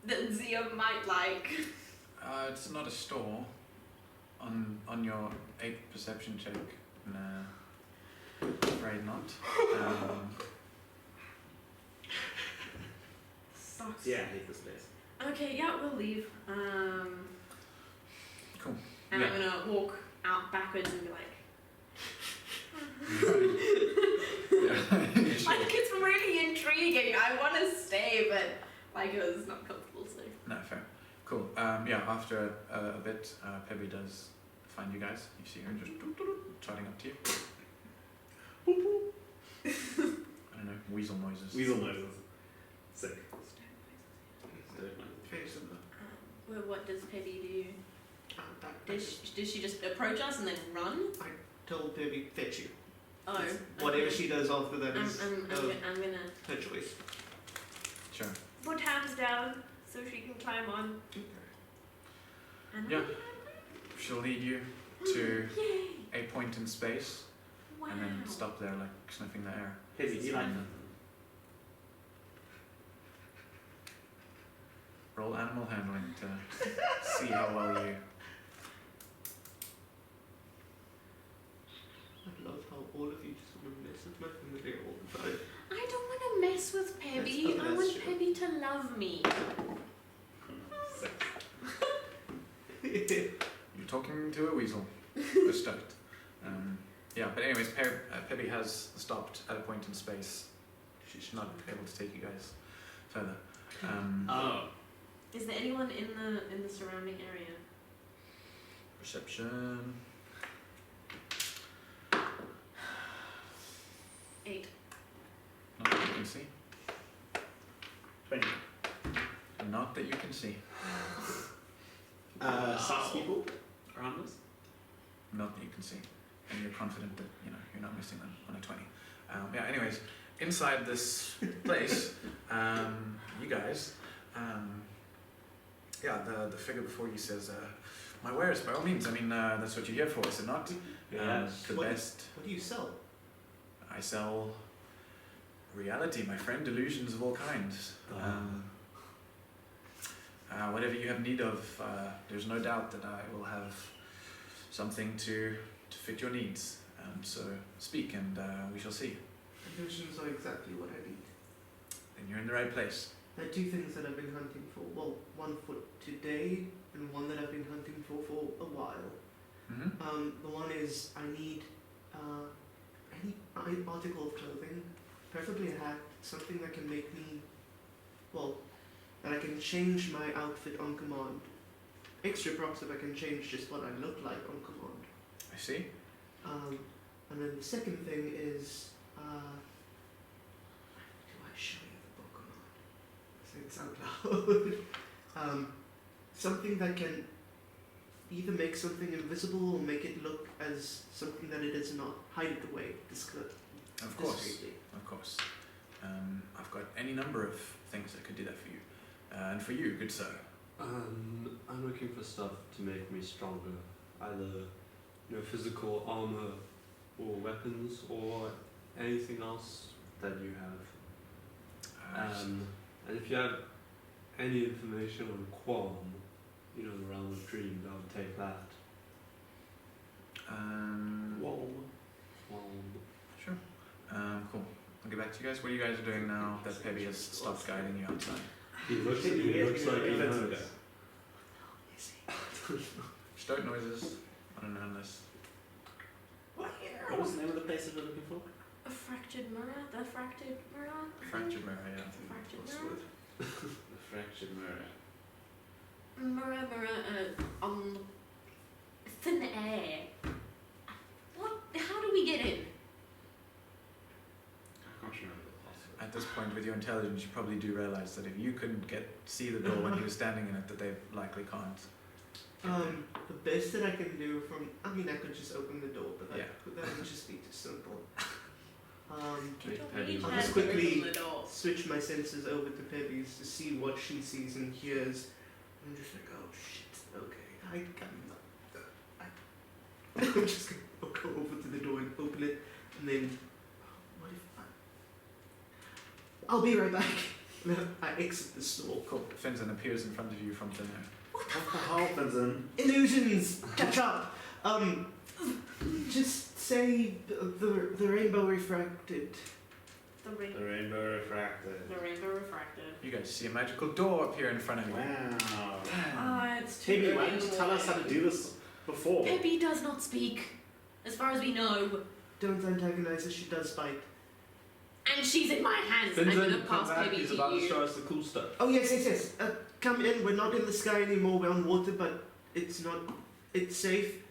that Zia might like? It's not a store. On your 8th perception check, nah, afraid not. Sucks. Yeah, I hate this place. Okay, yeah, we'll leave. Cool. And Yeah. I'm gonna walk out backwards and be like, like it's really intriguing. I want to stay, but like it was not comfortable. So. No, fair. Cool. Yeah, after a bit, Pebby does find you guys. You see her just trotting up to you. I don't know, weasel noises. Weasel noises. Sick. Very simple. Well, what does Pebby do? I Does she just approach us and then run? told Pebby, fetch you. Oh, Whatever okay. she does after that is I'm gonna her choice. Sure. put hands down so she can climb on. And Yeah. She'll lead you to Yay! a point in space Wow. and then stop there, like sniffing the air. Pebby, do you like them? Roll animal handling to see how well you. I love how all of you just want to mess with my familiar all the time. I don't want to mess with Pebby. That's- I that's want true. Pebby to love me. Sick. You're talking to a weasel. We're stoked. Yeah, but anyways, Pebby has stopped at a point in space. She's not able to take you guys further. Oh. Is there anyone in the surrounding area? Perception. 8. Not that you can see. 20. Not that you can see. 6 people around us? Not that you can see. And you're confident that, you're not missing them on a 20. Yeah, anyways, inside this place, you guys, the figure before you says, my wares, by all means. I mean, that's what you're here for, is it not? Yes. The What- best. What do you sell? I sell reality, my friend, delusions of all kinds. Whatever you have need of, there's no doubt that I will have something to fit your needs. So speak and we shall see. Illusions are exactly what I need. Then you're in the right place. There are two things that I've been hunting for. Well, one for today and one that I've been hunting for a while. Mm-hmm. The one is I need any article of clothing, preferably a hat, something that can make me, that I can change my outfit on command. Extra props if I can change just what I look like on command. I see. And then the second thing is, do I show you the book or not? Say it's out loud. Something that can either make something invisible or make it look as something that it is not. Hide it away, Of course. discreetly. Of course. I've got any number of things that could do that for you. And for you, good sir. I'm looking for stuff to make me stronger, either physical armor or weapons or anything else that you have. And if you have any information on Qualm, the realm of dreams, I would take that. Qualm. Sure. Cool. I'll get back to you guys. What are you guys doing now that Pebby has stopped guiding you outside? He looks like he knows. Stoke noises. I don't know this. What was the name of the place that we're looking for? A fractured mirror? The fractured mirror? Fractured mirror, yeah. Fractured What's the mirror? word? The fractured mirror. Mirror, on thin air. What? How do we get in? I can't remember the password. At this point, with your intelligence, you probably do realize that if you couldn't see the door when he was standing in it, that they likely can't. The best that I can do I could just open the door, but Yeah. that would just be too simple. You don't Pebby need will- I'll hands just to open quickly the door. switch my senses over to Pebby's to see what she sees and hears. I'm just like, oh shit, okay, I'm just gonna go over to the door and open it, and then, what if I'll be right back. And then I exit the store. Cool. Finzen appears in front of you from thin air. What the hell, Vincent? Illusions, catch up. Just say the rainbow refracted. The rainbow. The rainbow refracted. The rainbow refracted. You guys see a magical door appear in front of you. Wow. Ah, it's too Phoebe, early why in didn't the you tell us how to morning. do this before? Pippi does not speak, as far as we know, Don't antagonize her, she does bite. and she's in my hands. I'm Vincent, gonna come pass back. Pippi He's to about to you. show us the cool stuff. Oh yes. Come in, we're not in the sky anymore, we're on water, but it's safe.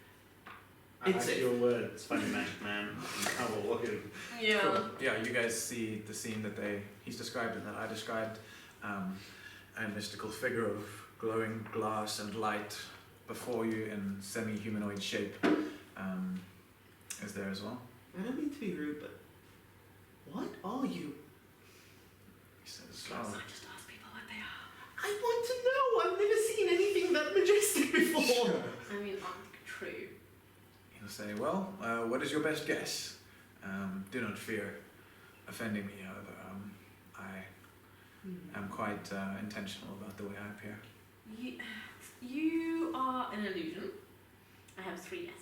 I It's like a- your words, funny magic man. I will look at Yeah. Cool. Yeah, you guys see the scene that he's described and that I described. A mystical figure of glowing glass and light before you in semi-humanoid shape is there as well. I don't mean to be rude, but what are you? He says, I oh, just ask people what they are. I want to know. I've never seen anything that majestic before. I mean, true. he'll say, well, what is your best guess? Do not fear offending me, however. I am quite intentional about the way I appear. You are an illusion. I have 3 guesses.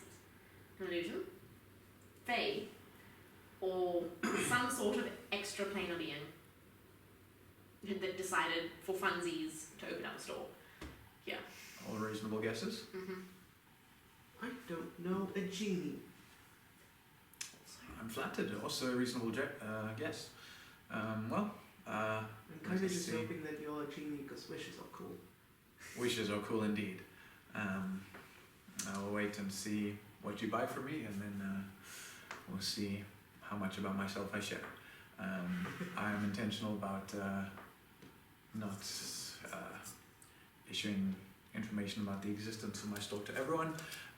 An illusion, fae, or some sort of extra-planar being that decided for funsies to open up a store. All reasonable guesses? Mm-hmm. I don't know a genie. I'm flattered. Also a reasonable guess. Well, I'm kind of let's just see. hoping that you're a genie because wishes are cool. Wishes are cool indeed. I will wait and see what you buy for me, and then we'll see how much about myself I share. I am intentional about not issuing information about the existence of my store to everyone,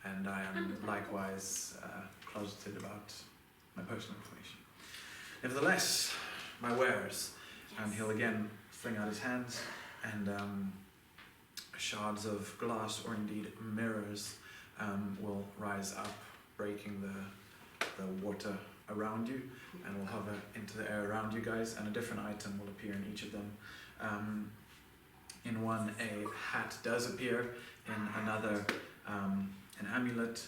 and I am likewise closeted about my personal information. Nevertheless, my wares, and he'll again fling out his hands, and shards of glass, or indeed mirrors, will rise up, breaking the water around you, and will hover into the air around you guys, and a different item will appear in each of them. In one, a hat does appear. In another, an amulet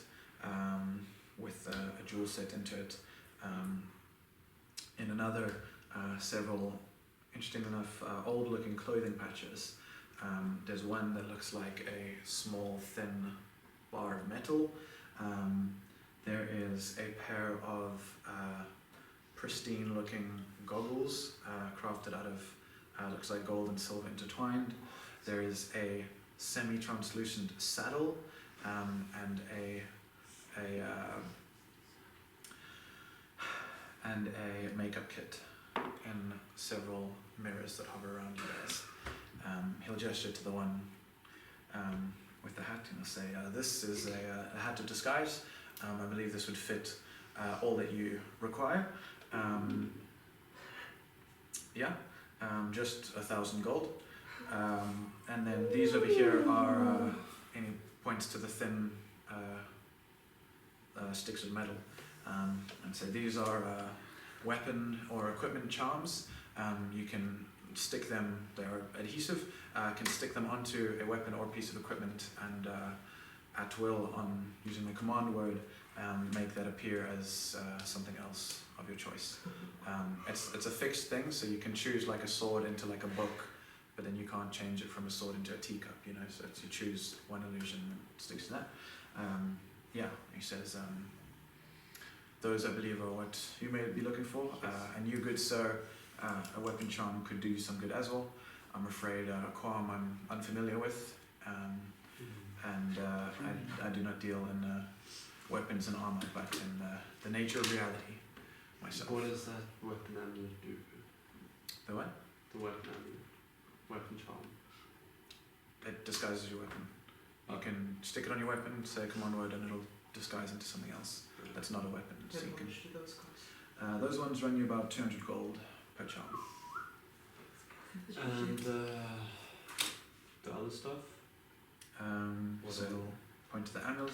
with a jewel set into it. In another, several, interesting enough, old-looking clothing patches. There's one that looks like a small, thin bar of metal. There is a pair of pristine-looking goggles crafted out of looks like gold and silver intertwined. There is a semi-translucent saddle and a makeup kit and several mirrors that hover around you guys. He'll gesture to the one with the hat and he'll say, this is a hat of disguise. I believe this would fit all that you require. Just 1,000 gold. And then these over here are, and he points to the thin sticks of metal. And so these are weapon or equipment charms. You can stick them, they're adhesive, can stick them onto a weapon or piece of equipment and at will, on using the command word, make that appear as something else of your choice. It's a fixed thing, so you can choose like a sword into like a book, but then you can't change it from a sword into a teacup, you know, so you choose one illusion and it sticks to that. He says, those I believe are what you may be looking for, and you, good sir, a weapon charm could do you some good as well. I'm afraid a qualm I'm unfamiliar with, and I do not deal in weapons and armor, but in the nature of reality myself. What does that weapon amulet do? The what? The weapon amulet. Weapon charm. It disguises your weapon. You can stick it on your weapon, say a command word, and it'll disguise into something else. That's not a weapon. So How you can, much do those cost? those ones run you about 200 gold per charm. And the other stuff? So What are point to the amulet.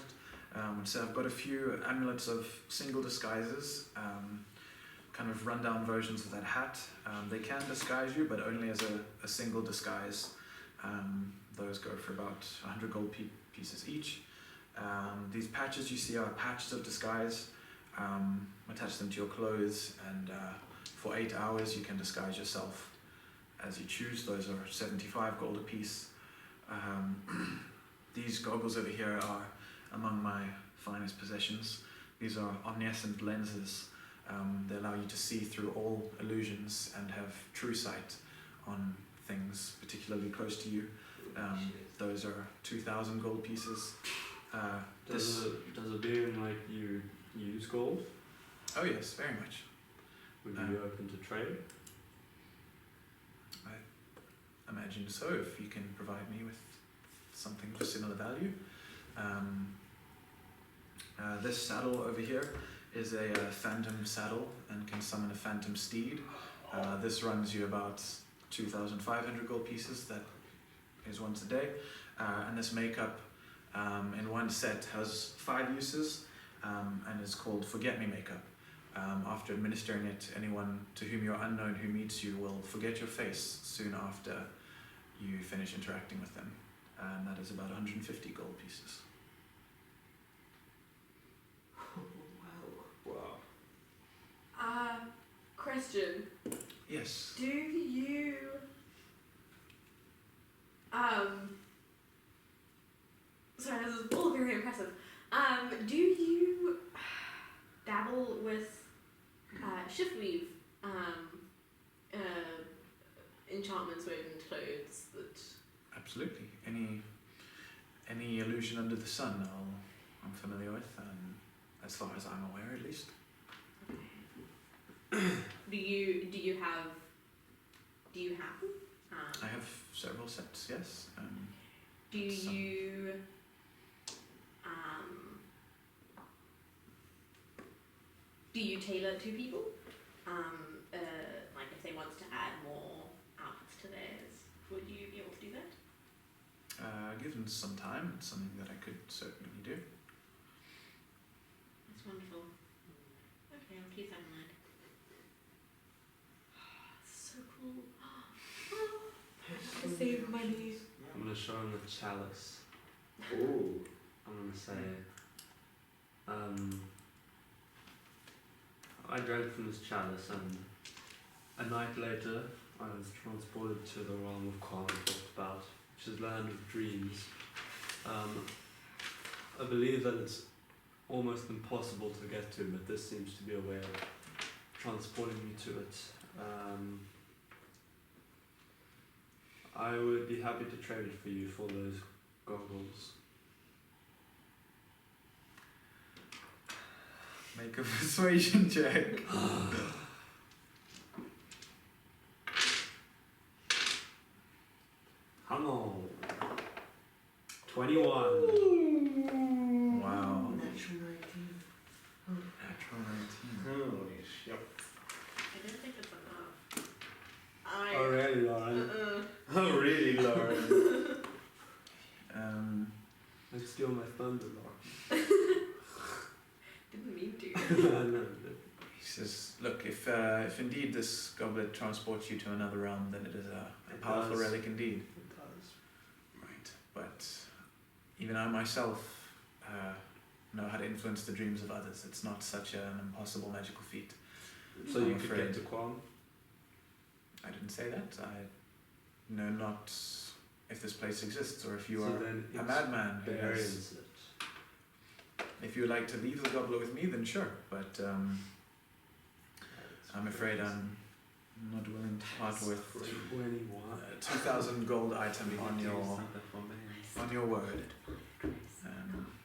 So I've got a few amulets of single disguises, kind of rundown versions of that hat. They can disguise you, but only as a single disguise. Those go for about 100 gold pieces each. These patches you see are patches of disguise. Attach them to your clothes, and for 8 hours you can disguise yourself as you choose. Those are 75 gold a piece. These goggles over here are among my finest possessions. These are omniscient lenses. They allow you to see through all illusions and have true sight on things particularly close to you. Those are 2,000 gold pieces. Does it being like you use gold? Oh yes, very much. Would you be open to trade? I imagine so, if you can provide me with something of similar value. This saddle over here is a phantom saddle and can summon a phantom steed. This runs you about 2,500 gold pieces. That is once a day. And this makeup in one set has 5 uses and is called Forget Me Makeup. After administering it, anyone to whom you're unknown who meets you will forget your face soon after you finish interacting with them. And that is about 150 gold pieces. Wow. Wow. Question. Yes. Do you sorry, this is all very impressive. Do you dabble with shift weave enchantments woven into clothes that Absolutely. Any illusion under the sun I'm familiar with, as far as I'm aware at least. Do you have them? I have several sets, yes. Do you tailor to people? Like if they want to add more outfits to theirs, would you be able to do that? Given some time, it's something that I could certainly do. That's wonderful. Okay, I'll keep that in mind. So cool. I saved money. I'm gonna show him the chalice. Ooh. I'm gonna say, I drank from this chalice, and a night later I was transported to the realm of Kwan we talked about, which is land of dreams. I believe that it's almost impossible to get to, but this seems to be a way of transporting me to it. I would be happy to trade it for you for those goggles. Make a persuasion check. Hang on. 21. Wow. Natural 19. Natural 19. Holy shit. I don't think it's enough. Oh really, Lauren? Oh really, Lauren? Let's steal my thunder, Lauren. Didn't mean to. No. He says, look, if indeed this goblet transports you to another realm, then it is a It powerful does. relic indeed. It does. Right. But even I myself know how to influence the dreams of others. It's not such an impossible magical feat. So I'm you could afraid. get to Kwan? I didn't say that. I know not if this place exists or if you So are then a madman who has... experience it. If you would like to leave the goblet with me, then sure. But I'm afraid I'm not willing to part with 21. 2,000 gold item on your word.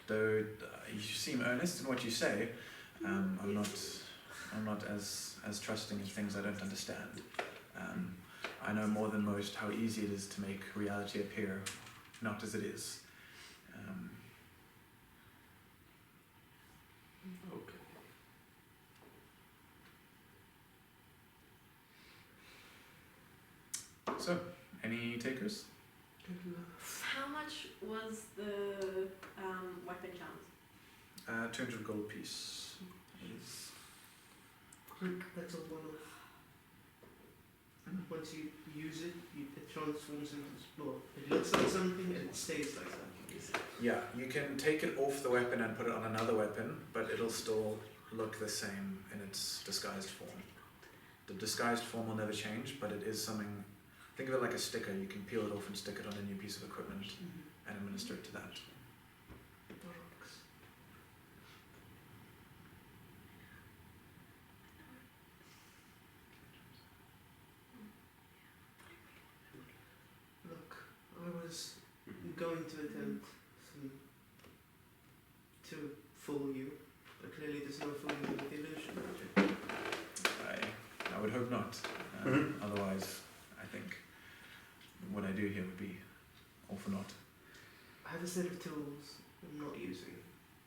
Though you seem earnest in what you say, I'm not as trusting in things I don't understand. I know more than most how easy it is to make reality appear not as it is. Okay. So, any takers? How much was the weapon charms? 200 gold piece. Is that's a one-off. Once you use it, it transforms into, well, it looks like something and it stays like that. Yeah, you can take it off the weapon and put it on another weapon, but it'll still look the same in its disguised form. The disguised form will never change, but it is something. Think of it like a sticker. You can peel it off and stick it on a new piece of equipment and administer it to that. Works. Look, I was going to attempt to fool you, but clearly there's no fooling you with illusion magic. I would hope not. Otherwise, I think what I do here would be all for naught. I have a set of tools I'm not using.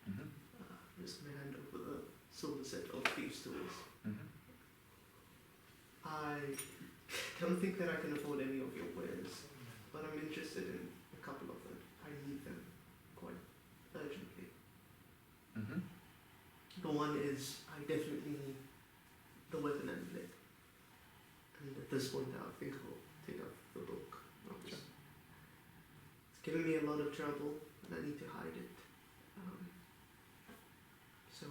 Mm-hmm. I'm just going to hand over the silver set of thieves' tools. Mm-hmm. I don't think that I can afford any of your wares, but I'm interested in a couple of them. I need them quite urgently. Mm-hmm. The one is I definitely need the weapon amulet. And at this point I think I'll take up the book. Sure. It's given me a lot of trouble and I need to hide it. So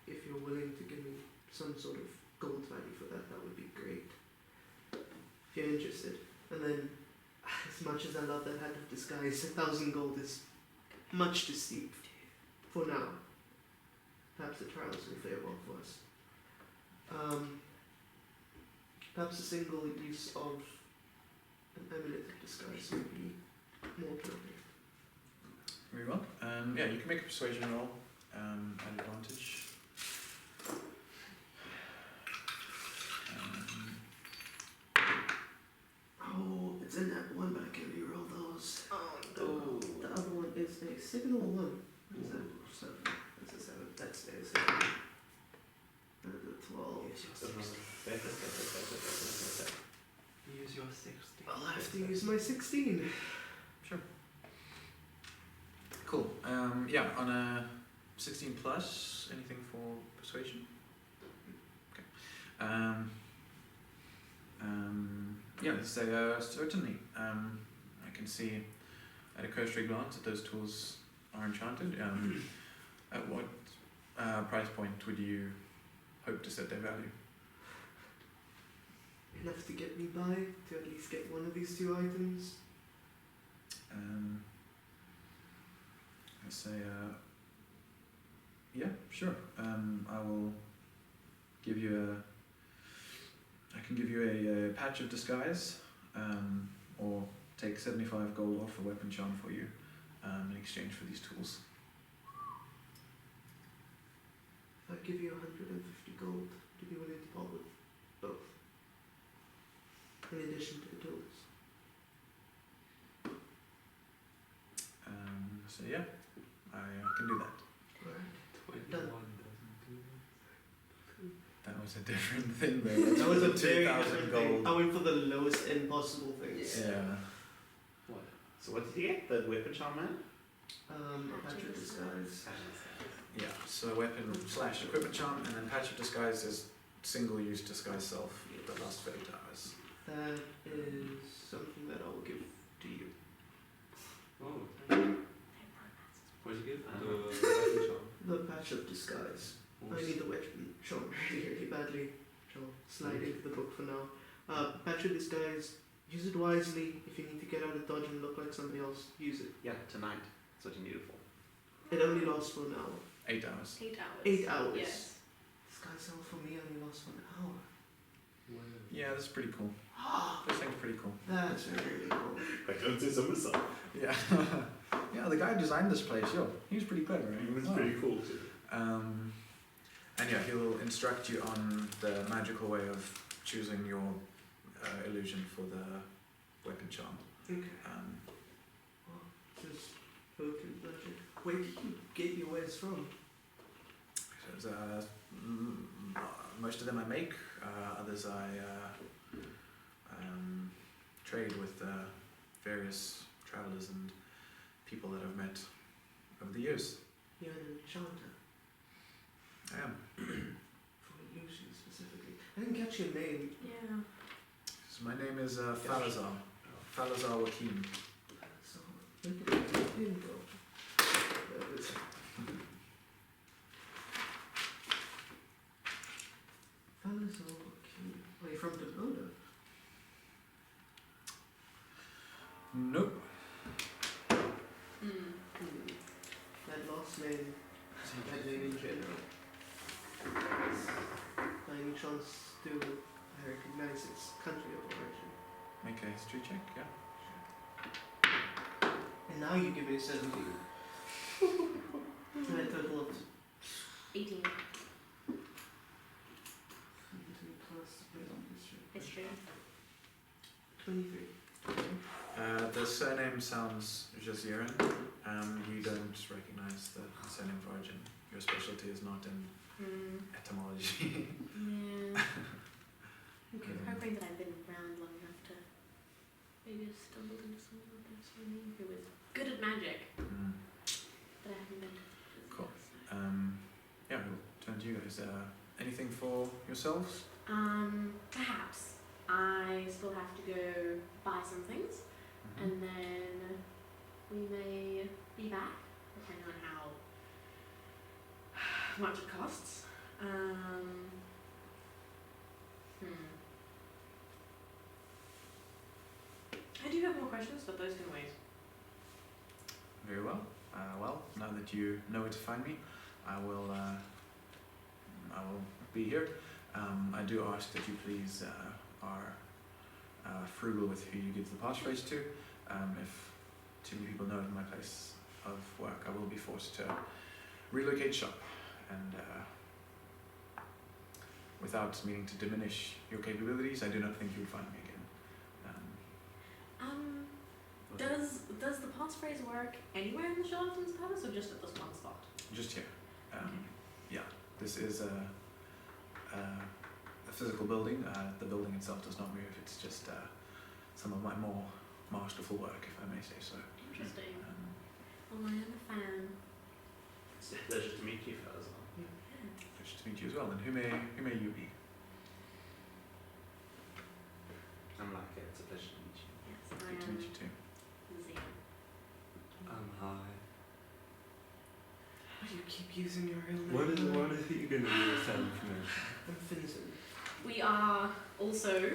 if you're willing to give me some sort of gold value for that, that would be great. If you're interested. And then, as much as I love that hat of disguise, 1,000 gold is much too steep for now. Perhaps the trials will fare well for us. Perhaps a single use of an amulet of disguise would be more appropriate. Very well. Yeah, you can make a persuasion roll at advantage. Oh, it's in that one, but I can reroll those. Oh, Oh. The other one is a 7 or 1. What is that? 7. That's a 7. That's a 7. And a 12. Use your 60. I'll have to use my 16. Sure. Cool. Yeah, on a 16 plus, anything for persuasion? Okay. Yeah, let's say certainly. I can see at a cursory glance that those tools are enchanted. At what price point would you hope to set their value? Enough to get me by, to at least get one of these two items. Let's say, yeah, sure. I will give you I can give you a patch of disguise, or take 75 gold off a weapon charm for you, in exchange for these tools. If I give you 150 gold, to be willing to part with both, in addition to the tools. So yeah, I can do that. Right. 21 Done. doesn't do it. That was a different thing though. That was a 2,000 very different thing. gold. I went for the lowest end possible things. Yeah. What? So what did you get? The weapon charm man? A patch of disguise. Yeah, so weapon / equipment charm, and then patch of disguise is single-use disguise self that lasts for 8 hours. That is something that I will give to you. Oh, thank you. What did you get? The weapon charm. The patch of disguise. I need the weapon charm really, really badly. Which I'll slide into the book for now. Patch of disguise. Use it wisely. If you need to get out of dodge and look like somebody else, use it. Yeah, tonight. That's what you need it for. It only lasts for an hour. 8 hours. 8 hours. 8 hours. Yes. Disguise self for me only lasts for an hour. Yeah, that's pretty cool. This thing's pretty cool. That's really cool. I don't say so myself. Yeah. Yeah, the guy who designed this place, he was pretty clever, right? It was Wow. pretty cool too. And yeah, he'll instruct you on the magical way of choosing your illusion for the weapon charm. Okay. Just focus budget. Where did you get your wares from? So, most of them I make, others I trade with various travelers and people that I've met over the years. You're an enchanter. I am. For Lucy specifically. I didn't catch your name. Yeah. So my name is Falazar. Falazar Wakim. So, where did my name go? There it is. Fellas, okay. Are you from Dakota? Nope. That last name, that name in general. By any chance, do I recognize its country of origin? Make a history check, yeah. And now you give me 17. And a total of 18. 17 plus History. 23. The surname sounds Jaziran. You don't recognize the surname of origin. Your specialty is not in etymology. Yeah. Okay. I'm hoping that I've been around long enough to maybe have stumbled into someone with their surname who was good at magic, but I haven't been. Cool. Yeah, we'll turn to you guys. Anything for yourselves? Perhaps. I still have to go buy some things, and then we may be back, depending on how much it costs. I do have more questions, but those can wait. Very well. Well, now that you know where to find me, I will be here. I do ask that you please are frugal with who you give the passphrase to. If too many people know of my place of work, I will be forced to relocate shop, and without meaning to diminish your capabilities, I do not think you would find me again. Does the passphrase work anywhere in the Charlton's Palace, or just at this one spot? Just here. Yeah, this is a physical building. The building itself does not move. It's just some of my more masterful work, if I may say so. Interesting. Well, I am a fan. It's a pleasure to meet you, fellas. Pleasure to meet you as well. And who may you be? I'm like, it's a pleasure to meet you. Yes, I Good to am meet you too. Zia. Hi. Why do you keep using your real name? What is you going to do with that information? I'm Finson. We are also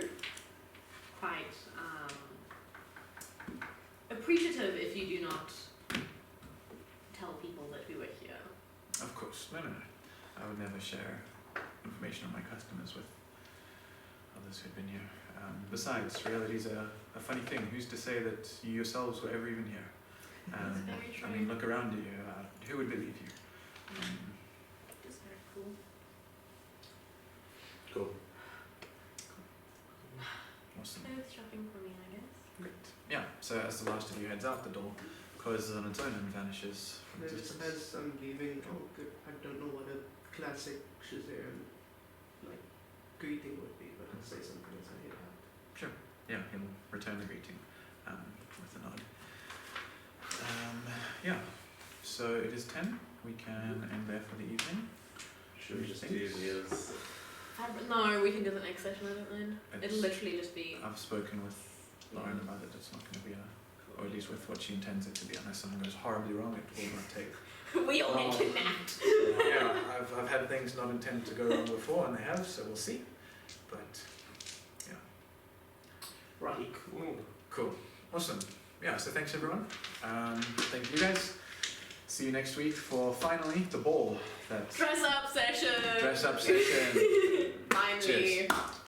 quite appreciative if you do not tell people that we were here. Of course. No. I would never share information on my customers with others who've been here. Besides, reality is a funny thing. Who's to say that you yourselves were ever even here? That's very true. I mean, look around you. Who would believe you? Just very cool. Cool. Awesome. Both shopping for me, I guess. Great. Yeah, so as the last of you heads out, the door closes on its own and vanishes from existence. As I'm leaving, oh good, I don't know what a classic Shazam like greeting would be, but I'll say something as I head out. Yeah, he'll return the greeting with a nod. Yeah, so it is 10. We can end there for the evening. Should we just do Zia's? No, we can do the next session, I don't mind. It'll It's- literally just be. I've spoken with Lauren about it. It's not going to be or at least with what she intends it to be, unless something goes horribly wrong, it will not take. We all Oh. get kidnapped. Yeah, I've had things not intended to go wrong before, and they have, so we'll see. But, yeah. Right, cool. Cool. Awesome. Yeah, so thanks everyone. Thank you guys. See you next week for finally the ball. That Dress up session. dress up session. Finally. Cheers.